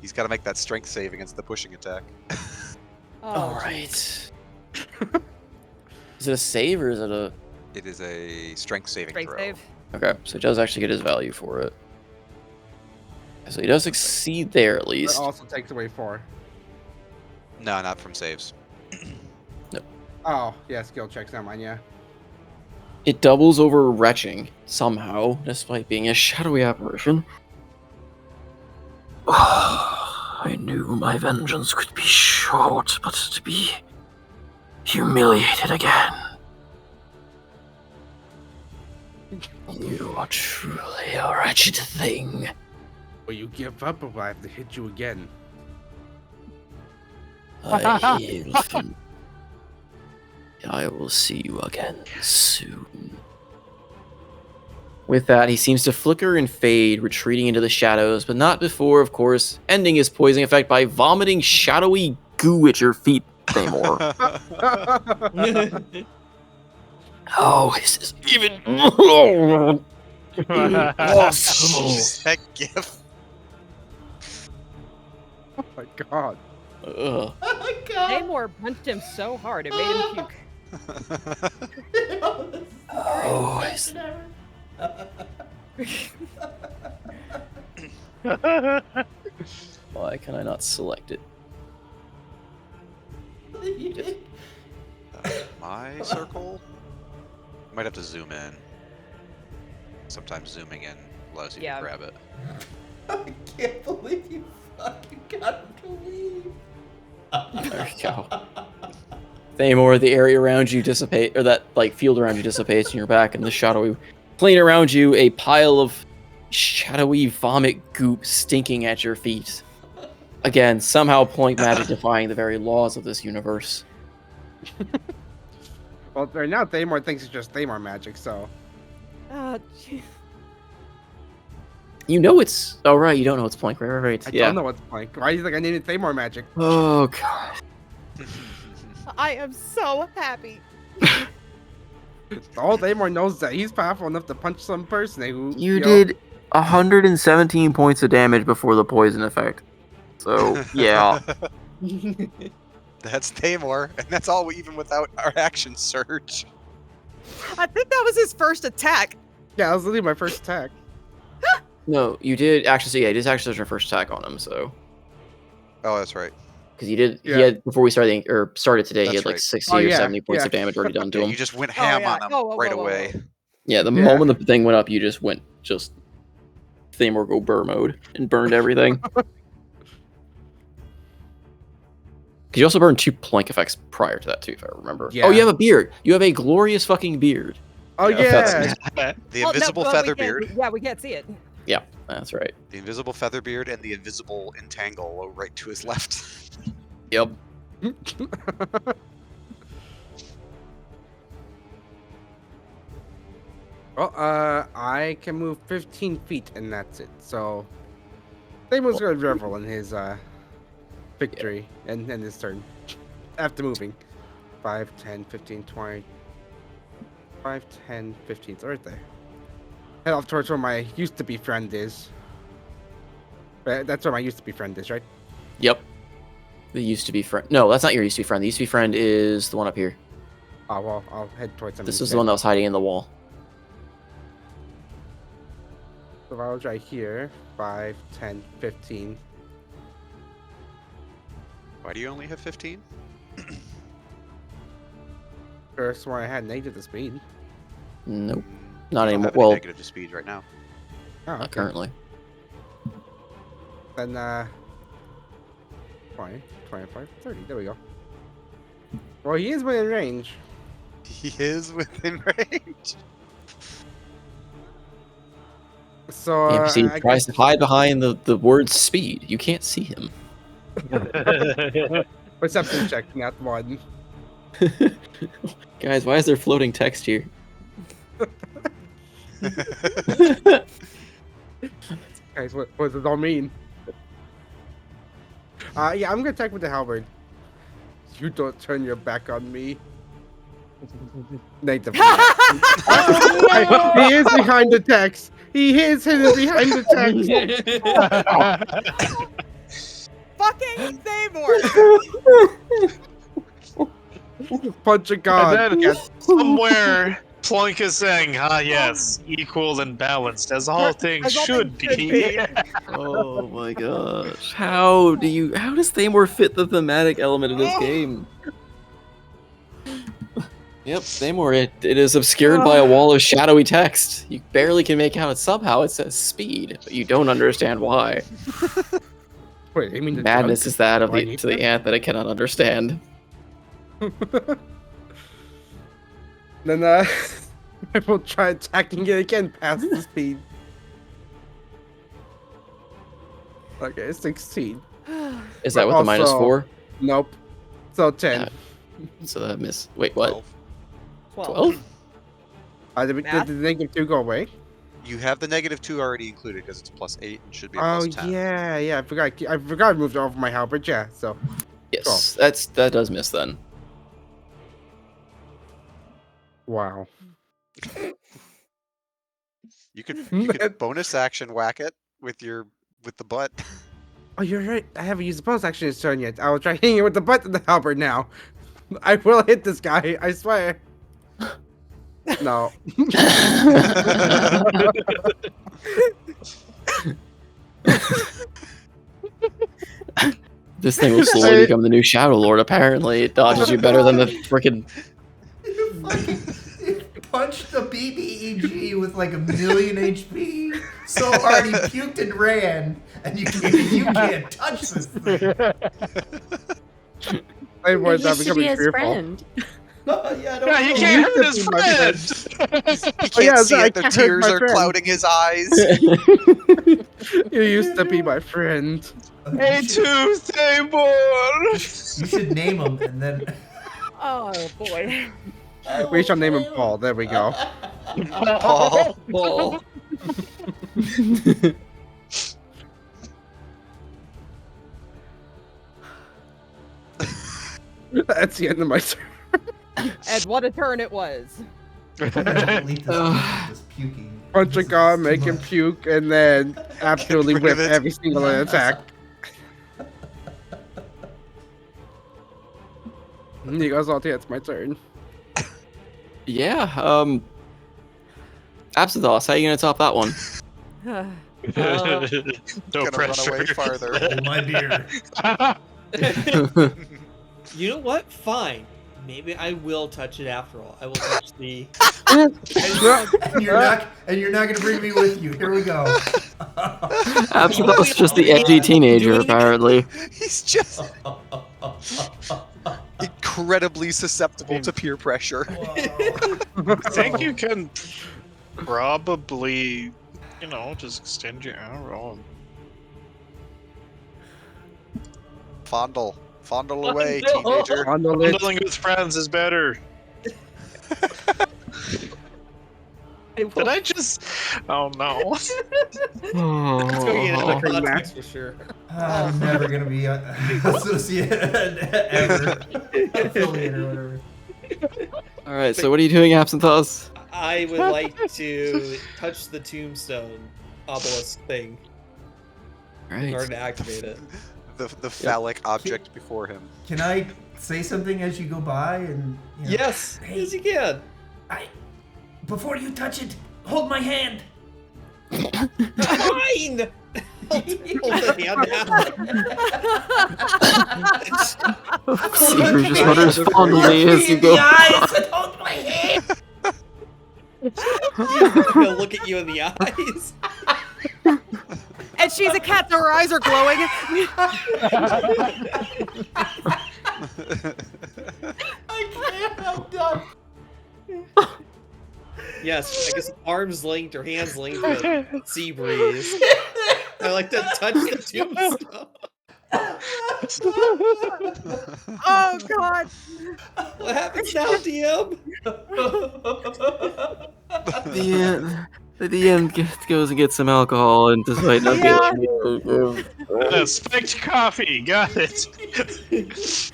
He's got to make that strength save against the pushing attack. All right. Is it a save or is it a... It is a strength saving Strength throw. save. Okay, so he does actually get his value for it. So he does succeed there, at It least. also takes away 4. No, not from saves. Oh, yeah, skill checks, never mind, yeah. It doubles over retching, somehow, despite being a shadowy apparition. I knew my vengeance could be short, but to be humiliated again. You are truly a wretched thing. Will you give up or will I have to hit you again? I heal from... I will see you again soon. With that, he seems to flicker and fade, retreating into the shadows, but not before, of course, ending his poisoning effect by vomiting shadowy goo at your feet, Thamor. Oh, this is even awesome. That gif. Oh my god. Ugh. Namor punched him so hard it made him puke. Oh, is... Why can I not select it? My circle? Might have to zoom in. Sometimes zooming in allows you Yeah. to grab it. I can't believe you fucking got him to leave. There you go. Thamor, the area around you dissipate, or that field around you dissipates, and you're back in the shadowy plain around you. A pile of shadowy vomit goop stinking at your feet. Again, somehow point magic defying the very laws of this universe. Well, right now Thamor thinks it's just Thamor magic, so... Oh, jeez. You know it's... Oh, right, you don't know it's Plank. Right. I Yeah. don't know what's like. Why do you think I named it Thamor magic? Oh, God. I am so happy. All Thamor knows is that he's powerful enough to punch some person who... You know, did 117 points of damage before the poison effect. So, yeah. That's Thamor, and that's all even without our action surge. I think that was his first attack. Yeah, that was literally my first attack. No, you did actually. So yeah, it is actually your first attack on him. So Oh, that's right. because you did, Yeah. he had before we started today. He That's had like right. 60 Oh, or yeah, 70 points yeah. of damage already done to Yeah, him. you just went Oh, ham yeah. on him Whoa, whoa, right whoa, whoa, away. whoa. Yeah, the Yeah. moment the thing went up, you just went Thamor go burr mode and burned everything. Because you also burned 2 plank effects prior to that too, if I remember. Yeah. Oh, you have a beard. You have a glorious fucking beard. Oh, Yeah, yeah! The Well, no, invisible but we feather can't- beard. Yeah, we can't see it. Yeah, that's right. The invisible feather beard and the invisible entangle right to his left. Yep. Well, I can move 15 feet and that's it. So, Thamor's gonna revel in his, victory and his turn. After moving. 5, 10, 15, 20. 5, 10, 15. It's right there. Head off towards where my used-to-be friend is. That's where my used-to-be friend is, right? Yep. The used to be friend. No, that's not your used to be friend. The used to be friend is the one up here. Oh, well, I'll head towards him. This is the one that was hiding in the wall. So if I was right here, 5, 10, 15. Why do you only have 15? First one I had negative speed. Nope. You Not don't anymore. have any Well, negative to speed right now. Oh, not okay. currently. Then, 20, 25, 30. There we go. Well, he is within range. He is within range. So, The NPC I tries guess to hide behind the word speed. You can't see him. perception check, not one. Guys, why is there floating text here? Guys, what does it all mean? Yeah, I'm gonna attack with the halberd. You don't turn your back on me. Negative. He is behind the text. He is hidden behind the text. Fucking Thamor! Punch a god. And then Yes. somewhere, Plunk is saying, "Ah, yes, equal and balanced, as all things should be." Oh my gosh. How does Thamor fit the thematic element of this game? Yep, Thamor, it is obscured by a wall of shadowy text. You barely can make out it somehow. It says speed, but you don't understand why. Wait, I mean the Madness drug? is that of Do I the need to the ant that I cannot understand. Then I will try attacking it again past the speed. Okay, 16. Is that But with the also- -4? Nope. So 10. So that miss. Wait, what? 12. 12? Did the negative 2 go away? You have the -2 already included because it's +8 and should be a Oh +10. yeah, I forgot. I forgot I moved over my halberd. Yeah, so Yes, that does miss then. wow. You could bonus action whack it with the butt. Oh, you're right. I haven't used the bonus action this turn yet. I will try hitting it with the butt of the halberd now. I will hit this guy. I swear. No. This thing will slowly become the new Shadow Lord. Apparently, it dodges you better than the freaking. You punched the BBEG with like 1,000,000 HP so hard he puked and ran, and you can't touch this thing. I He was used to be becoming his fearful. friend. Yeah, Yeah, he know. can't hurt You his could be my friend. He can't yeah, see I it. The can't hurt tears my are friend. clouding his eyes. You used to be my friend. Hey, too, Thamor. You should name him and then. Oh boy. We shall name him Paul. There we go. Paul. Ball. That's the end of my turn. And what a turn it was. This puking. Punch a This is god, too make him much. puke, and then absolutely Get rid of whip it. every single attack. You guys all think it's my turn. Yeah. Absinthoss, how you gonna top that one? No Gonna run pressure. away farther. Hold my beer. You know what? Fine. Maybe I will touch it after all. I will touch the. And you're not gonna bring me with you. Here we go. Absinthoss is just the edgy teenager, apparently. He's just incredibly susceptible to peer pressure. I think you can probably, just extend your arm. Fondle away, teenager. On the lid. Bundling with friends is better. Did I just? Oh no! It's going in Oh, the context for sure. I'm never gonna be associated ever. Affiliate or whatever. all right. So what are you doing, Absinthoss? I would like to touch the tombstone obelisk thing All in order right. to activate it. The phallic object before him. Can I say something as you go by? And Yes, yes you can. Before you touch it, hold my hand. Fine. Hold the hand out. Secret just mutters fondly as you go. Eyes and hold my hand. He'll look at you in the eyes. And she's a cat, so her eyes are glowing. Yes, I guess arms linked or hands linked with sea breeze. I like to touch the tombstone. Oh God! What happens now, DM? The DM goes and gets some alcohol and despite not Yeah. being Spiked coffee, got it.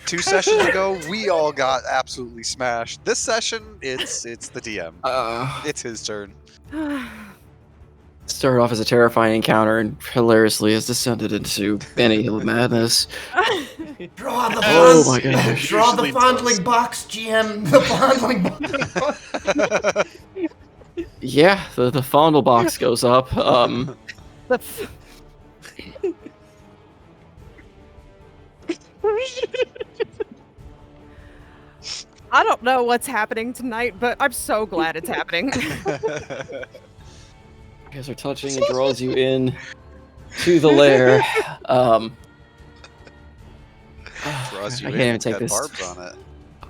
2 sessions ago, we all got absolutely smashed. This session, it's the DM. It's his turn. Started off as a terrifying encounter and hilariously has descended into any madness. Draw the Oh fond- my gosh. Draw the Usually fondling does. box, GM. The fondling box. Yeah, the fondle box goes up. The f- I don't know what's happening tonight, but I'm so glad it's happening. You guys are touching and draws you in to the lair. Draws you I in can't even and take got this. barbs on it.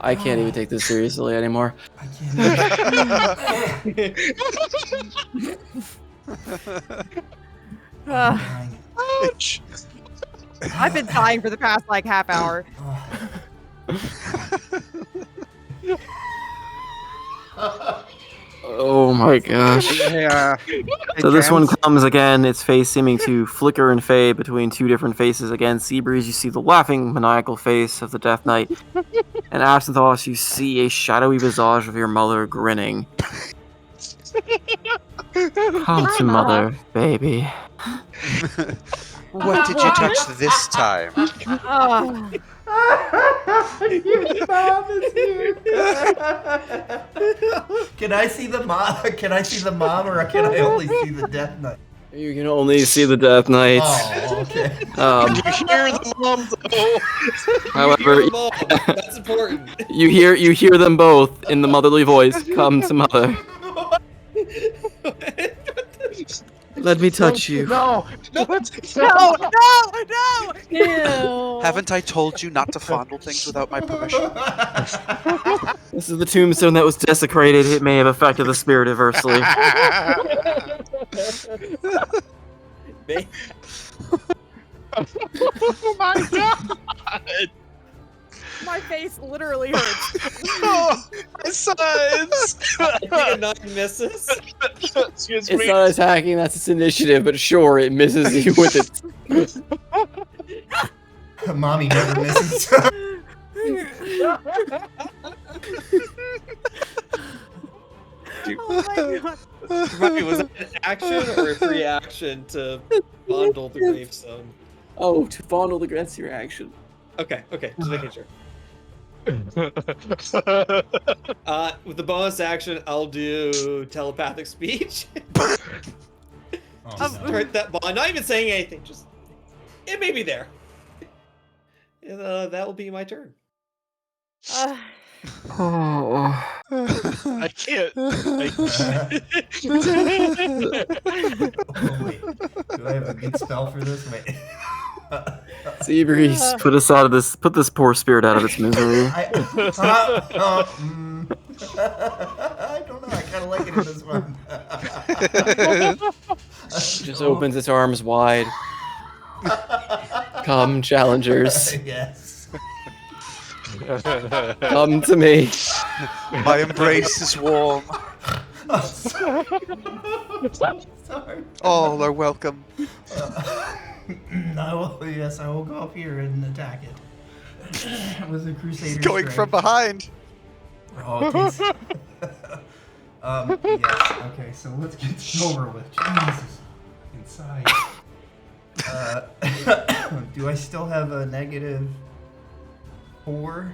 I can't even take this seriously anymore. I can't even. Uh, Dying. Ouch. I've been dying for the past like half hour. Oh my gosh. Yeah. So this one comes again, its face seeming to flicker and fade between two different faces. Again, Seabreeze, you see the laughing, maniacal face of the Death Knight. And Absinthoss, you see a shadowy visage of your mother grinning. Come to mother, baby. What did you touch this time? Oh, Your mom is here. Can I see the mom? Can I see the mom, or can I only see the Death Knight? You can only see the Death Knight. Oh, okay. You hear the mom though. However, Your mom. That's important. you hear them both in the motherly voice. Come to mother. Let me touch you. No. no, no! Ew. Haven't I told you not to fondle things without my permission? This is the tombstone that was desecrated. It may have affected the spirit adversely. May- Oh my god. My face literally hurts. Oh, my sons. I think a 9 misses. Excuse It's me. not attacking, that's its initiative, but sure, it misses you with it. Mommy never misses. Oh my god. Right, was that an action or a free action to fondle the gravestone? Oh, to fondle the that's your action. Okay, just making sure. With the bonus action, I'll do telepathic speech. Oh, no. Start that bond. Not even saying anything, just it may be there. And that will be my turn. Oh. I can't. Oh, wait. Do I have a good spell for this? Wait. Seabreeze, put this poor spirit out of its misery. I don't know. I kind of like it in this one. Just opens its arms wide. Come, challengers. Yes. Come to me. My embrace is warm. I'm sorry. Sorry. All are welcome. I will go up here and attack it with a Crusader. Going from behind. Oh, it takes... yes. Okay, so let's get this over with. Jesus. Inside. Do I still have a -4?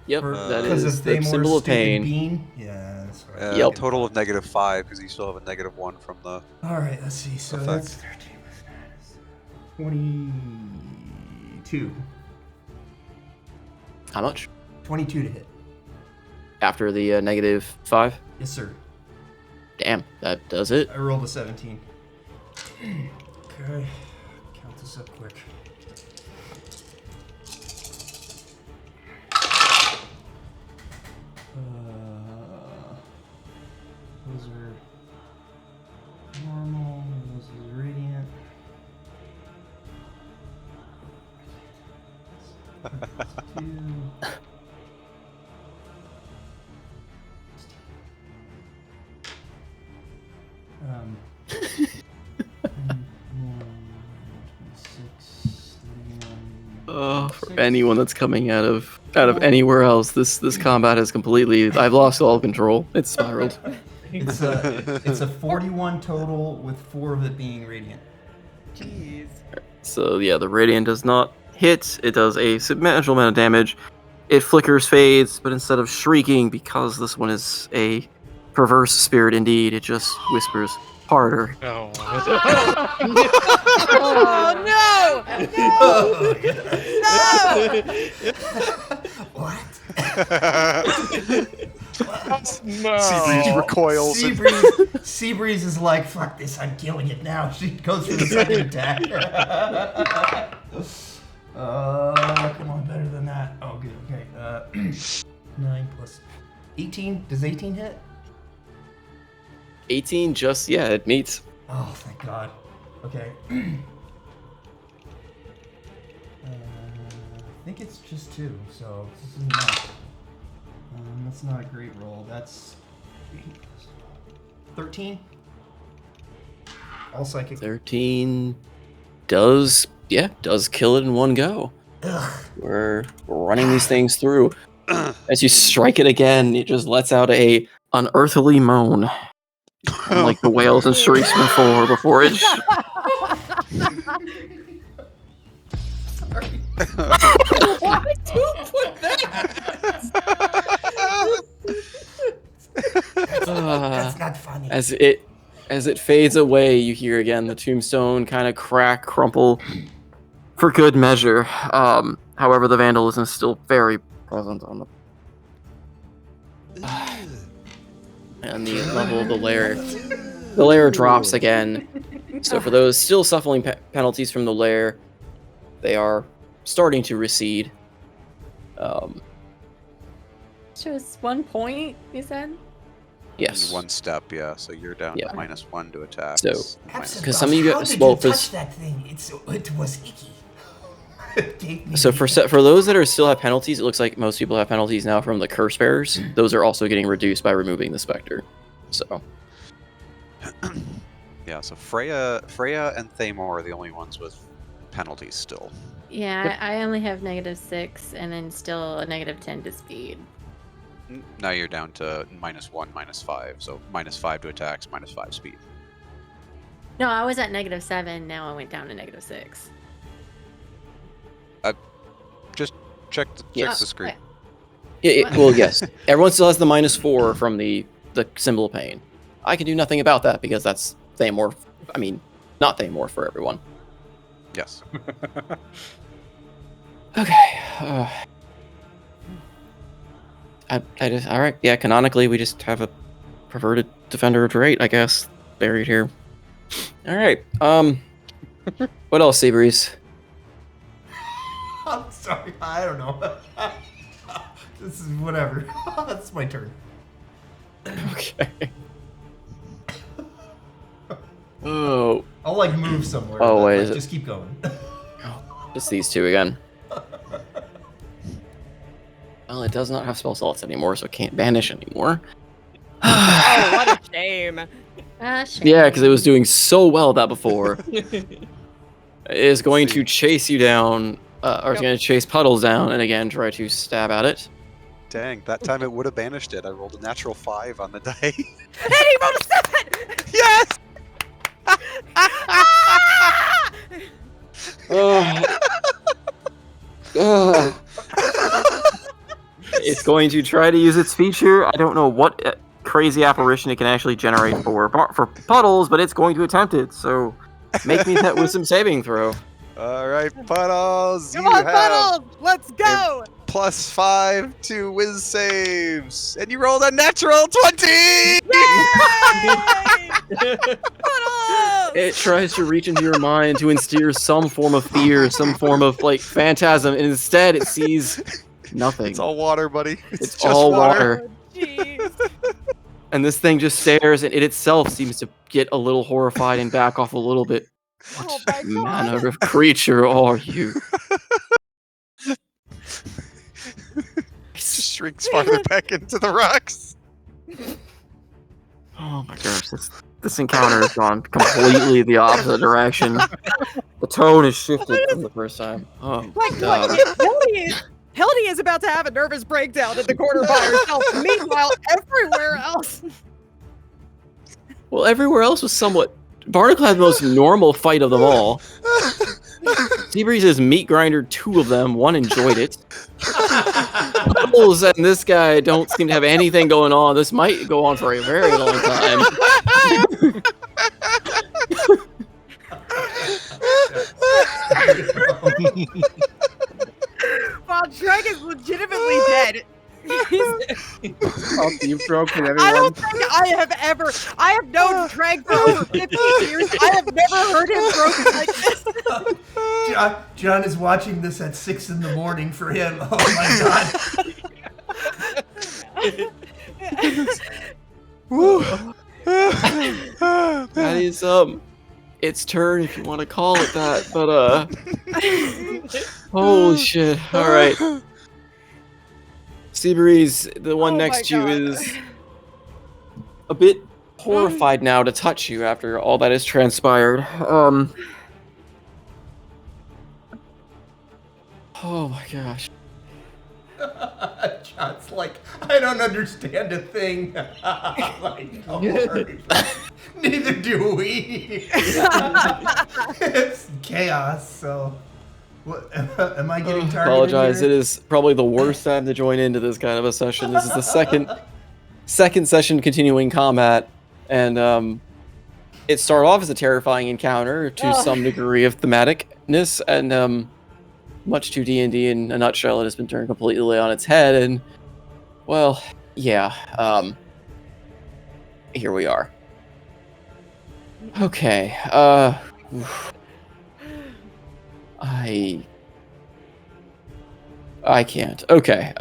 Yep, that Because is of the Thamor's symbol of stupid pain. bean? Yeah, that's right. Yep. Total of -5 because you still have a -1 from the. Alright, let's see. So Effect. that's 13 plus 9 is 22. How much? 22 to hit. After the -5? Yes, sir. Damn, that does it. I rolled a 17. Okay. Count this up quick. What Those are normal. This is radiant. Um, 26, 31, For anyone that's coming out of anywhere else, this combat is completely. I've lost all control. It's spiraled. It's a 41 total with 4 of it being radiant. Jeez. So yeah, the radiant does not hit. It does a substantial amount of damage. It flickers, fades, but instead of shrieking, because this one is a perverse spirit indeed, it just whispers harder. Oh. Oh no! What? Seabreeze recoils. Seabreeze is like, fuck this, I'm killing it now. She goes for the second attack. Come on, better than that. Oh, good, okay. 9 plus 18. Does 18 hit? 18 just, yeah, it meets. Oh, thank God. Okay. I think it's just 2, so this is not. That's not a great roll. That's 13. All psychic. 13 does kill it in one go. Ugh. We're running these things through. As you strike it again, it just lets out a unearthly moan. Like the wails and shrieks before it. Who put that? That's not funny. As it fades away, you hear again the tombstone kind of crack, crumple, for good measure. However, the vandalism is still very present on the and the level of the lair drops again. So for those still suffering penalties from the lair, they are starting to recede. Just 1 point, you said? Yes. In 1 step, yeah. So you're down to Yeah. -1 to attack. So, Absolutely. because some of you How got did well, you touch that thing? It was icky. It gave me so for those that are still have penalties, it looks like most people have penalties now from the curse bearers. Those are also getting reduced by removing the specter. So Yeah, so Freya and Thamor are the only ones with penalties still. Yeah, I only have -6 and then still a -10 to speed. Now you're down to -1, -5. So -5 to attacks, -5 speed. No, I was at -7. Now I went down to -6. Just check the screen. well, yes, everyone still has the -4 from the symbol of pain. I can do nothing about that because that's Thamor. I mean, not Thamor for everyone. Yes. Okay. I just all right. Yeah, canonically, we just have a perverted defender of Drake, I guess, buried here. All right. What else, Seabreeze? I'm sorry. I don't know. This is whatever. That's my turn. Okay. Oh. I'll like move somewhere. Oh, but, wait, like, is it- just keep going. Just these two again. Well, it does not have spell slots anymore, so it can't banish anymore. Oh, what a shame. Shame. Yeah, because it was doing so well that before. It is going to chase you down, or it's going to chase Puddles down, and again try to stab at it. Dang, that time it would have banished it. I rolled a natural 5 on the die. And he rolled a 7! Yes! It's going to try to use its feature. I don't know what crazy apparition it can actually generate for Puddles, but it's going to attempt it. So make me that wisdom saving throw. All right, Puddles, Come you on, have Puddles! Let's go! +5 to whiz saves, and you rolled a natural 20. Puddles! It tries to reach into your mind to instill some form of fear, some form of like phantasm, and instead it sees nothing. It's all water, buddy. It's just all water. Oh, jeez. And this thing just stares, and it itself seems to get a little horrified and back off a little bit. Oh What my god! manner of creature are you? Just shrinks farther back into the rocks. Oh my gosh, this encounter has gone completely the opposite direction. The tone has shifted from the first time. Oh my Like, god. Hildy is about to have a nervous breakdown in the corner by herself. Meanwhile, everywhere else. Well, everywhere else was somewhat... Barnacle had the most normal fight of them all. Seabreeze has meat grindered 2 of them. 1 enjoyed it. Bubbles and this guy don't seem to have anything going on. This might go on for a very long time. While Dreg is legitimately dead. You've broken I everyone. don't think I have known Dreg for over 15 years. I have never heard him broken like this. John is watching this at 6 in the morning for him. Oh my god. That is, its turn if you want to call it that, but, holy shit. Alright. Seabreeze, the one next to you, is a bit horrified now to touch you after all that has transpired. Oh my gosh. John's like, I don't understand a thing. Like, don't worry. Neither do we. It's chaos, so... What, am I getting targeted? Apologize, here? it is probably the worst time to join into this kind of a session. This is the second session continuing combat, and it started off as a terrifying encounter to some degree of thematicness, and much to D&D in a nutshell, it has been turned completely on its head, and well, yeah, here we are. Okay, I can't. Okay.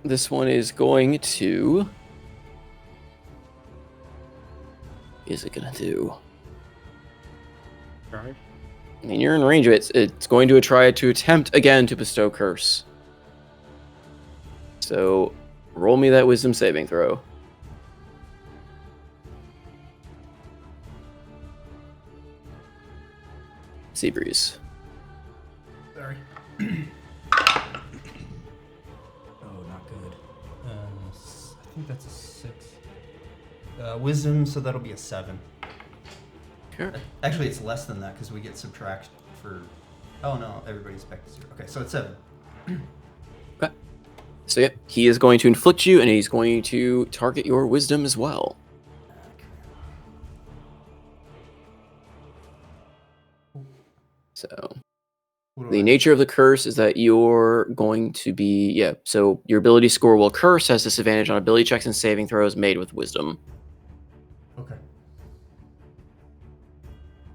This one is going to... Is it gonna do? Sorry. I mean, you're in range of it. It's going to try to attempt again to bestow curse. So, roll me that wisdom saving throw. Seabreeze. Sorry. Oh, not good. I think that's a 6. Wisdom, so that'll be a 7. Sure. Actually, it's less than that because we get subtract for... Oh no, everybody's back to 0. Okay, so it's 7. Okay. So yeah, he is going to inflict you, and he's going to target your wisdom as well. So, the nature of the curse is that you're going to be, so your ability score will curse, has disadvantage on ability checks and saving throws made with wisdom. Okay.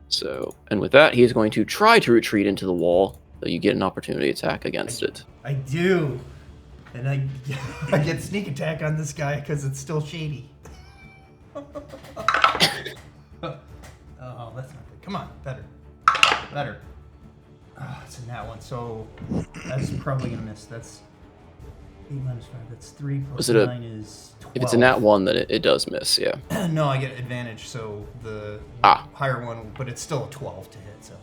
So, and with that, he is going to try to retreat into the wall, so you get an opportunity attack against it. I do. And I get sneak attack on this guy because it's still shady. Oh, that's not good. Come on, better. Better. Oh, it's a nat one, so that's probably going to miss. That's 8 minus 5. That's 3 plus 9 is 12. If it's a nat 1, then it does miss, yeah. No, I get advantage, so the higher one, but it's still a 12 to hit, so.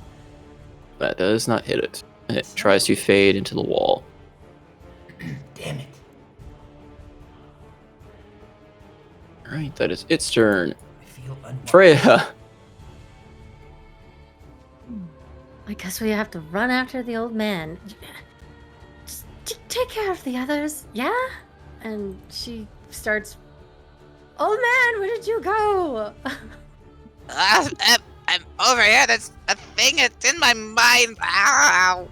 That does not hit it. And it tries to fade into the wall. Damn it. Alright, that is its turn. I feel unwell. Freya! I guess we have to run after the old man. Just take care of the others, yeah? And she starts, old man, where did you go? I'm over here. There's a thing that's in my mind. Ow.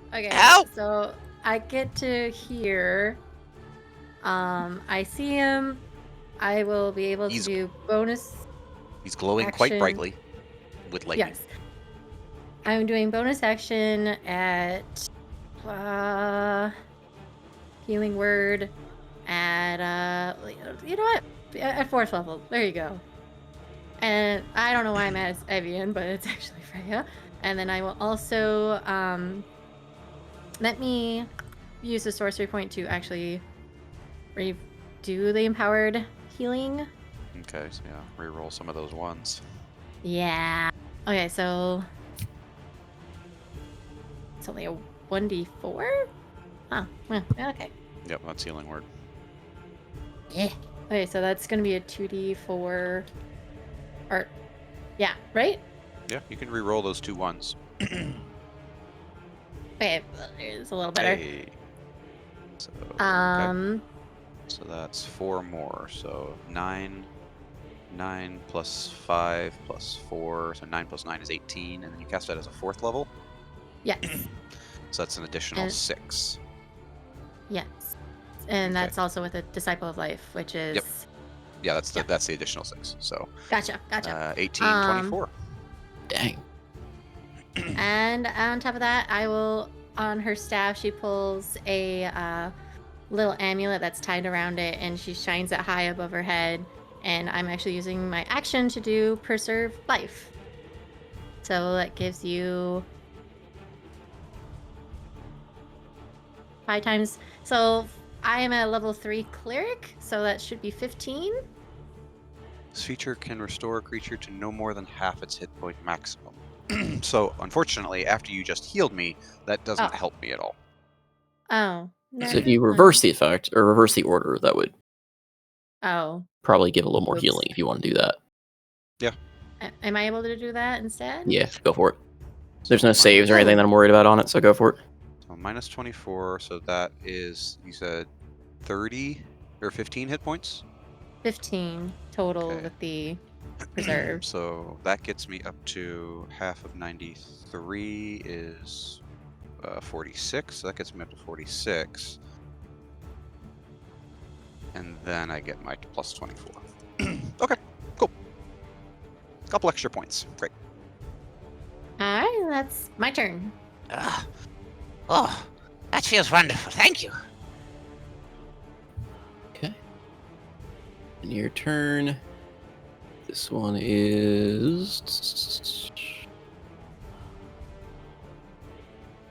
Okay, Help! so I get to hear, I see him. I will be able to do bonus. He's glowing action. quite brightly with lightning. Yes. I'm doing bonus action at healing word at you know what? At 4th level. There you go. And I don't know why I'm at Evian, but it's actually Freya. And then I will also let me use the sorcery point to actually redo the empowered healing. Okay, so yeah, reroll some of those ones. Yeah. Okay, so it's only a 1d4? Huh. Okay. Yep, that's healing word. Yeah. Okay, so that's gonna be a 2d4. Or, yeah, right? Yeah, you can reroll those 2 ones. Okay, it's a little better. Hey. So, okay. So that's 4 more. So 9 plus 5 plus 4. So 9 plus 9 is 18. And then you cast that as a 4th level. Yes. So that's an additional And- 6. Yes. And Okay. that's also with a Disciple of Life, which is... Yep. Yeah, that's the additional 6. So Gotcha. 18, 24. Dang. And on top of that, I will, on her staff, she pulls a little amulet that's tied around it, and she shines it high above her head. And I'm actually using my action to do Preserve Life. So that gives you 5 times. So I am a level 3 cleric, so that should be 15. This feature can restore a creature to no more than half its hit point maximum. So, unfortunately, after you just healed me, that doesn't Oh. help me at all. Oh. So if you reverse the effect or reverse the order, that would Oh. probably give a little more Oops. healing if you want to do that. Am I able to do that instead? Yeah, go for it. There's So no saves or anything that I'm worried about on it, so go for it. So minus 24, so that is, you said 30 or 15 hit points? 15 total Okay. with the preserve. So that gets me up to half of 93 is 46. So that gets me up to 46. And then I get my plus 24. Okay, cool. Couple extra points. Great. Alright, that's my turn. Oh, that feels wonderful. Thank you. Okay. And your turn. This one is...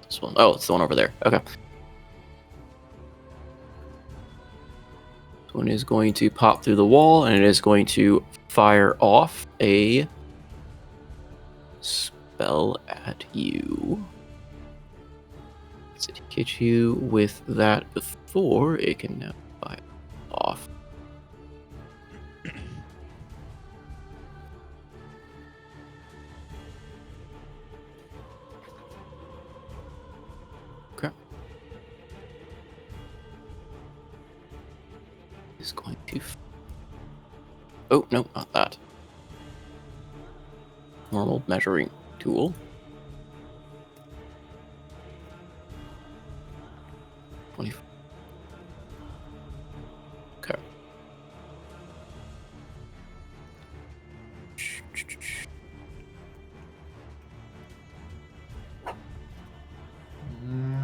This one. Oh, it's the one over there. Okay. This one is going to pop through the wall, and it is going to fire off a spell at you. Does it hit you with that before? It can now fire off. Okay. Is going to. Oh no, not that. Normal measuring tool. 20. Okay.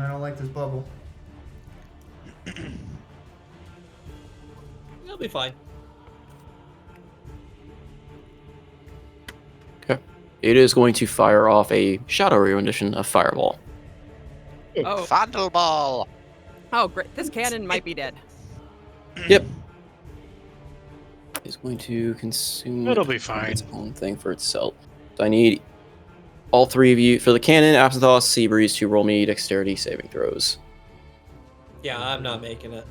I don't like this bubble. It'll be fine. Okay. It is going to fire off a shadow rendition of Fireball. Oh. Fondle ball. Oh, great. This cannon might be dead. Yep. It's going to consume It'll be fine. its own thing for itself. So I need all 3 of you for the cannon, Absinthoth, Seabreeze to roll me dexterity saving throws. Yeah, I'm not making it.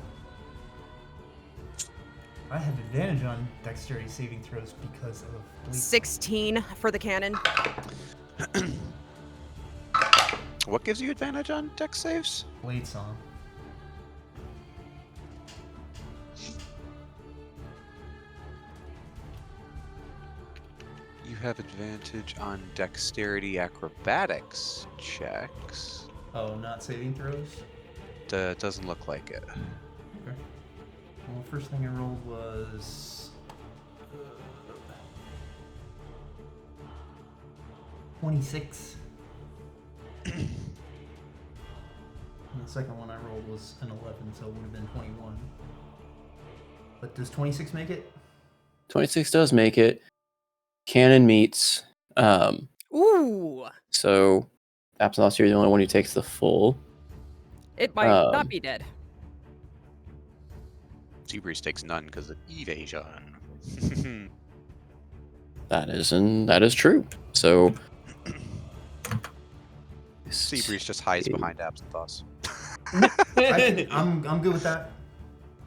I have advantage on dexterity saving throws because of bleed. 16 for the cannon. What gives you advantage on dex saves? Blade song. You have advantage on dexterity acrobatics checks. Oh, not saving throws? Doesn't look like it. Okay. Well, the first thing I rolled was 26. And the second one I rolled was an 11, so it would have been 21. But does 26 make it? 26 does make it. Cannon meets. Ooh, So, Absalost, you're the only one who takes the full. it might not be dead. Seabreeze takes none because of evasion. That is true. So, Seabreeze just hides behind Absinthoss. I'm good with that.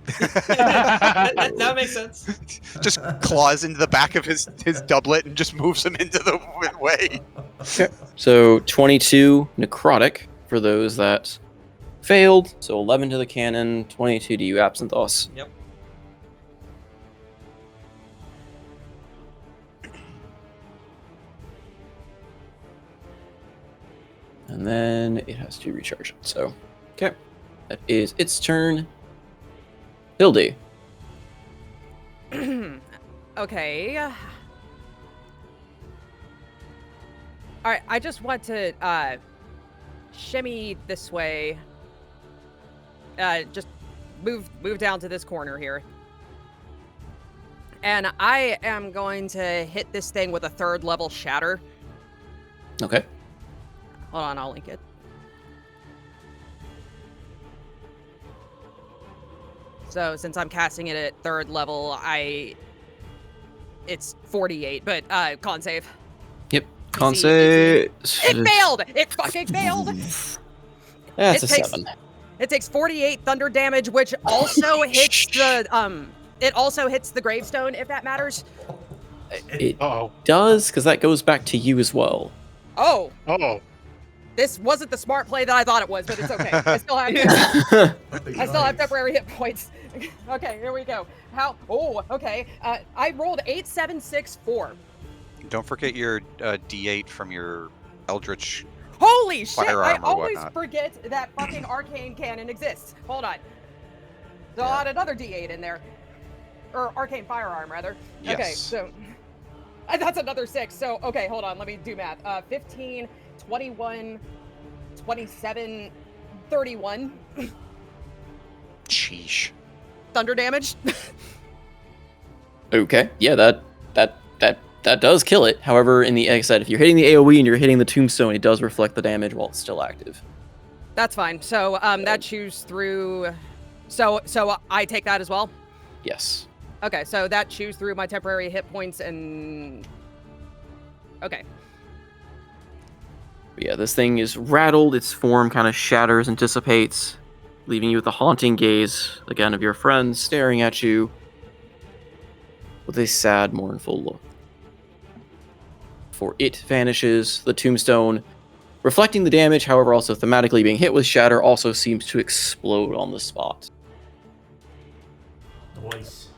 that makes sense. Just claws into the back of his doublet and just moves him into the way. Okay. So 22 necrotic for those that failed. So 11 to the cannon, 22 to you, Absinthoss. Yep. And then it has to recharge it. So, okay. That is its turn. Hildy. Okay. All right, I just want to shimmy this way. Just move down to this corner here. And I am going to hit this thing with a 3rd level shatter. Okay. Hold on, I'll link it. So since I'm casting it at 3rd level, it's 48, but con save. Yep. Con DC. save. It failed! It fucking failed! That's It a takes- 7. It takes 48 thunder damage, which also hits the it also hits the gravestone, if that matters. It Oh. does, because that goes back to you as well. Oh, Oh. this wasn't the smart play that I thought it was, but it's okay. I still have temporary hit points. Okay, here we go. Okay. I rolled 8, 7, 6, 4. Don't forget your D8 from your Eldritch. Holy shit! I Firearm or always whatnot. forget that fucking arcane cannon exists. Hold on. So I'll add another D8 in there. Or arcane firearm, rather. Okay, Yes. so that's another 6. So, okay, hold on. Let me do math. 15, 21, 27, 31. Sheesh. Thunder damage. Okay. Yeah, that does kill it. However, like I said, if you're hitting the AoE and you're hitting the tombstone, it does reflect the damage while it's still active. That's fine. So, that chews through. So I take that as well? Yes. Okay, so that chews through my temporary hit points and. Okay. But yeah, this thing is rattled. Its form kind of shatters and dissipates, leaving you with a haunting gaze, again, of your friends staring at you with a sad, mournful look. For it vanishes, the tombstone, reflecting the damage, however, also thematically being hit with shatter, also seems to explode on the spot. Nice.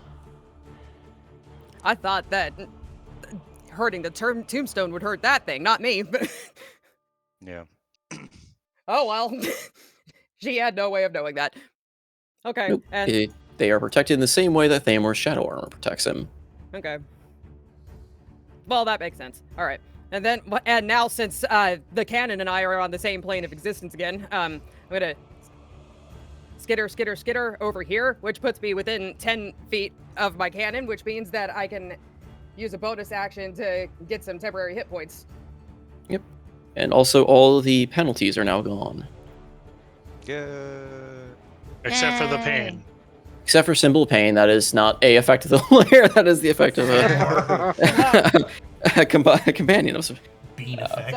I thought that hurting the tombstone would hurt that thing, not me. Yeah. Oh well. She had no way of knowing that. Okay, Nope. and They are protected in the same way that Thamor's shadow armor protects him. okay. Well, that makes sense. All right, and now since the cannon and I are on the same plane of existence again, I'm gonna skitter over here, which puts me within 10 feet of my cannon, which means that I can use a bonus action to get some temporary hit points. Yep. And also, all the penalties are now gone. Good. Except for the pain. Except for Symbol of Pain, that is not a effect of the layer, that is the effect of a companion of some. Bean effect.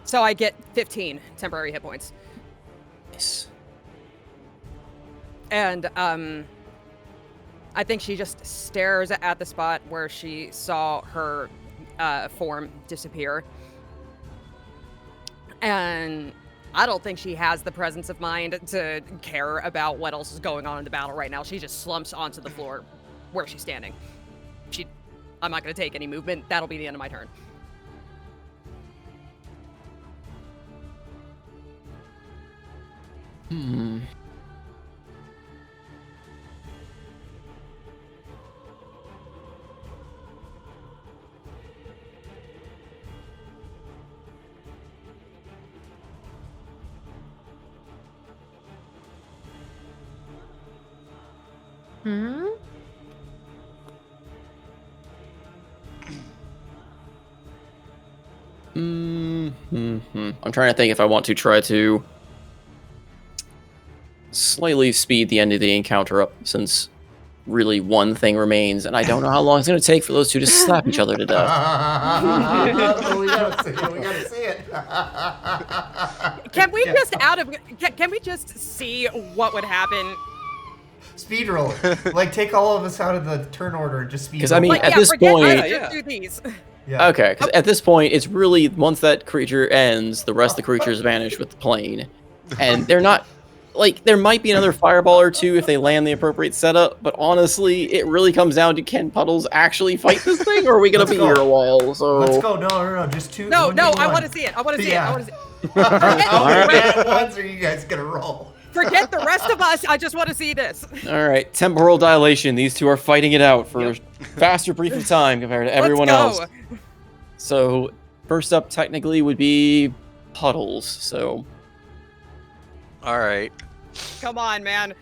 So I get 15 temporary hit points. Nice. And I think she just stares at the spot where she saw her form disappear. And I don't think she has the presence of mind to care about what else is going on in the battle right now. She just slumps onto the floor where she's standing. I'm not going to take any movement. That'll be the end of my turn. Hmm. Hmm? I'm trying to think if I want to try to slightly speed the end of the encounter up, since really one thing remains, and I don't know how long it's going to take for those two to slap each other to death. We gotta see it. We gotta see it. Can we Yeah. just can we just see what would happen? Speed roll it. Like, take all of us out of the turn order and just speed 'Cause, roll I mean, it. Like, at yeah, this forget point- us, Yeah. just do these. Yeah. Okay, because at this point, it's really, once that creature ends, the rest of the creatures vanish with the plane. And they're not, like, there might be another fireball or two if they land the appropriate setup, but honestly, it really comes down to, can Puddles actually fight this thing, or are we going to Let's be go. here a while? So Let's go. No. Just two. No, one, no, two, I one. want to see it. I want to see it. I Yeah. want to see it. How many Alright. bad ones are you guys gonna roll? Forget the rest of us. I just want to see this. All right, temporal dilation. These two are fighting it out for a faster brief of time compared to everyone Let's else. go. So, first up technically would be Puddles. So, All right. Come on, man.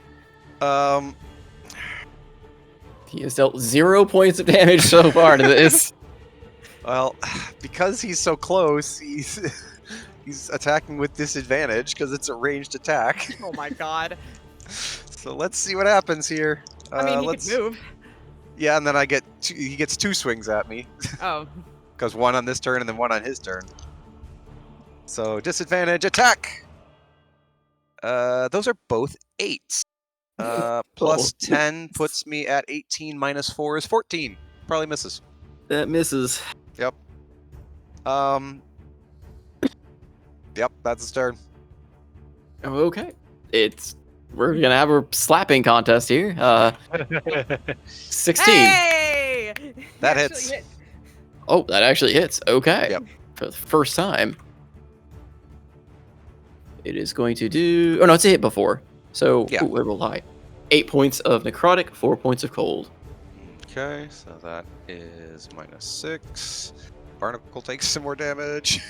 he has dealt 0 points of damage so far to this. Well, because he's so close, he's attacking with disadvantage because it's a ranged attack. Oh my god. So let's see what happens here. I mean, he let's could move. Yeah, and then he gets 2 swings at me Oh. because one on this turn and then one on his turn. So disadvantage attack. Those are both 8s. Plus 10 puts me at 18 minus 4 is 14. Probably misses. That misses. Yep. Yep, that's his turn. Okay. We're gonna have a slapping contest here. 16. Hey! That He hits. actually hit. Oh, that actually hits. Okay. Yep. For the first time. It is going to do... Oh, no, it's a hit before. So, Yeah. ooh, I rolled high. 8 points of necrotic, 4 points of cold. Okay, so that is minus 6. Barnacle takes some more damage.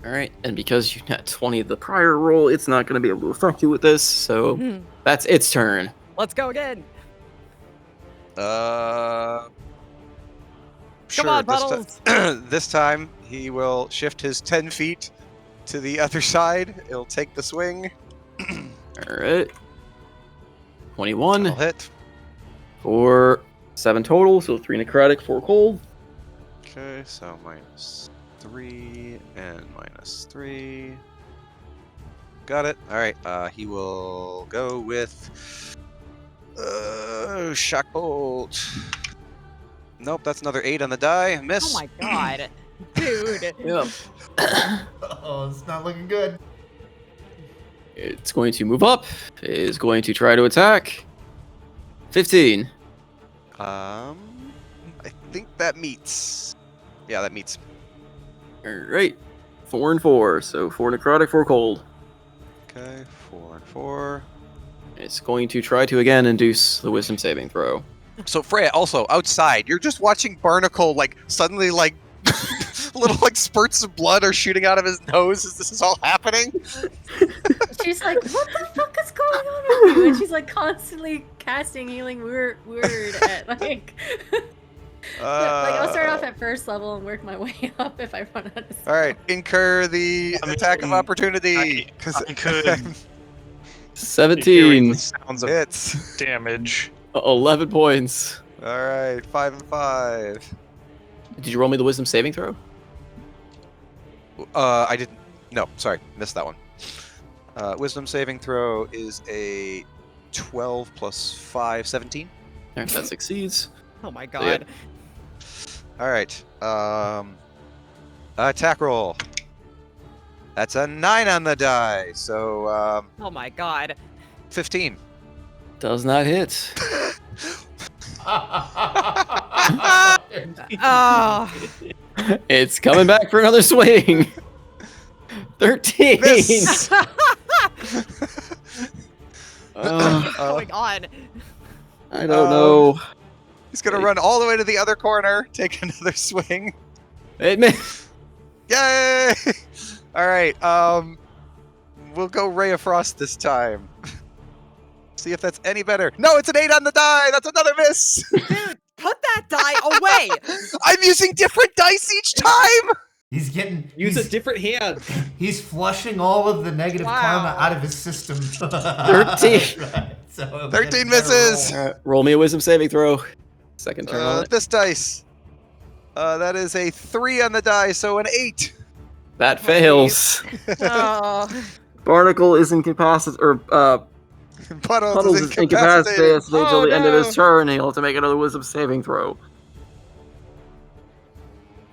Alright, and because you got 20 of the prior roll, it's not going to be able to affect you with this, so that's its turn. Let's go again. Sure, Come on, this Puddles. this time he will shift his 10 feet to the other side. It'll take the swing. Alright. 21 I'll hit. for 7 total, so 3 necrotic, 4 cold. Okay, so minus 3 and minus 3. Got it. Alright, he will go with shock bolt. Nope, that's another 8 on the die. Miss. Oh my god. Dude. Yep. Oh, it's not looking good. It's going to move up. It is going to try to attack. 15. I think that meets. Yeah, that meets. Alright. 4 and 4, so 4 necrotic, 4 cold. Okay, 4 and 4. It's going to try to again induce the wisdom saving throw. So Freya, also outside, you're just watching Barnacle suddenly little spurts of blood are shooting out of his nose as this is all happening. She's like, what the fuck is going on with you? And she's like constantly casting healing word at like. I'll start off at first level and work my way up if I run out of spells. All right, incur the attack of opportunity. I could be hearing 17. the sounds of Hits. damage. 11 points. All right, 5 and 5. Did you roll me the wisdom saving throw? I didn't. No, sorry, missed that one. Wisdom saving throw is a 12 plus 5, 17. Alright, that succeeds. Oh my god. All right. Attack roll. That's a 9 on the die, so Oh my god. 15. Does not hit. Oh. It's coming back for another swing. 13. Miss. What's going on? I don't know. He's gonna run all the way to the other corner, take another swing. It missed. Yay! All right. We'll go Ray of Frost this time. See if that's any better. No, it's an 8 on the die. That's another miss. Dude, put that die away. I'm using different dice each time. He's getting Use a different hand. He's flushing all of the negative karma out of his system. 13. So 13 misses. All right, roll me a wisdom saving throw. Second turn on it. This dice. That is a 3 on the die, so an 8. That fails. Oh. Barnacle is incapacitated, or Puddles is incapacitated until the end of his no. turn. He'll have to make another wisdom saving throw.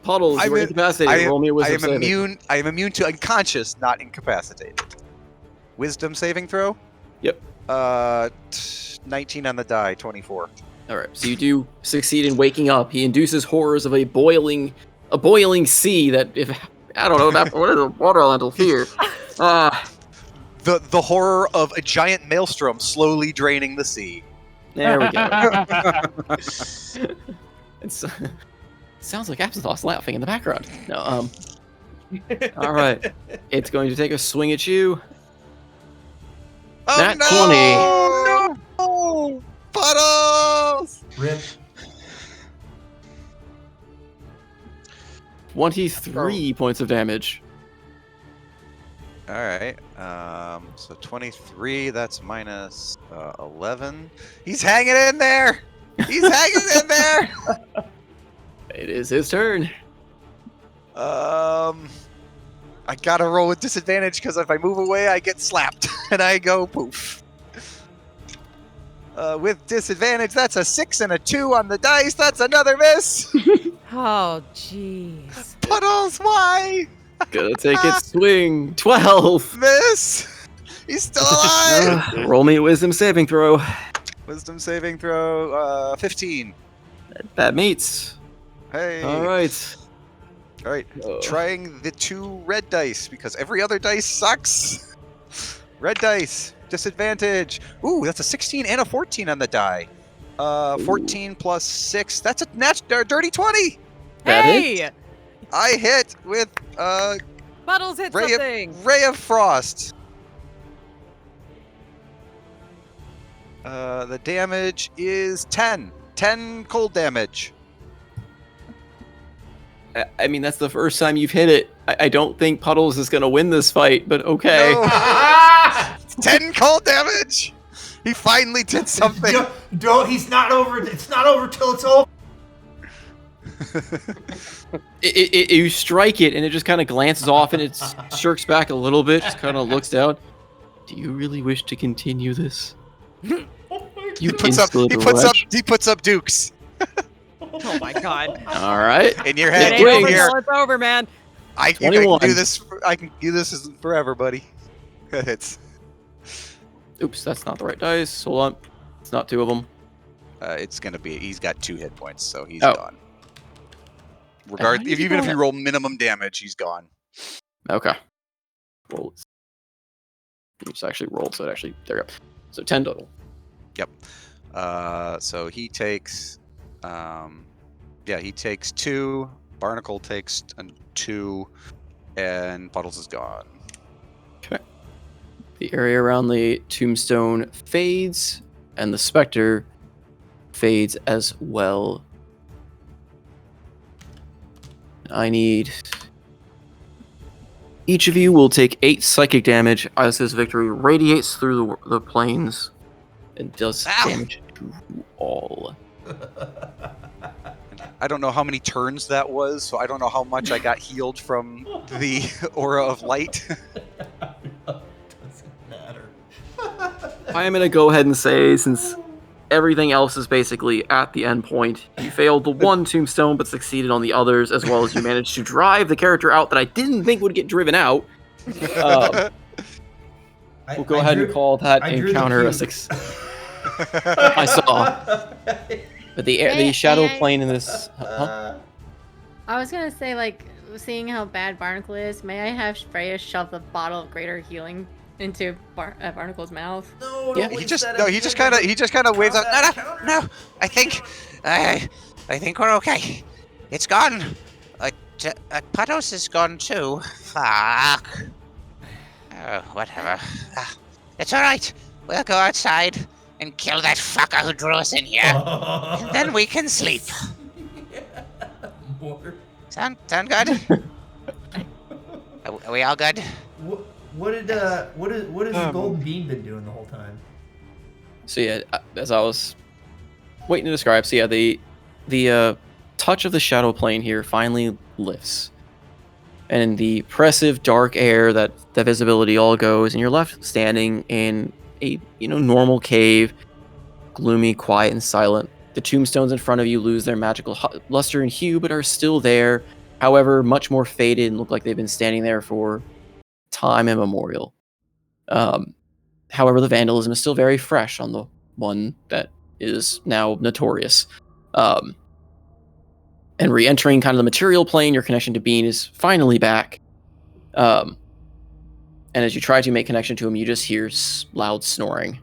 Puddles, you're incapacitated. Roll me a wisdom saving. I am immune to unconscious, not incapacitated. Wisdom saving throw? Yep. 19 on the die, 24. All right, so you do succeed in waking up. He induces horrors of a boiling sea that, if I don't know, what is a water elemental fear? The horror of a giant maelstrom slowly draining the sea. There we go. It's sounds like Absintho's laughing in the background. No, all right, it's going to take a swing at you. Oh, Nat no! 20. No! Puddles! Rip. 23 points of damage. All right. So 23. That's minus 11. He's hanging in there. He's hanging in there. It is his turn. I gotta roll with disadvantage because if I move away, I get slapped and I go poof. With disadvantage, that's a 6 and a 2 on the dice. That's another miss. Oh, jeez. Puddles, why? Gonna take its swing. 12. Miss. He's still alive. Roll me a wisdom saving throw. Wisdom saving throw, 15. That meets. Hey. All right. All right. Trying the 2 red dice because every other dice sucks. Red dice. Disadvantage. Ooh, that's a 16 and a 14 on the die. 14 plus 6. That's a dirty 20. Hey! I hit with Puddles hit something. Ray of Frost. The damage is 10. 10 cold damage. I mean, that's the first time you've hit it. I don't think Puddles is gonna win this fight, but okay. No. 10 cold damage. He finally did something. Don't. He's not over. It's not over till it's over. You strike it, and it just kind of glances off, and it shirks back a little bit. Just kind of looks down. Do you really wish to continue this? He puts up dukes. Oh my god. All right. In your It head, ain't get over in here. till it's over, man. I can do this. I can do this forever, buddy. Hits. Oops, that's not the right dice. Hold on. It's not 2 of them. It's gonna be. He's got 2 hit points, so he's Oh. gone. Even if you roll minimum damage, he's gone. Okay. Roll. It's actually rolled, so there you go. So 10 total. Yep. So he takes. He takes 2. Barnacle takes 2, and Puddles is gone. Okay. The area around the tombstone fades, and the specter fades as well. I need... Each of you will take 8 psychic damage as this victory radiates through the plains and does damage to you all. I don't know how many turns that was, so I don't know how much I got healed from the aura of light. Doesn't matter. I am going to go ahead and say, since everything else is basically at the end point, you failed the 1 tombstone but succeeded on the others, as well as you managed to drive the character out that I didn't think would get driven out. We'll go ahead and call that encounter a 6. I saw. But the shadow plane in this... I was gonna say, like, seeing how bad Barnacle is, may I have Freya shove the bottle of greater healing into Barnacle's mouth? No, Yeah, he just kind of waves out. No. I think we're okay. It's gone. Puddles is gone too. Fuck. Oh, whatever. It's all right. We'll go outside. and kill that fucker who drew us in here. And then we can sleep. More. Sound good? Are we all good? What has the golden bean been doing the whole time? So yeah, as I was waiting to describe, so yeah, the touch of the shadow plane here finally lifts, and in the oppressive dark air, that visibility all goes, and you're left standing in a normal cave, gloomy, quiet, and silent. The tombstones in front of you lose their magical luster and hue, but are still there. However, much more faded and look like they've been standing there for time immemorial. However, the vandalism is still very fresh on the one that is now notorious. And re-entering kind of the material plane, your connection to Bean is finally back. And as you try to make connection to him, you just hear loud snoring.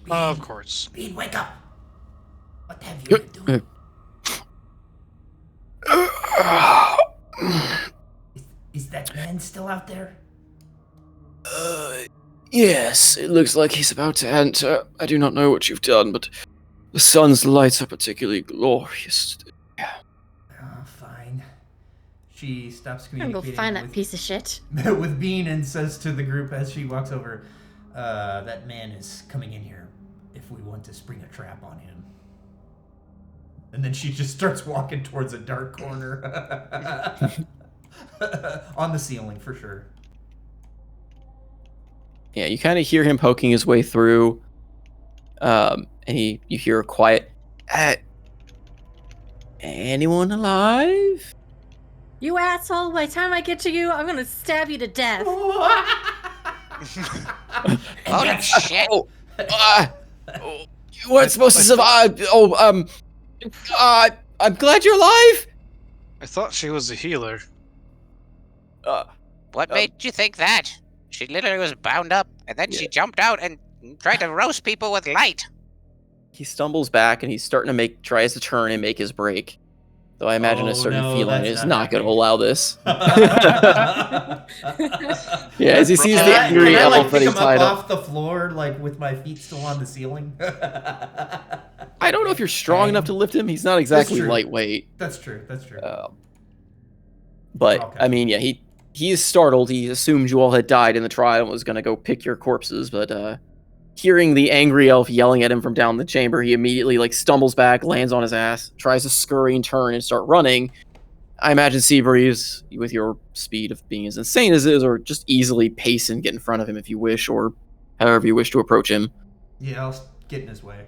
Of course. Bean, wake up! What have you been doing? Is that man still out there? Yes, it looks like he's about to enter. I do not know what you've done, but the sun's lights are particularly glorious. Oh, fine. She stops I'm gonna communicating go find that piece of shit. with Bean and says to the group as she walks over, that man is coming in here if we want to spring a trap on him. And then she just starts walking towards a dark corner. On the ceiling, for sure. Yeah, you kind of hear him poking his way through, and you hear a quiet, anyone alive? You asshole! By the time I get to you, I'm gonna stab you to death. Holy shit! You weren't supposed to survive. I'm glad you're alive. I thought she was a healer. What made you think that? She literally was bound up, and then she jumped out and tried to roast people with light. He stumbles back, and he's tries to turn and make his break. Though I imagine a certain feline is not going to allow this. Yeah, as he sees the angry elf that he's tied up off the floor, with my feet still on the ceiling. I don't know if you're strong enough to lift him. He's not exactly lightweight. That's true. But okay. I mean, yeah, he is startled. He assumed you all had died in the trial and was going to go pick your corpses. But hearing the angry elf yelling at him from down the chamber, he immediately stumbles back, lands on his ass, tries to scurry and turn and start running. I imagine Seabreeze, with your speed of being as insane as it is, or just easily pace and get in front of him if you wish, or however you wish to approach him. Yeah, I'll get in his way.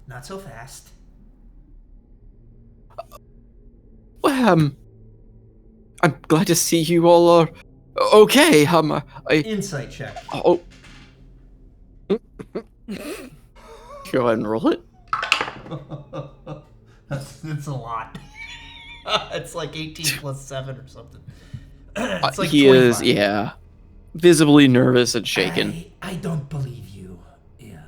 Not so fast. Well, I'm glad to see you all are okay. Insight check. Oh. Go ahead and roll it. That's a lot. It's 18 plus 7 or something. It's he 25. is, yeah, visibly nervous and shaken. I don't believe you. Yeah.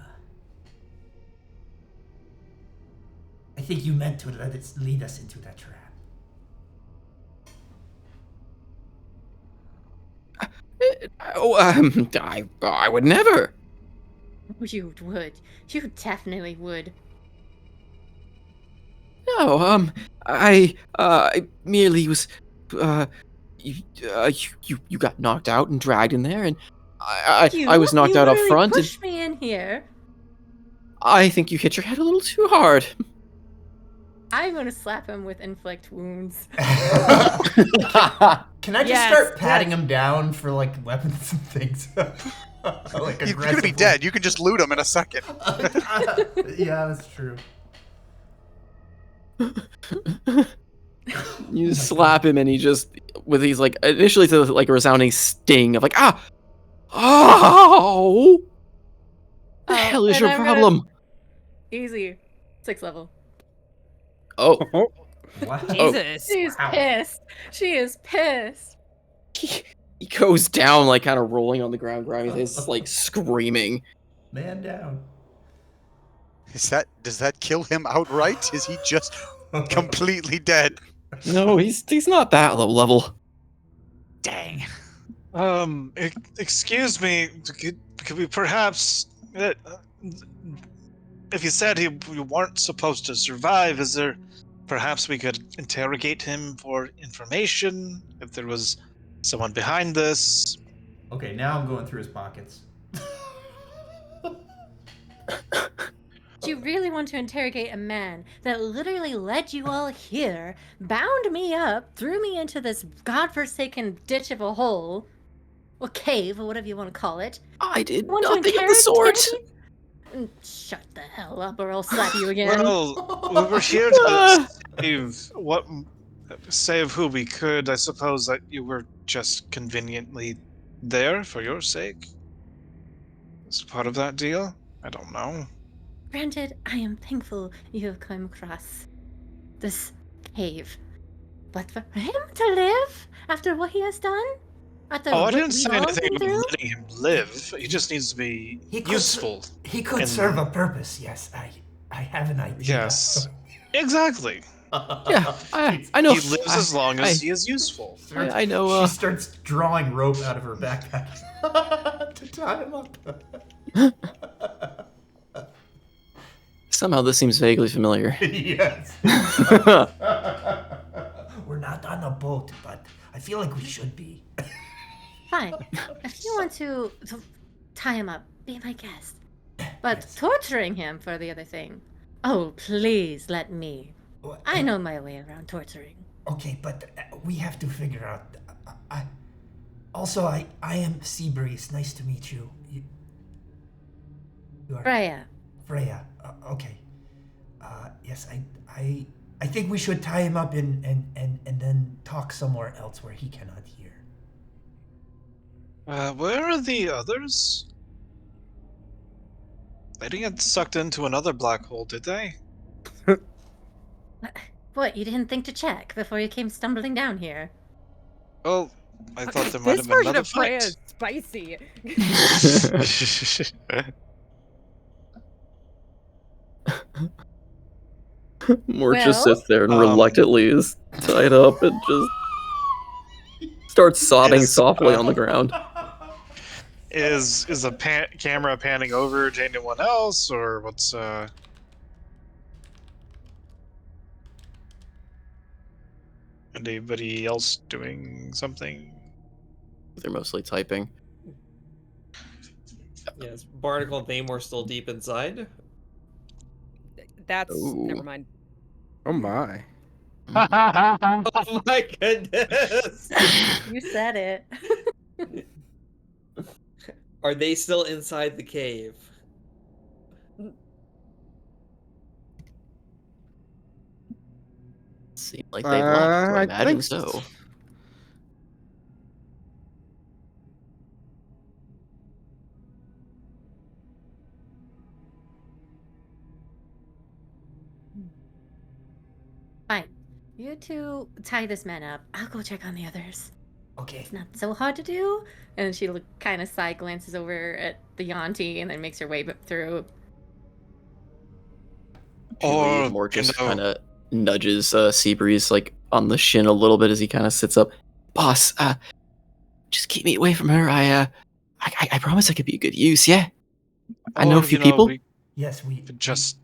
I think you meant to lead us into that trap. I would never. You would. You definitely would. No, I merely was, you got knocked out and dragged in there, and I was knocked out up front. You pushed me in here. I think you hit your head a little too hard. I'm gonna slap him with inflict wounds. Can I just start patting him down for weapons and things? You're gonna be dead. You can just loot him in a second. Yeah, that's true. You slap him, and he just initially to a resounding sting of oh, the hell is your problem? Easy, 6th level. Oh, Wow. Jesus. She's pissed. She is pissed. He goes down, kind of rolling on the ground, grabbing his screaming. Man down. Does that kill him outright? Is he just completely dead? No, he's not that low level. Dang. Excuse me. Could we perhaps? If you said you weren't supposed to survive, is there? Perhaps we could interrogate him for information. If there was someone behind this. Okay, now I'm going through his pockets. Do you really want to interrogate a man that literally led you all here, bound me up, threw me into this godforsaken ditch of a hole, or cave, or whatever you want to call it? I did You want to nothing of the sort. Shut the hell up, or I'll slap you again. Well, we were here to save who we could. I suppose that you were just conveniently there for your sake. As part of that deal. I don't know. Granted, I am thankful you have come across this cave. But for him to live after what he has done? After Oh, I what didn't we've say all anything been about through? letting him live. He just needs to be useful. He could And- serve a purpose. Yes, I have an idea. Yes. Exactly. Yeah, I know. He lives as long as he is useful. I know. She starts drawing rope out of her backpack to tie him up. Somehow this seems vaguely familiar. Yes. We're not on a boat, but I feel like we should be. Fine. If you want to tie him up, be my guest. But torturing him for the other thing. Oh, please let me. I know my way around torturing. Okay, but we have to figure out. I am Seabreeze. Nice to meet you. You are Freya. Freya. Okay. Yes, I think we should tie him up and then talk somewhere else where he cannot hear. Where are the others? They didn't get sucked into another black hole, did they? What, you didn't think to check before you came stumbling down here? Well, I thought there might This have been version another of Freya fight. is spicy. Mort just Well, sits there and reluctantly is tied up and just starts sobbing softly on the ground. Is the camera panning over to anyone else, or what's anybody else doing something? They're mostly typing. Yes, Barnacle and Namor still deep inside. That's Ooh. never mind. Oh my. Oh my goodness! You said it. Are they still inside the cave? Seem like they've left, so I I imagine think so. Fine. You two tie this man up. I'll go check on the others. Okay. It's not so hard to do. And she kind of side glances over at the Yanti and then makes her way through. Or Mort just you know, kind of nudges Seabreeze like on the shin a little bit as he kind of sits up. Boss, just keep me away from her. I promise I could be a good use. Yeah, I know a or, few you know, people. we Yes, we could just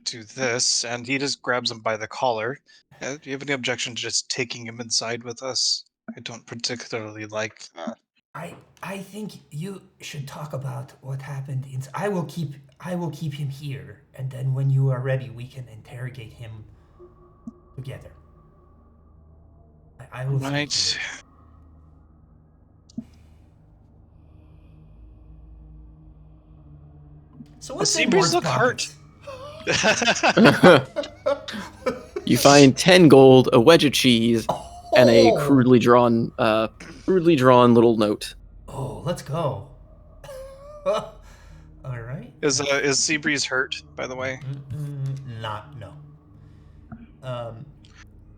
do this, and he just grabs him by the collar. Do you have any objection to just taking him inside with us? I don't particularly like that. I think you should talk about what happened. I will keep him here, and then when you are ready, we can interrogate him together. I will. Right. speak to him. So what's in Seabreeze Mort's look pockets? You find 10 gold, a wedge of cheese, and a Oh! crudely drawn little note. Oh, let's go. All right. Is Seabreeze hurt, by the way? No.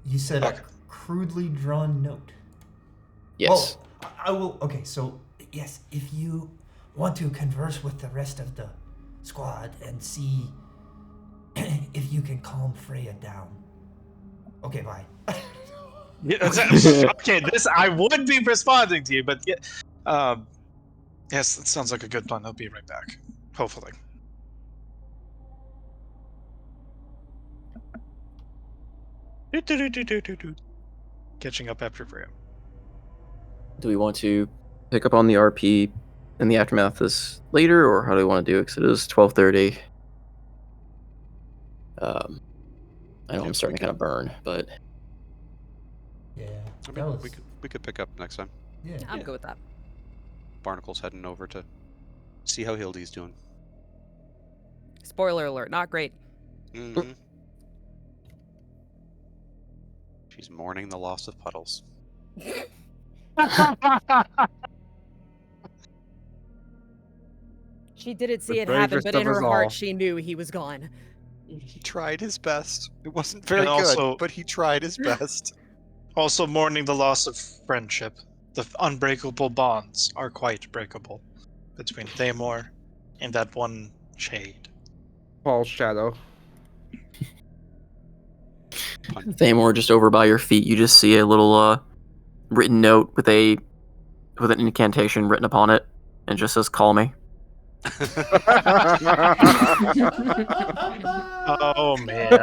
You said Okay. a crudely drawn note. Yes. Well, I will. Okay, so yes, if you want to converse with the rest of the squad and see if you can calm Freya down, Okay, bye. Yeah, okay, this I would be responding to you, but yes, that sounds like a good plan. I'll be right back. Hopefully. Catching up after Freya. Do we want to pick up on the RP in the aftermath of this later, or how do we want to do it? Because it is 12:30. I know I'm starting to kind of burn, but Yeah. I That mean, was, we could pick up next time. yeah. I'm good with that. Barnacle's heading over to see how Hildy's doing. Spoiler alert, not great. Mm-hmm. She's mourning the loss of Puddles. She didn't see The it happen, bravest but of in us her all. heart, she knew he was gone. He tried his best. It wasn't very And also- good, but he tried his best. Also mourning the loss of friendship. The unbreakable bonds are quite breakable between Thamor and that one shade. Paul's shadow. Thamor, just over by your feet, you just see a little written note with an incantation written upon it, and it just says, "Call me." Oh man.